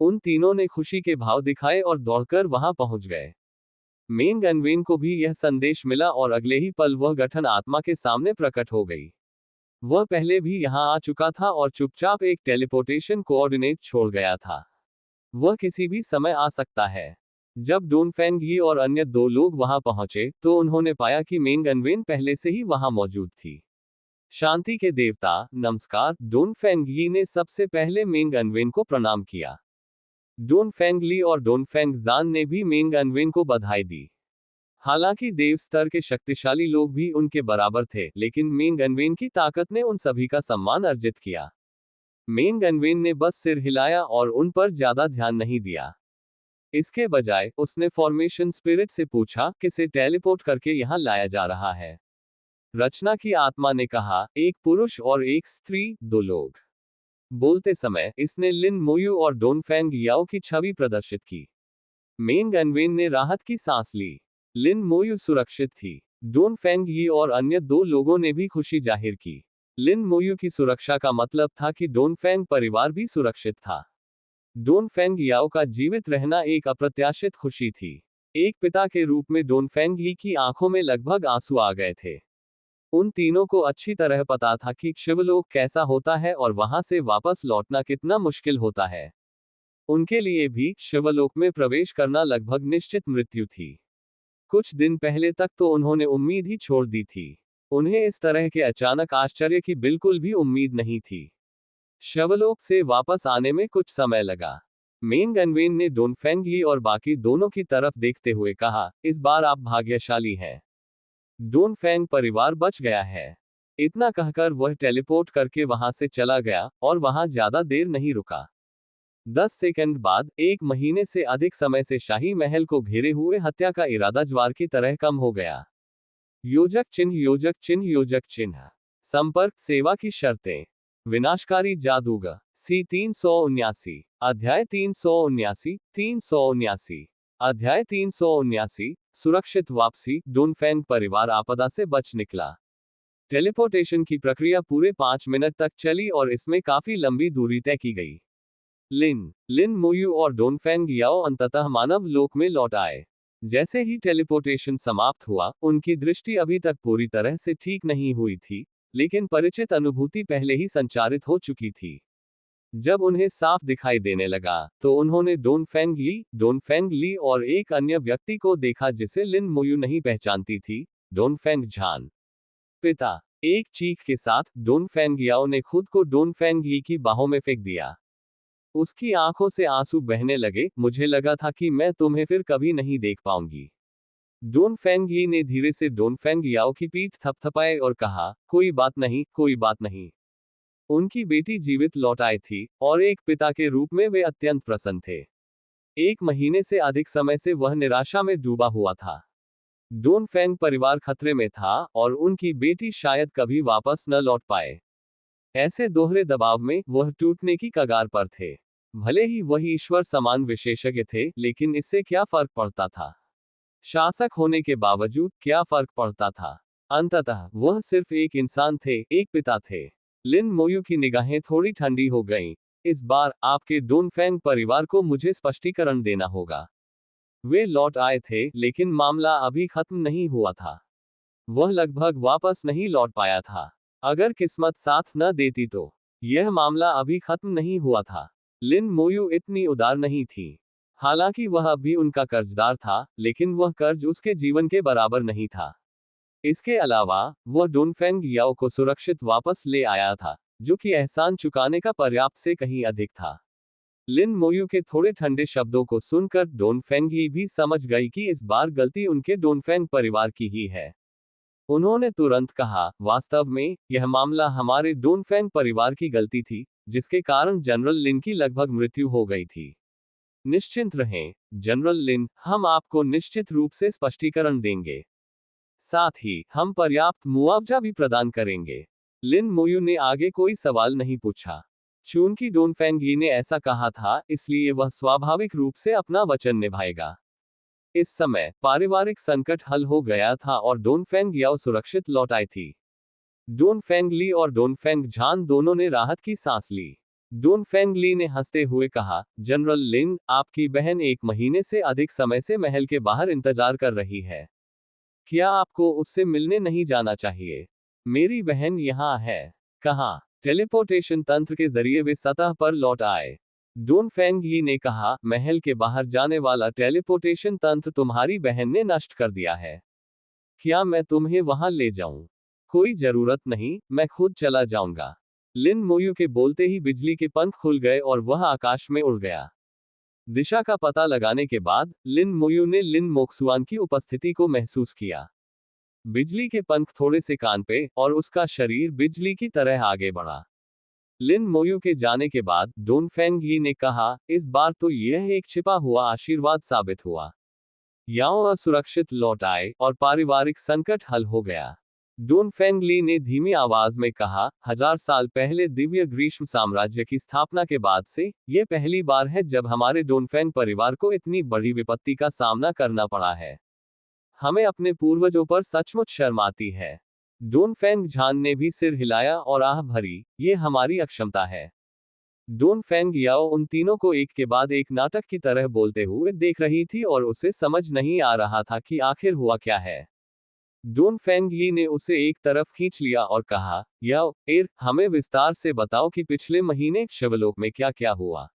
उन तीनों ने खुशी के भाव दिखाए और दौड़कर वहां पहुंच गए। मेंग अनवेन को भी यह संदेश मिला और अगले ही पल वह गठन आत्मा के सामने प्रकट हो गई। वह पहले भी यहां आ चुका था और चुपचाप एक टेलीपोर्टेशन कोऑर्डिनेट छोड़ गया था। वह किसी भी समय आ सकता है। जब डोनफेंग यी और अन्य 2 लोग वहां पहुंचे तो उन्होंने पाया कि मेंग अनवेन पहले से ही वहां मौजूद थी। शांति के देवता, नमस्कार। डोनफेंग यी ने सबसे पहले मेंग अनवेन को प्रणाम किया। डोनफेंग ली और डोनफेंग जान ने भी मेंग अनवेन को बधाई दी। हालांकि देव स्तर के शक्तिशाली लोग भी उनके बराबर थे, लेकिन मेंग अनवेन की ताकत ने उन सभी का सम्मान अर्जित किया। मेंग अनवेन ने बस सिर हिलाया और उन पर ज्यादा ध्यान नहीं दिया। इसके बजाय उसने फॉर्मेशन स्पिरिट से पूछा, किसे टेलीपोर्ट करके यहां लाया जा रहा है। रचना की आत्मा ने कहा, एक पुरुष और एक स्त्री, दो लोग। बोलते समय इसने लिन मोयू और डोनफेंग याओ की छवि प्रदर्शित की। मेंग एनवेन ने राहत की सांस ली। लिन मोयू सुरक्षित थी। डोनफेंग यी और अन्य दो लोगों ने भी खुशी जाहिर की। लिन मोयू की सुरक्षा का मतलब था कि डोनफेंग परिवार भी सुरक्षित था। डोनफेंग याओ का जीवित रहना एक अप्रत्याशित खुशी थी। एक पिता के रूप में डोनफेंग यी की आंखों में लगभग आंसू आ गए थे। उन तीनों को अच्छी तरह पता था कि शिवलोक कैसा होता है और वहां से वापस लौटना कितना मुश्किल होता है। उनके लिए भी शिवलोक में प्रवेश करना लगभग निश्चित मृत्यु थी। कुछ दिन पहले तक तो उन्होंने उम्मीद ही छोड़ दी थी। उन्हें इस तरह के अचानक आश्चर्य की बिल्कुल भी उम्मीद नहीं थी। शिवलोक से वापस आने में कुछ समय लगा। मेंग एनवेन ने डोनफेंग यी और बाकी दोनों की तरफ देखते हुए कहा, इस बार आप भाग्यशाली हैं। डोनफेंग परिवार बच गया है। इतना कहकर वह टेलीपोर्ट करके वहां से चला गया और वहां ज्यादा देर नहीं रुका। 10 सेकंड बाद, एक महीने से अधिक समय से शाही महल को घेरे हुए हत्या का इरादा ज्वार की तरह कम हो गया। योजक चिन्ह, योजक चिन्ह, योजक चिन्ह। संपर्क सेवा की शर्तें। विनाशकारी जादूगर। सी 379। अध्याय 379, 379। अध्याय 379, सुरक्षित वापसी। डोनफेंग परिवार आपदा से बच निकला। टेलीपोर्टेशन की प्रक्रिया पूरे 5 मिनट तक चली और इसमें काफी लंबी दूरी तय की गई। लिन मोयू और डोनफेंग याओ अंततः मानव लोक में लौट आए। जैसे ही टेलीपोर्टेशन समाप्त हुआ, उनकी दृष्टि अभी तक पूरी तरह से ठीक नहीं हुई थी, लेकिन परिचित अनुभूति पहले ही संचारित हो चुकी थी। जब उन्हें साफ दिखाई देने लगा, तो उन्होंने डोनफेंग ली और एक अन्य व्यक्ति को देखा जिसे लिन मोयू नहीं पहचानती थी, डोनफेंग झान। पिता। एक चीख के साथ, डोनफेंग याओ ने खुद को डोनफेंग यी की बाहों में फेंक दिया। उसकी आंखों से आंसू बहने लगे, मुझे लगा था कि मैं तुम्हें फिर कभी नहीं देख पाऊंगी। डोनफेंग यी ने धीरे से डोनफेंग याओ की पीठ थपथपाए और कहा, कोई बात नहीं, कोई बात नहीं। उनकी बेटी जीवित लौट आई थी, और एक पिता के रूप में वे अत्यंत प्रसन्न थे। 1 महीने से अधिक समय से वह निराशा में डूबा हुआ था। डोनफेंग परिवार खतरे में था, और उनकी बेटी शायद कभी वापस न लौट पाए। ऐसे दोहरे दबाव में वह टूटने की कगार पर थे। भले ही वह ईश्वर समान विशेषज्ञ थे, लेकिन इससे क्या फर्क पड़ता था? शासक होने के बावजूद क्या फर्क पड़ता था? अंततः वह सिर्फ एक इंसान थे, एक पिता थे। लिन मोयू की निगाहें थोड़ी ठंडी हो गईं। इस बार आपके डोनफेंग परिवार को मुझे स्पष्टीकरण देना होगा। वे लौट आए थे, लेकिन मामला अभी खत्म नहीं हुआ था। वह लगभग वापस नहीं लौट पाया था। अगर किस्मत साथ न देती तो यह मामला अभी खत्म नहीं हुआ था। लिन मोयू इतनी उदार नहीं थी। हालांकि वह अब भी उनका कर्जदार था, लेकिन वह कर्ज उसके जीवन के बराबर नहीं था। इसके अलावा, वह डोनफेंग याओ को सुरक्षित वापस ले आया था, जो कि एहसान चुकाने का पर्याप्त से कहीं अधिक था। लिन मोयू के थोड़े ठंडे शब्दों को सुनकर डोनफेंग यी भी समझ गई कि इस बार गलती उनके डोनफेंग परिवार की ही है। उन्होंने तुरंत कहा, वास्तव में, यह मामला हमारे डोनफेंग परिवार की गलती थी, जिसके कारण जनरल लिन की लगभग मृत्यु हो गई थी। निश्चिंत रहें, जनरल लिन, हम आपको निश्चित रूप से स्पष्टीकरण देंगे। साथ ही, हम पर्याप्त मुआवजा भी प्रदान करेंगे। लिन मोयू ने आगे कोई सवाल नहीं पूछा। चूंकि डोनफेंग यी ने ऐसा कहा था, इसलिए वह स्वाभाविक रूप से अपना वचन निभाएगा। इस समय, पारिवारिक संकट हल हो गया था और डोनफेंग याओ सुरक्षित लौट आई थी। डोनफेंग ली और डोनफेंग झान दोनों ने राहत की सांस ली। डोनफेंग ली ने हंसते हुए कहा, जनरल लिन, आपकी बहन 1 महीने से अधिक समय से महल के बाहर इंतजार कर रही है। क्या आपको उससे मिलने नहीं जाना चाहिए? मेरी बहन यहाँ है। कहा। टेलीपोर्टेशन तंत्र के जरिए वे सतह पर लौट आए। डोनफेंग यी ने कहा, महल के बाहर जाने वाला टेलीपोर्टेशन तंत्र तुम्हारी बहन ने नष्ट कर दिया है। क्या मैं तुम्हें वहां ले जाऊं? कोई जरूरत नहीं, मैं खुद चला जाऊंगा। लिन मोयू के बोलते ही बिजली के पंख खुल गए और वह आकाश में उड़ गया। दिशा का पता लगाने के बाद, लिन मोयू ने लिन मोक्सुआन की उपस्थिति को महसूस किया। बिजली के पंख थोड़े से कान पे, और उसका शरीर बिजली की तरह आगे बढ़ा। लिन मोयू के जाने के बाद, डोनफेंग यी ने कहा, इस बार तो यह एक छिपा हुआ आशीर्वाद साबित हुआ। याओ असुरक्षित लौट आए, और पारिवारिक संकट हल हो गया। डोनफेंग ली ने धीमी आवाज में कहा, 1000 साल पहले दिव्य ग्रीष्म साम्राज्य की स्थापना के बाद से यह पहली बार है जब हमारे डोनफेंग परिवार को इतनी बड़ी विपत्ति का सामना करना पड़ा है। हमें अपने पूर्वजों पर सचमुच शर्म आती है। डोनफेंग झान ने भी सिर हिलाया और आह भरी, ये हमारी अक्षमता है। डोनफेंग याओ उन तीनों को एक के बाद एक नाटक की तरह बोलते हुए देख रही थी और उसे समझ नहीं आ रहा था कि आखिर हुआ क्या है। डोनफेंग यी ने उसे एक तरफ खींच लिया और कहा, याओ एर, हमें विस्तार से बताओ कि पिछले महीने शिवलोक में क्या क्या हुआ।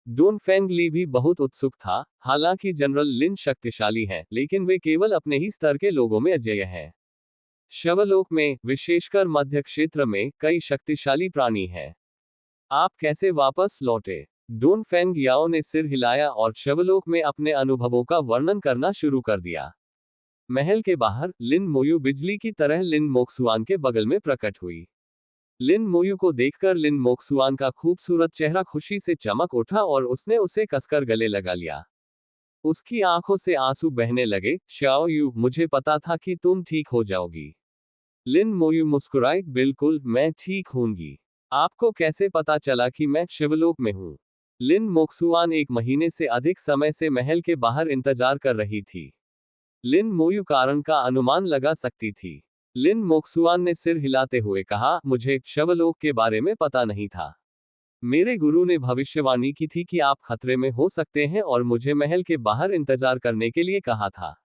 डोनफेंग ली भी बहुत उत्सुक था। हालांकि जनरल लिन शक्तिशाली हैं, लेकिन वे केवल अपने ही स्तर के लोगों में अजेय हैं। शिवलोक में, विशेषकर मध्य क्षेत्र में, कई शक्तिशाली प्राणी हैं। आप कैसे वापस लौटे? डोनफेंग याओ ने सिर हिलाया और शिवलोक में अपने अनुभवों का वर्णन करना शुरू कर दिया। महल के बाहर, लिन मोयू बिजली की तरह लिन मोक्सुआन के बगल में प्रकट हुई। लिन मोयू को देखकर लिन मोक्सुआन का खूबसूरत चेहरा खुशी से चमक उठा और उसने उसे कसकर गले लगा लिया। उसकी आंखों से आंसू बहने लगे। श्याओ यू, मुझे पता था कि तुम ठीक हो जाओगी। लिन मोयू मुस्कुराई, बिल्कुल, मैं ठीक होंगी। आपको कैसे पता चला कि मैं शिवलोक में हूँ? लिन मोक्सुआन 1 महीने से अधिक समय से महल के बाहर इंतजार कर रही थी। लिन मोयू कारण का अनुमान लगा सकती थी। लिन मोक्सुआन ने सिर हिलाते हुए कहा, मुझे शिवलोक के बारे में पता नहीं था। मेरे गुरु ने भविष्यवाणी की थी कि आप खतरे में हो सकते हैं और मुझे महल के बाहर इंतजार करने के लिए कहा था।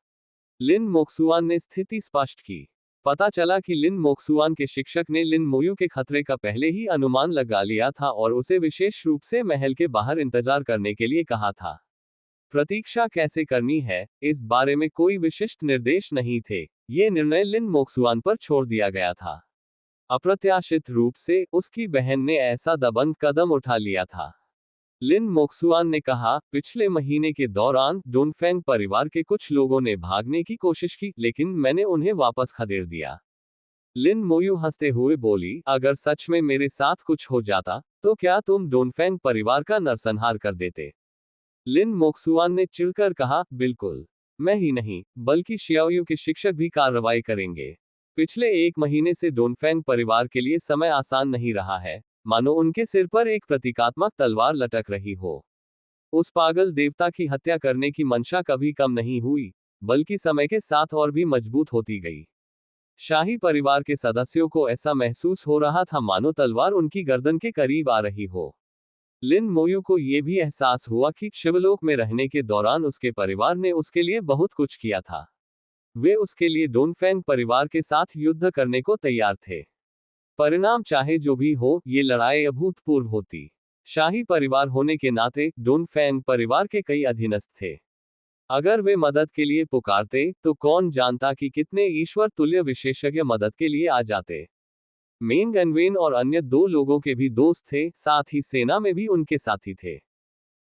लिन मोक्सुआन ने स्थिति स्पष्ट की। पता चला कि लिन मोक्सुआन के शिक्षक ने लिन मोयू के खतरे का पहले ही अनुमान लगा लिया था और उसे विशेष रूप से महल के बाहर इंतजार करने के लिए कहा था। प्रतीक्षा कैसे करनी है, इस बारे में कोई विशिष्ट निर्देश नहीं थे। ये निर्णय लिन मोक्सुआन पर छोड़ दिया गया था। अप्रत्याशित रूप से, उसकी बहन ने ऐसा दबंग कदम उठा लिया था। लिन मोक्सुआन ने कहा, पिछले महीने के दौरान डोनफेंग परिवार के कुछ लोगों ने भागने की कोशिश की, लेकिन मैंने उन्हें वापस खदेड़ दिया। लिन मोयू हंसते हुए बोली, अगर सच में मेरे साथ कुछ हो जाता, तो क्या तुम डोनफेंग परिवार का नरसंहार कर देते? लिन मोक्सुआन ने चिढ़कर कहा, बिल्कुल। मैं ही नहीं, बल्कि शियाओयू के शिक्षक भी कार्रवाई करेंगे। पिछले 1 महीने से डोनफेंग परिवार के लिए समय आसान नहीं रहा है, मानो उनके सिर पर एक प्रतीकात्मक तलवार लटक रही हो। उस पागल देवता की हत्या करने की मंशा कभी कम नहीं हुई, बल्कि समय के साथ और भी मजबूत होती गई। शाही परिवार के सदस्यों को ऐसा महसूस हो रहा था मानो तलवार उनकी गर्दन के करीब आ रही हो। लिन मोयू को यह भी एहसास हुआ कि शिवलोक में रहने के दौरान उसके परिवार ने उसके लिए बहुत कुछ किया था। वे उसके लिए डोनफेंग परिवार के साथ युद्ध करने को तैयार थे। परिणाम चाहे जो भी हो, ये लड़ाई अभूतपूर्व होती। शाही परिवार होने के नाते डोनफेंग परिवार के कई अधीनस्थ थे। अगर वे मदद के लिए पुकारते, तो कौन जानता कि कितने ईश्वर तुल्य विशेषज्ञ मदद के लिए आ जाते। मेंग एनवेन और अन्य 2 लोगों के भी दोस्त थे, साथ ही सेना में भी उनके साथी थे।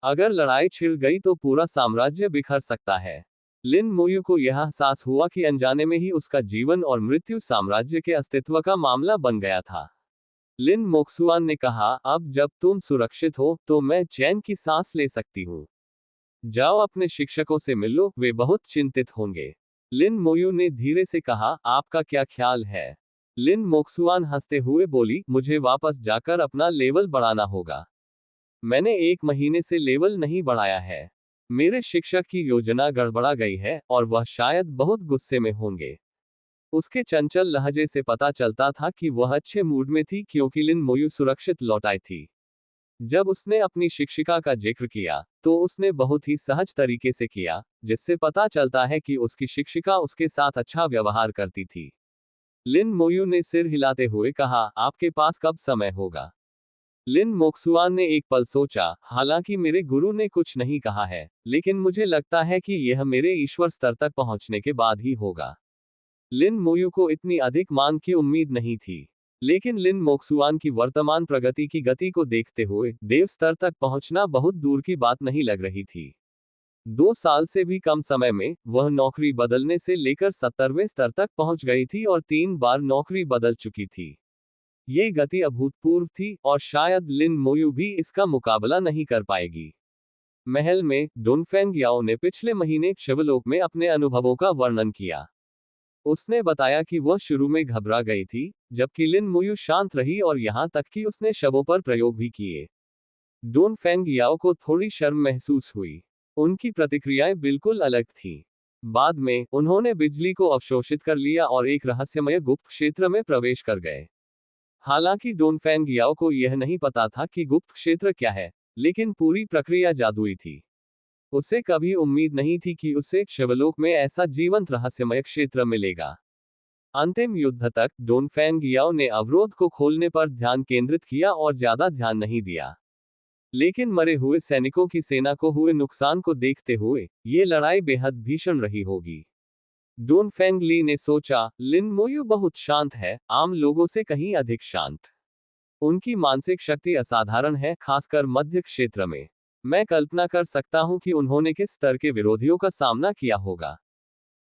अगर लड़ाई छिड़ गई तो पूरा साम्राज्य बिखर सकता है। लिन मोयू को यह एहसास हुआ कि अनजाने में ही उसका जीवन और मृत्यु साम्राज्य के अस्तित्व का मामला बन गया था। लिन मोक्सुआन ने कहा, अब जब तुम सुरक्षित हो, तो मैं चैन की सांस ले सकती हूँ। जाओ अपने शिक्षकों से मिलो, वे बहुत चिंतित होंगे। लिन मोयू ने धीरे से कहा, आपका क्या ख्याल है? लिन मोक्सुआन हंसते हुए बोली, मुझे वापस जाकर अपना लेवल बढ़ाना होगा। मैंने 1 महीने से लेवल नहीं बढ़ाया है। मेरे शिक्षक की योजना गड़बड़ा गई है, और वह शायद बहुत गुस्से में होंगे। उसके चंचल लहजे से पता चलता था कि वह अच्छे मूड में थी क्योंकि लिन मोयू सुरक्षित लौट आई थी। जब उसने अपनी शिक्षिका का जिक्र किया, तो उसने बहुत ही सहज तरीके से किया, जिससे पता चलता है कि उसकी शिक्षिका उसके साथ अच्छा व्यवहार करती थी। लिन मोयू ने सिर हिलाते हुए कहा, आपके पास कब समय होगा? लिन मोक्सुआन ने एक पल सोचा, हालांकि मेरे गुरु ने कुछ नहीं कहा है, लेकिन मुझे लगता है कि यह मेरे ईश्वर स्तर तक पहुंचने के बाद ही होगा। लिन मोयू को इतनी अधिक मांग की उम्मीद नहीं थी, लेकिन लिन मोक्सुआन की वर्तमान प्रगति की गति को देखते हुए देव स्तर तक पहुंचना बहुत दूर की बात नहीं लग रही थी। 2 साल से भी कम समय में वह नौकरी बदलने से लेकर 70वें स्तर तक पहुंच गई थी और 3 बार नौकरी बदल चुकी थी। ये गति अभूतपूर्व थी और शायद लिन मोयू भी इसका मुकाबला नहीं कर पाएगी। महल में, डोनफेंग याओ ने पिछले महीने शिवलोक में अपने अनुभवों का वर्णन किया। उसने बताया कि वह शुरू में घबरा गई थी, जबकि लिन मुयू शांत रही और यहाँ तक कि उसने शवों पर प्रयोग भी किए। डोनफेंग याओ को थोड़ी शर्म महसूस हुई। उनकी प्रतिक्रियाएं बिल्कुल अलग थीं। बाद में, उन्होंने बिजली को अवशोषित कर लिया और एक रहस्यमय गुप्त क्षेत्र में प्रवेश कर गए। हालांकि डोनफेंग याओ को यह नहीं पता था कि गुप्त क्षेत्र क्या है, लेकिन पूरी प्रक्रिया जादुई थी। उसे कभी उम्मीद नहीं थी कि उसे शिवलोक में ऐसा जीवंत रहस्यमय क्षेत्र मिलेगा। अंतिम युद्ध तक, डोनफेंग याओ ने अवरोध को खोलने पर ध्यान केंद्रित किया और ज्यादा ध्यान नहीं दिया। लेकिन मरे हुए सैनिकों की सेना को हुए नुकसान को देखते हुए, ये लड़ाई बेहद भीषण रही होगी। डोनफेंग ली ने सोचा, लिन मोयू बहुत शांत है, आम लोगों से कहीं अधिक शांत। उनकी मानसिक शक्ति असाधारण है, खासकर मध्य क्षेत्र में। मैं कल्पना कर सकता हूं कि उन्होंने किस स्तर के विरोधियों का सामना किया होगा।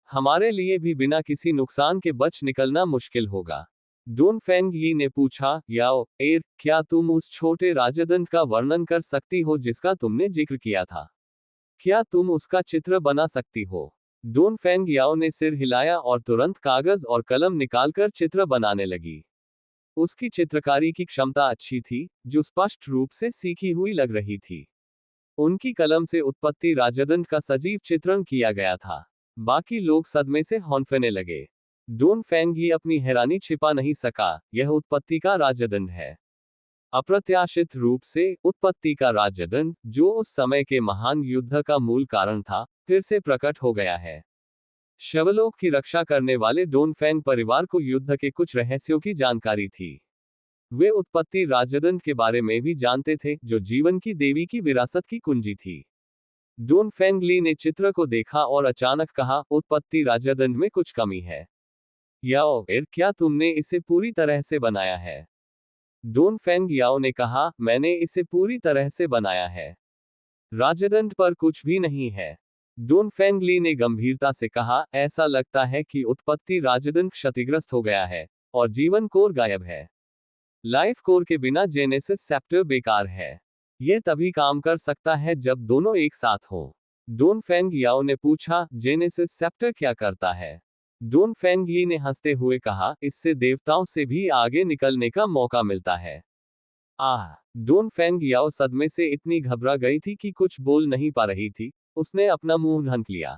हमारे लिए भी बिना किसी नुकसान के बच निकलना मुश्किल होगा। डोनफेंग यी ने पूछा, याओ एर, क्या तुम उस छोटे राजदंड का वर्णन कर सकती हो जिसका तुमने जिक्र किया था? क्या तुम उसका चित्र बना सकती हो? डोनफेंग याओ ने सिर हिलाया और तुरंत कागज और कलम निकालकर चित्र बनाने लगी। उसकी चित्रकारी की क्षमता अच्छी थी, जो स्पष्ट रूप से सीखी हुई लग रही थी। उनकी कलम से उत्पत्ति राजदंड का सजीव चित्रण किया गया था। बाकी लोग सदमे से हौंफने लगे। डोनफेंग यी अपनी हैरानी छिपा नहीं सका, यह उत्पत्ति का राजदंड है। अप्रत्याशित रूप से, उत्पत्ति का राजदंड, जो उस समय के महान युद्ध का मूल कारण था, फिर से प्रकट हो गया है। शिवलोक की रक्षा करने वाले डोनफेंग परिवार को युद्ध के कुछ रहस्यों की जानकारी थी। वे उत्पत्ति राजदंड के बारे में भी जानते थे, जो जीवन की देवी की विरासत की कुंजी थी। डोनफेंग ली ने चित्र को देखा और अचानक कहा, उत्पत्ति राजदंड में कुछ कमी है। याओ एर, क्या तुमने इसे पूरी तरह से बनाया है? डोनफेंग याओ ने कहा, मैंने इसे पूरी तरह से बनाया है। राजदंड पर कुछ भी नहीं है। डोनफेंग ली ने गंभीरता से कहा, ऐसा लगता है कि उत्पत्ति राजदंड क्षतिग्रस्त हो गया है, और जीवन कोर गायब है। लाइफ कोर के बिना जेनेसिस सेप्टर बेकार है। यह तभी काम कर सकता है जब दोनों एक साथ हों। डोनफेंग याओ ने पूछा, जेनेसिस सेप्टर क्या करता है? डोनफेंग यी ने हंसते हुए कहा, इससे देवताओं से भी आगे निकलने का मौका मिलता है। आह! डोनफेंग याओ सदमे से इतनी घबरा गई थी कि कुछ बोल नहीं पा रही थी। उसने अपना मुंह ढक लिया।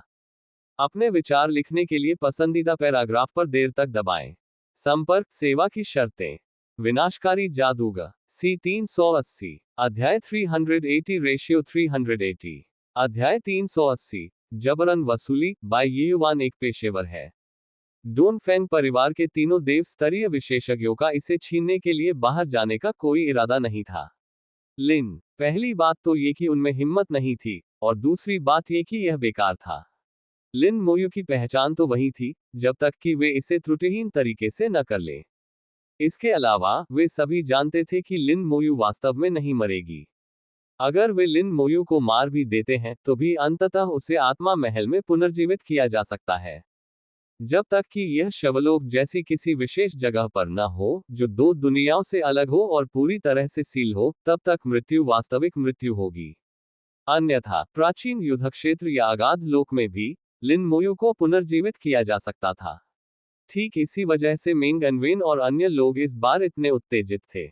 अपने विचार लिखने के लिए पसंदीदा पैराग्राफ पर देर तक दबाएं। संपर्क सेवा की शर्तें। विनाशकारी जादूगर। C 380। अध्याय 380 रेशियो 380। अध्याय 380। जबरन वसूली बाय युवान एक पेशेवर है। डोनफेंग परिवार के तीनों देव स्तरीय विशेषज्ञों का इसे छीनने के लिए बाहर जाने का कोई इरादा नहीं था। लिन, पहली बात तो ये कि उनमें हिम्मत नहीं थी, और दूसरी बात ये कि यह बेकार था। लिन मोयू की पहचान तो वही थी, जब तक कि वे इसे त्रुटिहीन तरीके से न कर लें। इसके अलावा, वे सभी जानते थे कि लिन मोयू वास्तव में नहीं मरेगी। अगर वे लिन मोयू को मार भी देते हैं, तो भी अंततः उसे आत्मा महल में पुनर्जीवित किया जा सकता है। जब तक कि यह शवलोक जैसी किसी विशेष जगह पर न हो, जो दो दुनियाओं से अलग हो और पूरी तरह से सील हो, तब तक मृत्यु वास्तविक मृत्यु होगी। अन्यथा, प्राचीन युद्ध क्षेत्र या अगाध लोक में भी, लिन मोयू को पुनर्जीवित किया जा सकता था। ठीक इसी वजह से मेंग एनवेन और अन्य लोग इस बार इतने उत्तेजित थे।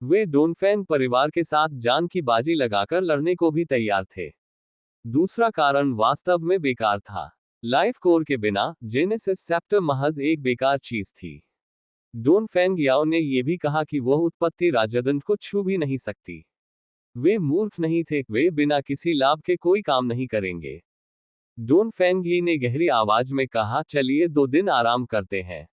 वे डोनफेंग परिवार के साथ जान की बाजी लगाकर लड़ने को भी तैयार थे। दूसरा कारण वास्तव में बेकार था। लाइफ कोर के बिना, जेनेसिस सेप्टर महज एक बेकार चीज थी। डोनफेंग याओ ने यह भी कहा कि वह उत्पत्ति राजदंड को छू भी नहीं सकती। वे मूर्ख नहीं थे, वे बिना किसी लाभ के कोई काम नहीं करेंगे। डोनफेंग यी ने गहरी आवाज में कहा, चलिए 2 दिन आराम करते हैं।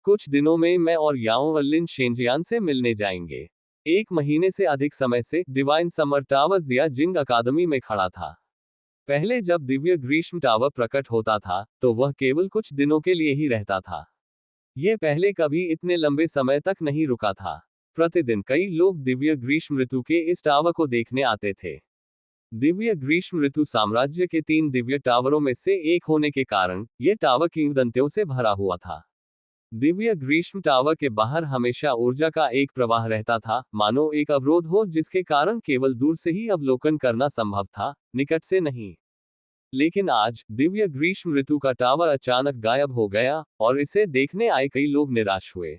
कुछ दिनों में मैं और याओ लिन शेंजियान से मिलने जाएंगे। 1 महीने से अधिक समय से, डिवाइन समर टावर जिया जिंग अकादमी में खड़ा था। पहले जब दिव्य ग्रीष्म टावर प्रकट होता था, तो वह केवल कुछ दिनों के लिए ही रहता था। यह पहले कभी इतने लंबे समय तक नहीं रुका था। प्रतिदिन कई लोग दिव्य ग्रीष्म ऋतु के इस टावर को देखने आते थे। दिव्य ग्रीष्म ऋतु साम्राज्य के 3 दिव्य टावरों में से एक होने के कारण, यह टावर किंवदंतियों से भरा हुआ था। दिव्य ग्रीष्म टावर के बाहर हमेशा ऊर्जा का एक प्रवाह रहता था, मानो एक अवरोध हो जिसके कारण केवल दूर से ही अवलोकन करना संभव था, निकट से नहीं। लेकिन आज दिव्य ग्रीष्म ऋतु का टावर अचानक गायब हो गया और इसे देखने आए कई लोग निराश हुए।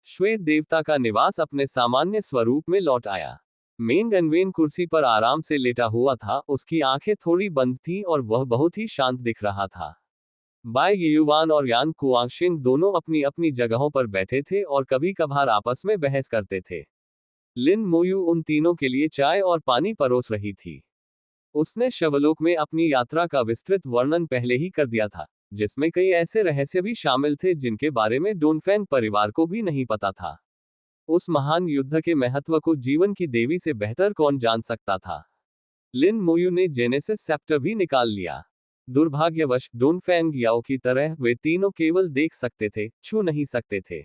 श्वेत देवता का निवास अपने सामान्य स्वरूप में लौट आया। मेंग अनवेन कुर्सी पर आराम से लेटा हुआ था, उसकी आंखें थोड़ी बंद थीं और वह बहुत ही शांत दिख रहा था। बाय युवान और यान कुआंगशिंग दोनों अपनी अपनी जगहों पर बैठे थे और कभी कभार आपस में बहस करते थे। लिन मोयू उन तीनों के लिए चाय और पानी परोस रही थी। उसने शवलोक में अपनी यात्रा का विस्तृत वर्णन पहले ही कर दिया था, जिसमें कई ऐसे रहस्य भी शामिल थे जिनके बारे में डोनफेंग परिवार को भी नहीं पता था। उस महान युद्ध के महत्व को जीवन की देवी से बेहतर कौन जान सकता था। लिन मोयू ने जेनेसिस सेप्टर भी निकाल लिया। दुर्भाग्यवश डोनफेंग याओ की तरह वे तीनों केवल देख सकते थे, छू नहीं सकते थे।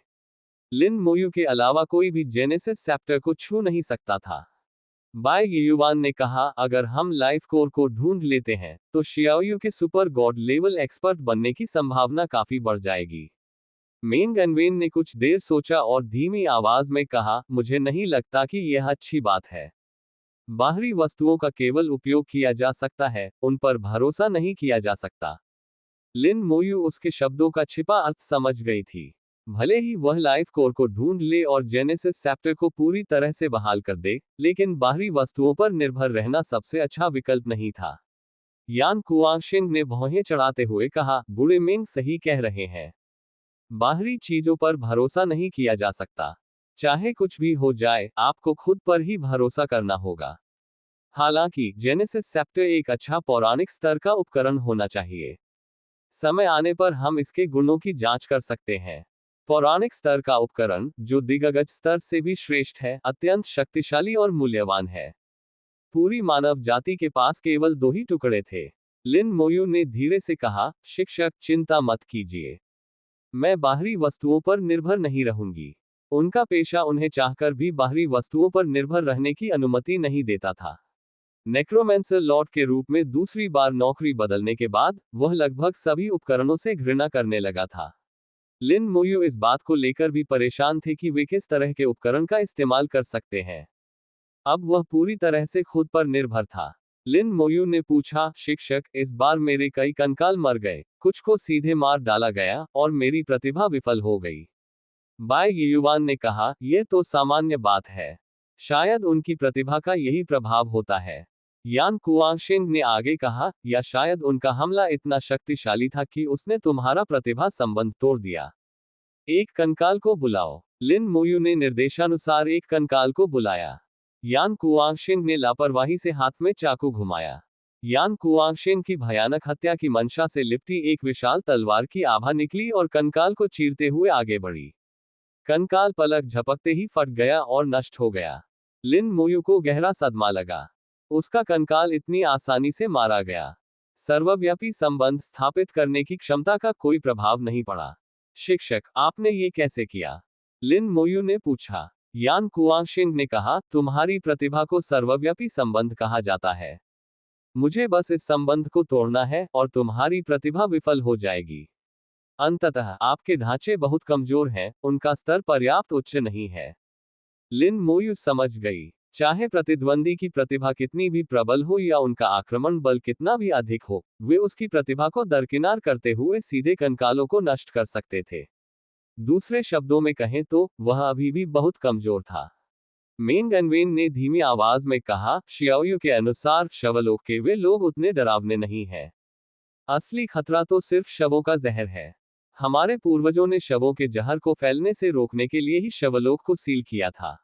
लिन मोयू के अलावा कोई भी जेनेसिस सेप्टर को छू नहीं सकता था। बाय युवान ने कहा, अगर हम लाइफ कोर को ढूंढ लेते हैं तो शियाओयू के सुपर गॉड लेवल एक्सपर्ट बनने की संभावना काफी बढ़ जाएगी। मेंग अनवेन ने कुछ देर सोचा और धीमी आवाज में कहा, मुझे नहीं लगता कि यह अच्छी बात है। बाहरी वस्तुओं का केवल उपयोग किया जा सकता है, उन पर भरोसा नहीं किया जा सकता। लिन मोयू उसके शब्दों का छिपा अर्थ समझ गई थी। भले ही वह लाइफ कोर को ढूंढ ले और जेनेसिस सेप्टर को पूरी तरह से बहाल कर दे, लेकिन बाहरी वस्तुओं पर निर्भर रहना सबसे अच्छा विकल्प नहीं था। यान कुआंगशिंग ने भौहें चढ़ाते हुए कहा, बूढ़े मेंग सही कह रहे हैं। बाहरी चीजों पर भरोसा नहीं किया जा सकता। चाहे कुछ भी हो जाए, आपको खुद पर ही भरोसा करना होगा। हालांकि जेनेसिस सेप्टर एक अच्छा पौराणिक स्तर का उपकरण होना चाहिए। समय आने पर हम इसके गुणों की जांच कर सकते हैं। पौराणिक स्तर का उपकरण, जो दिग्गज स्तर से भी श्रेष्ठ है, अत्यंत शक्तिशाली और मूल्यवान है। पूरी मानव जाति के पास केवल 2 ही टुकड़े थे। लिन मोयू ने धीरे से कहा, शिक्षक, चिंता मत कीजिए। मैं बाहरी वस्तुओं पर निर्भर नहीं रहूंगी। उनका पेशा उन्हें चाहकर भी बाहरी वस्तुओं पर निर्भर रहने की अनुमति नहीं देता था। नेक्रोमेंसर लॉर्ड के रूप में दूसरी बार नौकरी बदलने के बाद वह लगभग सभी उपकरणों से घृणा करने लगा था। लिन मोयू इस बात को लेकर भी परेशान थे कि वे किस तरह के उपकरण का इस्तेमाल कर सकते हैं। अब वह पूरी तरह से खुद पर निर्भर था। लिन मोयू ने पूछा, शिक्षक, इस बार मेरे कई कंकाल मर गए, कुछ को सीधे मार डाला गया और मेरी प्रतिभा विफल हो गई। बाय युवान ने कहा, यह तो सामान्य बात है। शायद उनकी प्रतिभा का यही प्रभाव होता है। यान कुआंगशिंग ने आगे कहा, या शायद उनका हमला इतना शक्तिशाली था कि उसने तुम्हारा प्रतिभा संबंध तोड़ दिया। एक कंकाल को बुलाओ। लिन मोयू ने निर्देशानुसार एक कंकाल को बुलाया। यान कुआंगशिंग ने लापरवाही से हाथ में चाकू घुमाया। यान कुआंगशिंग की भयानक हत्या की मंशा से लिपटी एक विशाल तलवार की आभा निकली और कंकाल को चीरते हुए आगे बढ़ी। कंकाल पलक झपकते ही फट गया और नष्ट हो गया। लिन मोयू को गहरा सदमा लगा। उसका कंकाल इतनी आसानी से मारा गया। सर्वव्यापी संबंध स्थापित करने की क्षमता का कोई प्रभाव नहीं पड़ा। शिक्षक, आपने ये कैसे किया? लिन मोयू ने पूछा। यान कुआंगशिंग ने कहा, तुम्हारी प्रतिभा को सर्वव्यापी संबंध कहा जाता है। मुझे बस इस संबंध को तोड़ना है और तुम्हारी प्रतिभा विफल हो जाएगी। अंततः आपके ढांचे बहुत कमजोर हैं, उनका स्तर पर्याप्त उच्च नहीं है। लिन मोयू समझ गई। चाहे प्रतिद्वंदी की प्रतिभा कितनी भी प्रबल हो या उनका आक्रमण बल कितना भी अधिक हो, वे उसकी प्रतिभा को दरकिनार करते हुए सीधे कंकालों को नष्ट कर सकते थे। दूसरे शब्दों में कहें तो वह अभी भी बहुत कमजोर था। मेंग अनवेन ने धीमी आवाज में कहा, शियाओयू के अनुसार शवलोक के वे लोग उतने डरावने नहीं हैं। असली खतरा तो सिर्फ शवों का जहर है। हमारे पूर्वजों ने शवों के जहर को फैलने से रोकने के लिए ही शवलोक को सील किया था।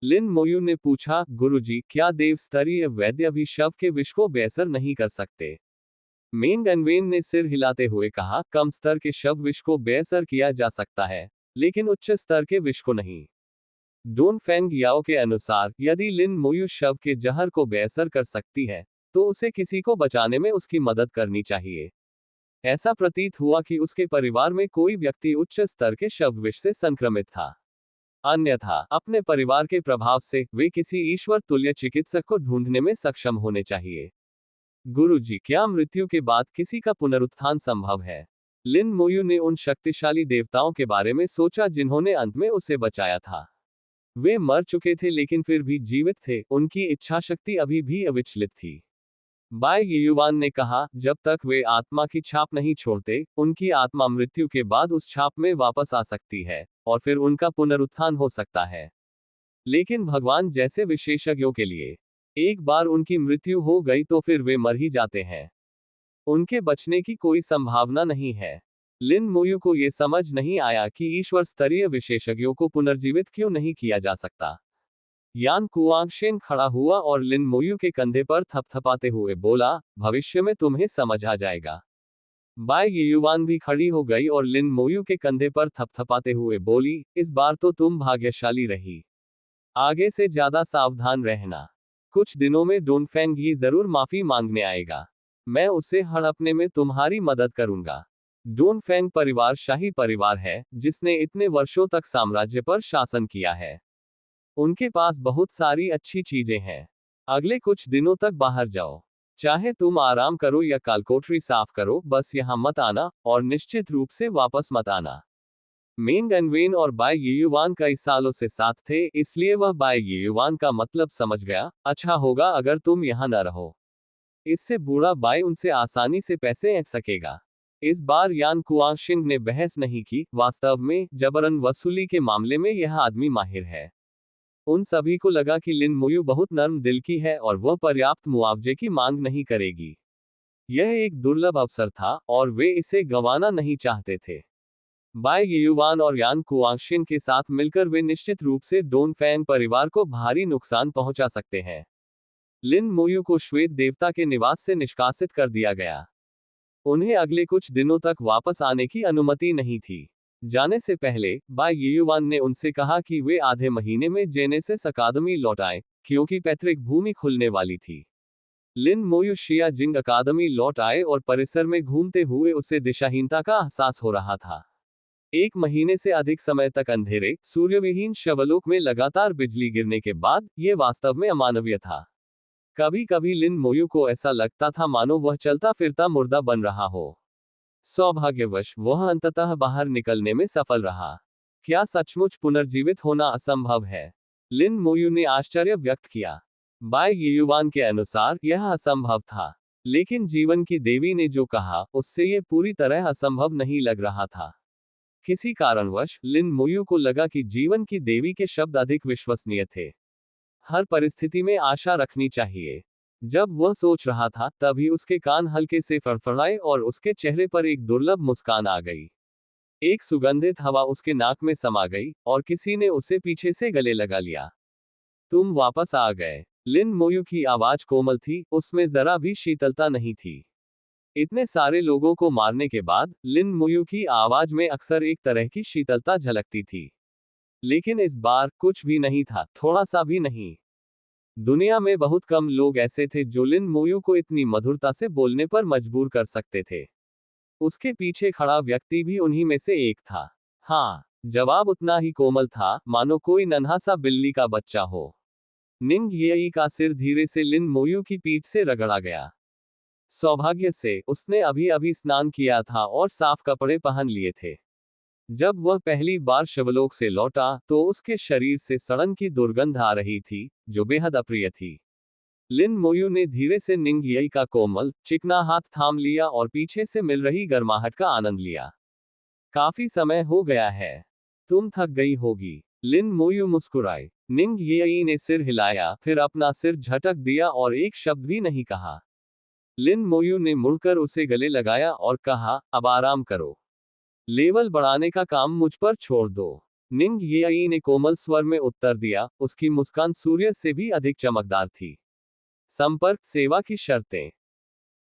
लिन मोयू ने पूछा, गुरुजी, क्या देव स्तरीय वैद्य भी शव के विष को बेअसर नहीं कर सकते? मेंग अनवेन ने सिर हिलाते हुए कहा, कम स्तर के शव विष को बेअसर किया जा सकता है, लेकिन उच्च स्तर के विष को नहीं। डोनफेंग याओ के अनुसार, यदि लिन मोयू शव के जहर को बेअसर कर सकती है, तो उसे किसी को बचाने में उसकी मदद करनी चाहिए। ऐसा प्रतीत हुआ कि उसके परिवार में कोई व्यक्ति उच्च स्तर के शव विष से संक्रमित था। अन्यथा अपने परिवार के प्रभाव से वे किसी ईश्वर तुल्य चिकित्सक को ढूंढने में सक्षम होने चाहिए। गुरुजी, क्या मृत्यु के बाद किसी का पुनरुत्थान संभव है? लिन मोयू ने उन शक्तिशाली देवताओं के बारे में सोचा जिन्होंने अंत में उसे बचाया था। वे मर चुके थे लेकिन फिर भी जीवित थे, उनकी इच्छा शक्ति अभी भी अविचलित थी। बाय युवान ने कहा, जब तक वे आत्मा की छाप नहीं छोड़ते, उनकी आत्मा मृत्यु के बाद उस छाप में वापस आ सकती है, और फिर उनका पुनरुत्थान हो सकता है। लेकिन भगवान जैसे विशेषज्ञों के लिए, एक बार उनकी मृत्यु हो गई तो फिर वे मर ही जाते हैं। उनके बचने की कोई संभावना नहीं है। लिन मोयू को यह समझ नहीं आया कि ईश्वर स्तरीय विशेषज्ञों को पुनर्जीवित क्यों नहीं किया जा सकता। यान कुआंगशेन खड़ा हुआ और लिन मोयू के कंधे पर थपथपाते हुए बोला, भविष्य में तुम्हें समझ आ जाएगा। बाय युवान भी खड़ी हो गई और लिन मोयू के कंधे पर थपथपाते हुए बोली, इस बार तो तुम भाग्यशाली रही। आगे से ज्यादा सावधान रहना। कुछ दिनों में डोनफेंग ही जरूर माफी मांगने आएगा। मैं उसे हड़पने में तुम्हारी मदद करूंगा। डोनफेंग परिवार शाही परिवार है, जिसने इतने वर्षों तक साम्राज्य पर शासन किया है। उनके पास बहुत सारी अच्छी चीजें हैं। अगले कुछ दिनों तक बाहर जाओ। चाहे तुम आराम करो या कालकोठरी साफ करो, बस यहाँ मत आना, और निश्चित रूप से वापस मत आना। मेंग एनवेन और बाय युवान कई सालों से साथ थे, इसलिए वह बाय युवान का मतलब समझ गया। अच्छा होगा अगर तुम यहाँ न रहो। इससे बूढ़ा बाय उनसे आसानी से पैसे ऐंठ सकेगा। इस बार यान कुआंगशिंग ने बहस नहीं की। वास्तव में जबरन वसूली के मामले में यह आदमी माहिर है। उन सभी को लगा कि लिन मोयू बहुत नर्म दिल की है और वह पर्याप्त मुआवजे की मांग नहीं करेगी। यह एक दुर्लभ अवसर था और वे इसे गंवाना नहीं चाहते थे। बाय युवान और यान कुआंगशिन के साथ मिलकर वे निश्चित रूप से डोनफेंग परिवार को भारी नुकसान पहुंचा सकते हैं। लिन मोयू को श्वेत देवता के निवास से निष्कासित कर दिया गया। उन्हें अगले कुछ दिनों तक वापस आने की अनुमति नहीं थी। जाने से पहले बाय युवान ने उनसे कहा कि वे आधे महीने में जेनेसिस अकादमी लौट आए, क्योंकि पैतृक भूमि खुलने वाली थी। लिन मोयू शिया जिंग अकादमी लौट आए और परिसर में घूमते हुए उसे दिशाहीनता का एहसास हो रहा था। 1 महीने से अधिक समय तक अंधेरे, सूर्यविहीन शवलोक में लगातार बिजली गिरने के बाद यह वास्तव में अमानवीय था। कभी कभी लिन मोयू को ऐसा लगता था मानो वह चलता फिरता मुर्दा बन रहा हो। सौभाग्यवश वह अंततः बाहर निकलने में सफल रहा। क्या सचमुच पुनर्जीवित होना असंभव है? लिन मोयू ने आश्चर्य व्यक्त किया। बाय युवान के अनुसार यह असंभव था, लेकिन जीवन की देवी ने जो कहा उससे यह पूरी तरह असंभव नहीं लग रहा था। किसी कारणवश लिन मोयू को लगा कि जीवन की देवी के शब्द अधिक विश्वसनीय थे। हर परिस्थिति में आशा रखनी चाहिए। जब वह सोच रहा था, तभी उसके कान हल्के से फड़फड़ाए और उसके चेहरे पर एक दुर्लभ मुस्कान आ गई। एक सुगंधित हवा उसके नाक में समा गई और किसी ने उसे पीछे से गले लगा लिया। तुम वापस आ गए। लिन मोयू की आवाज कोमल थी, उसमें जरा भी शीतलता नहीं थी। इतने सारे लोगों को मारने के बाद लिन मोयू की आवाज में अक्सर एक तरह की शीतलता झलकती थी, लेकिन इस बार कुछ भी नहीं था, थोड़ा सा भी नहीं। दुनिया में बहुत कम लोग ऐसे थे जो लिन मोयू को इतनी मधुरता से बोलने पर मजबूर कर सकते थे। उसके पीछे खड़ा व्यक्ति भी उन्हीं में से एक था। हाँ, जवाब उतना ही कोमल था, मानो कोई नन्हा सा बिल्ली का बच्चा हो। निंग येई का सिर धीरे से लिन मोयू की पीठ से रगड़ा गया। सौभाग्य से उसने अभी अभी स्नान किया था और साफ कपड़े पहन लिए थे। जब वह पहली बार शिवलोक से लौटा तो उसके शरीर से सड़न की दुर्गंध आ रही थी, जो बेहद अप्रिय थी। लिन मोयू ने धीरे से निंग येई का कोमल, चिकना हाथ थाम लिया और पीछे से मिल रही गर्माहट का आनंद लिया। काफी समय हो गया है। तुम थक गई होगी। लिन मोयू मुस्कुराए। निंग येई ने सिर हिलाया, फिर अपना सिर झटक दिया और एक शब्द भी नहीं कहा। लिन मोयू ने मुड़कर उसे गले लगाया और कहा, अब आराम करो। लेवल बढ़ाने का काम मुझ पर छोड़ दो। निंग येई ने कोमल स्वर में उत्तर दिया, उसकी मुस्कान सूर्य से भी अधिक चमकदार थी। संपर्क सेवा की शर्तें।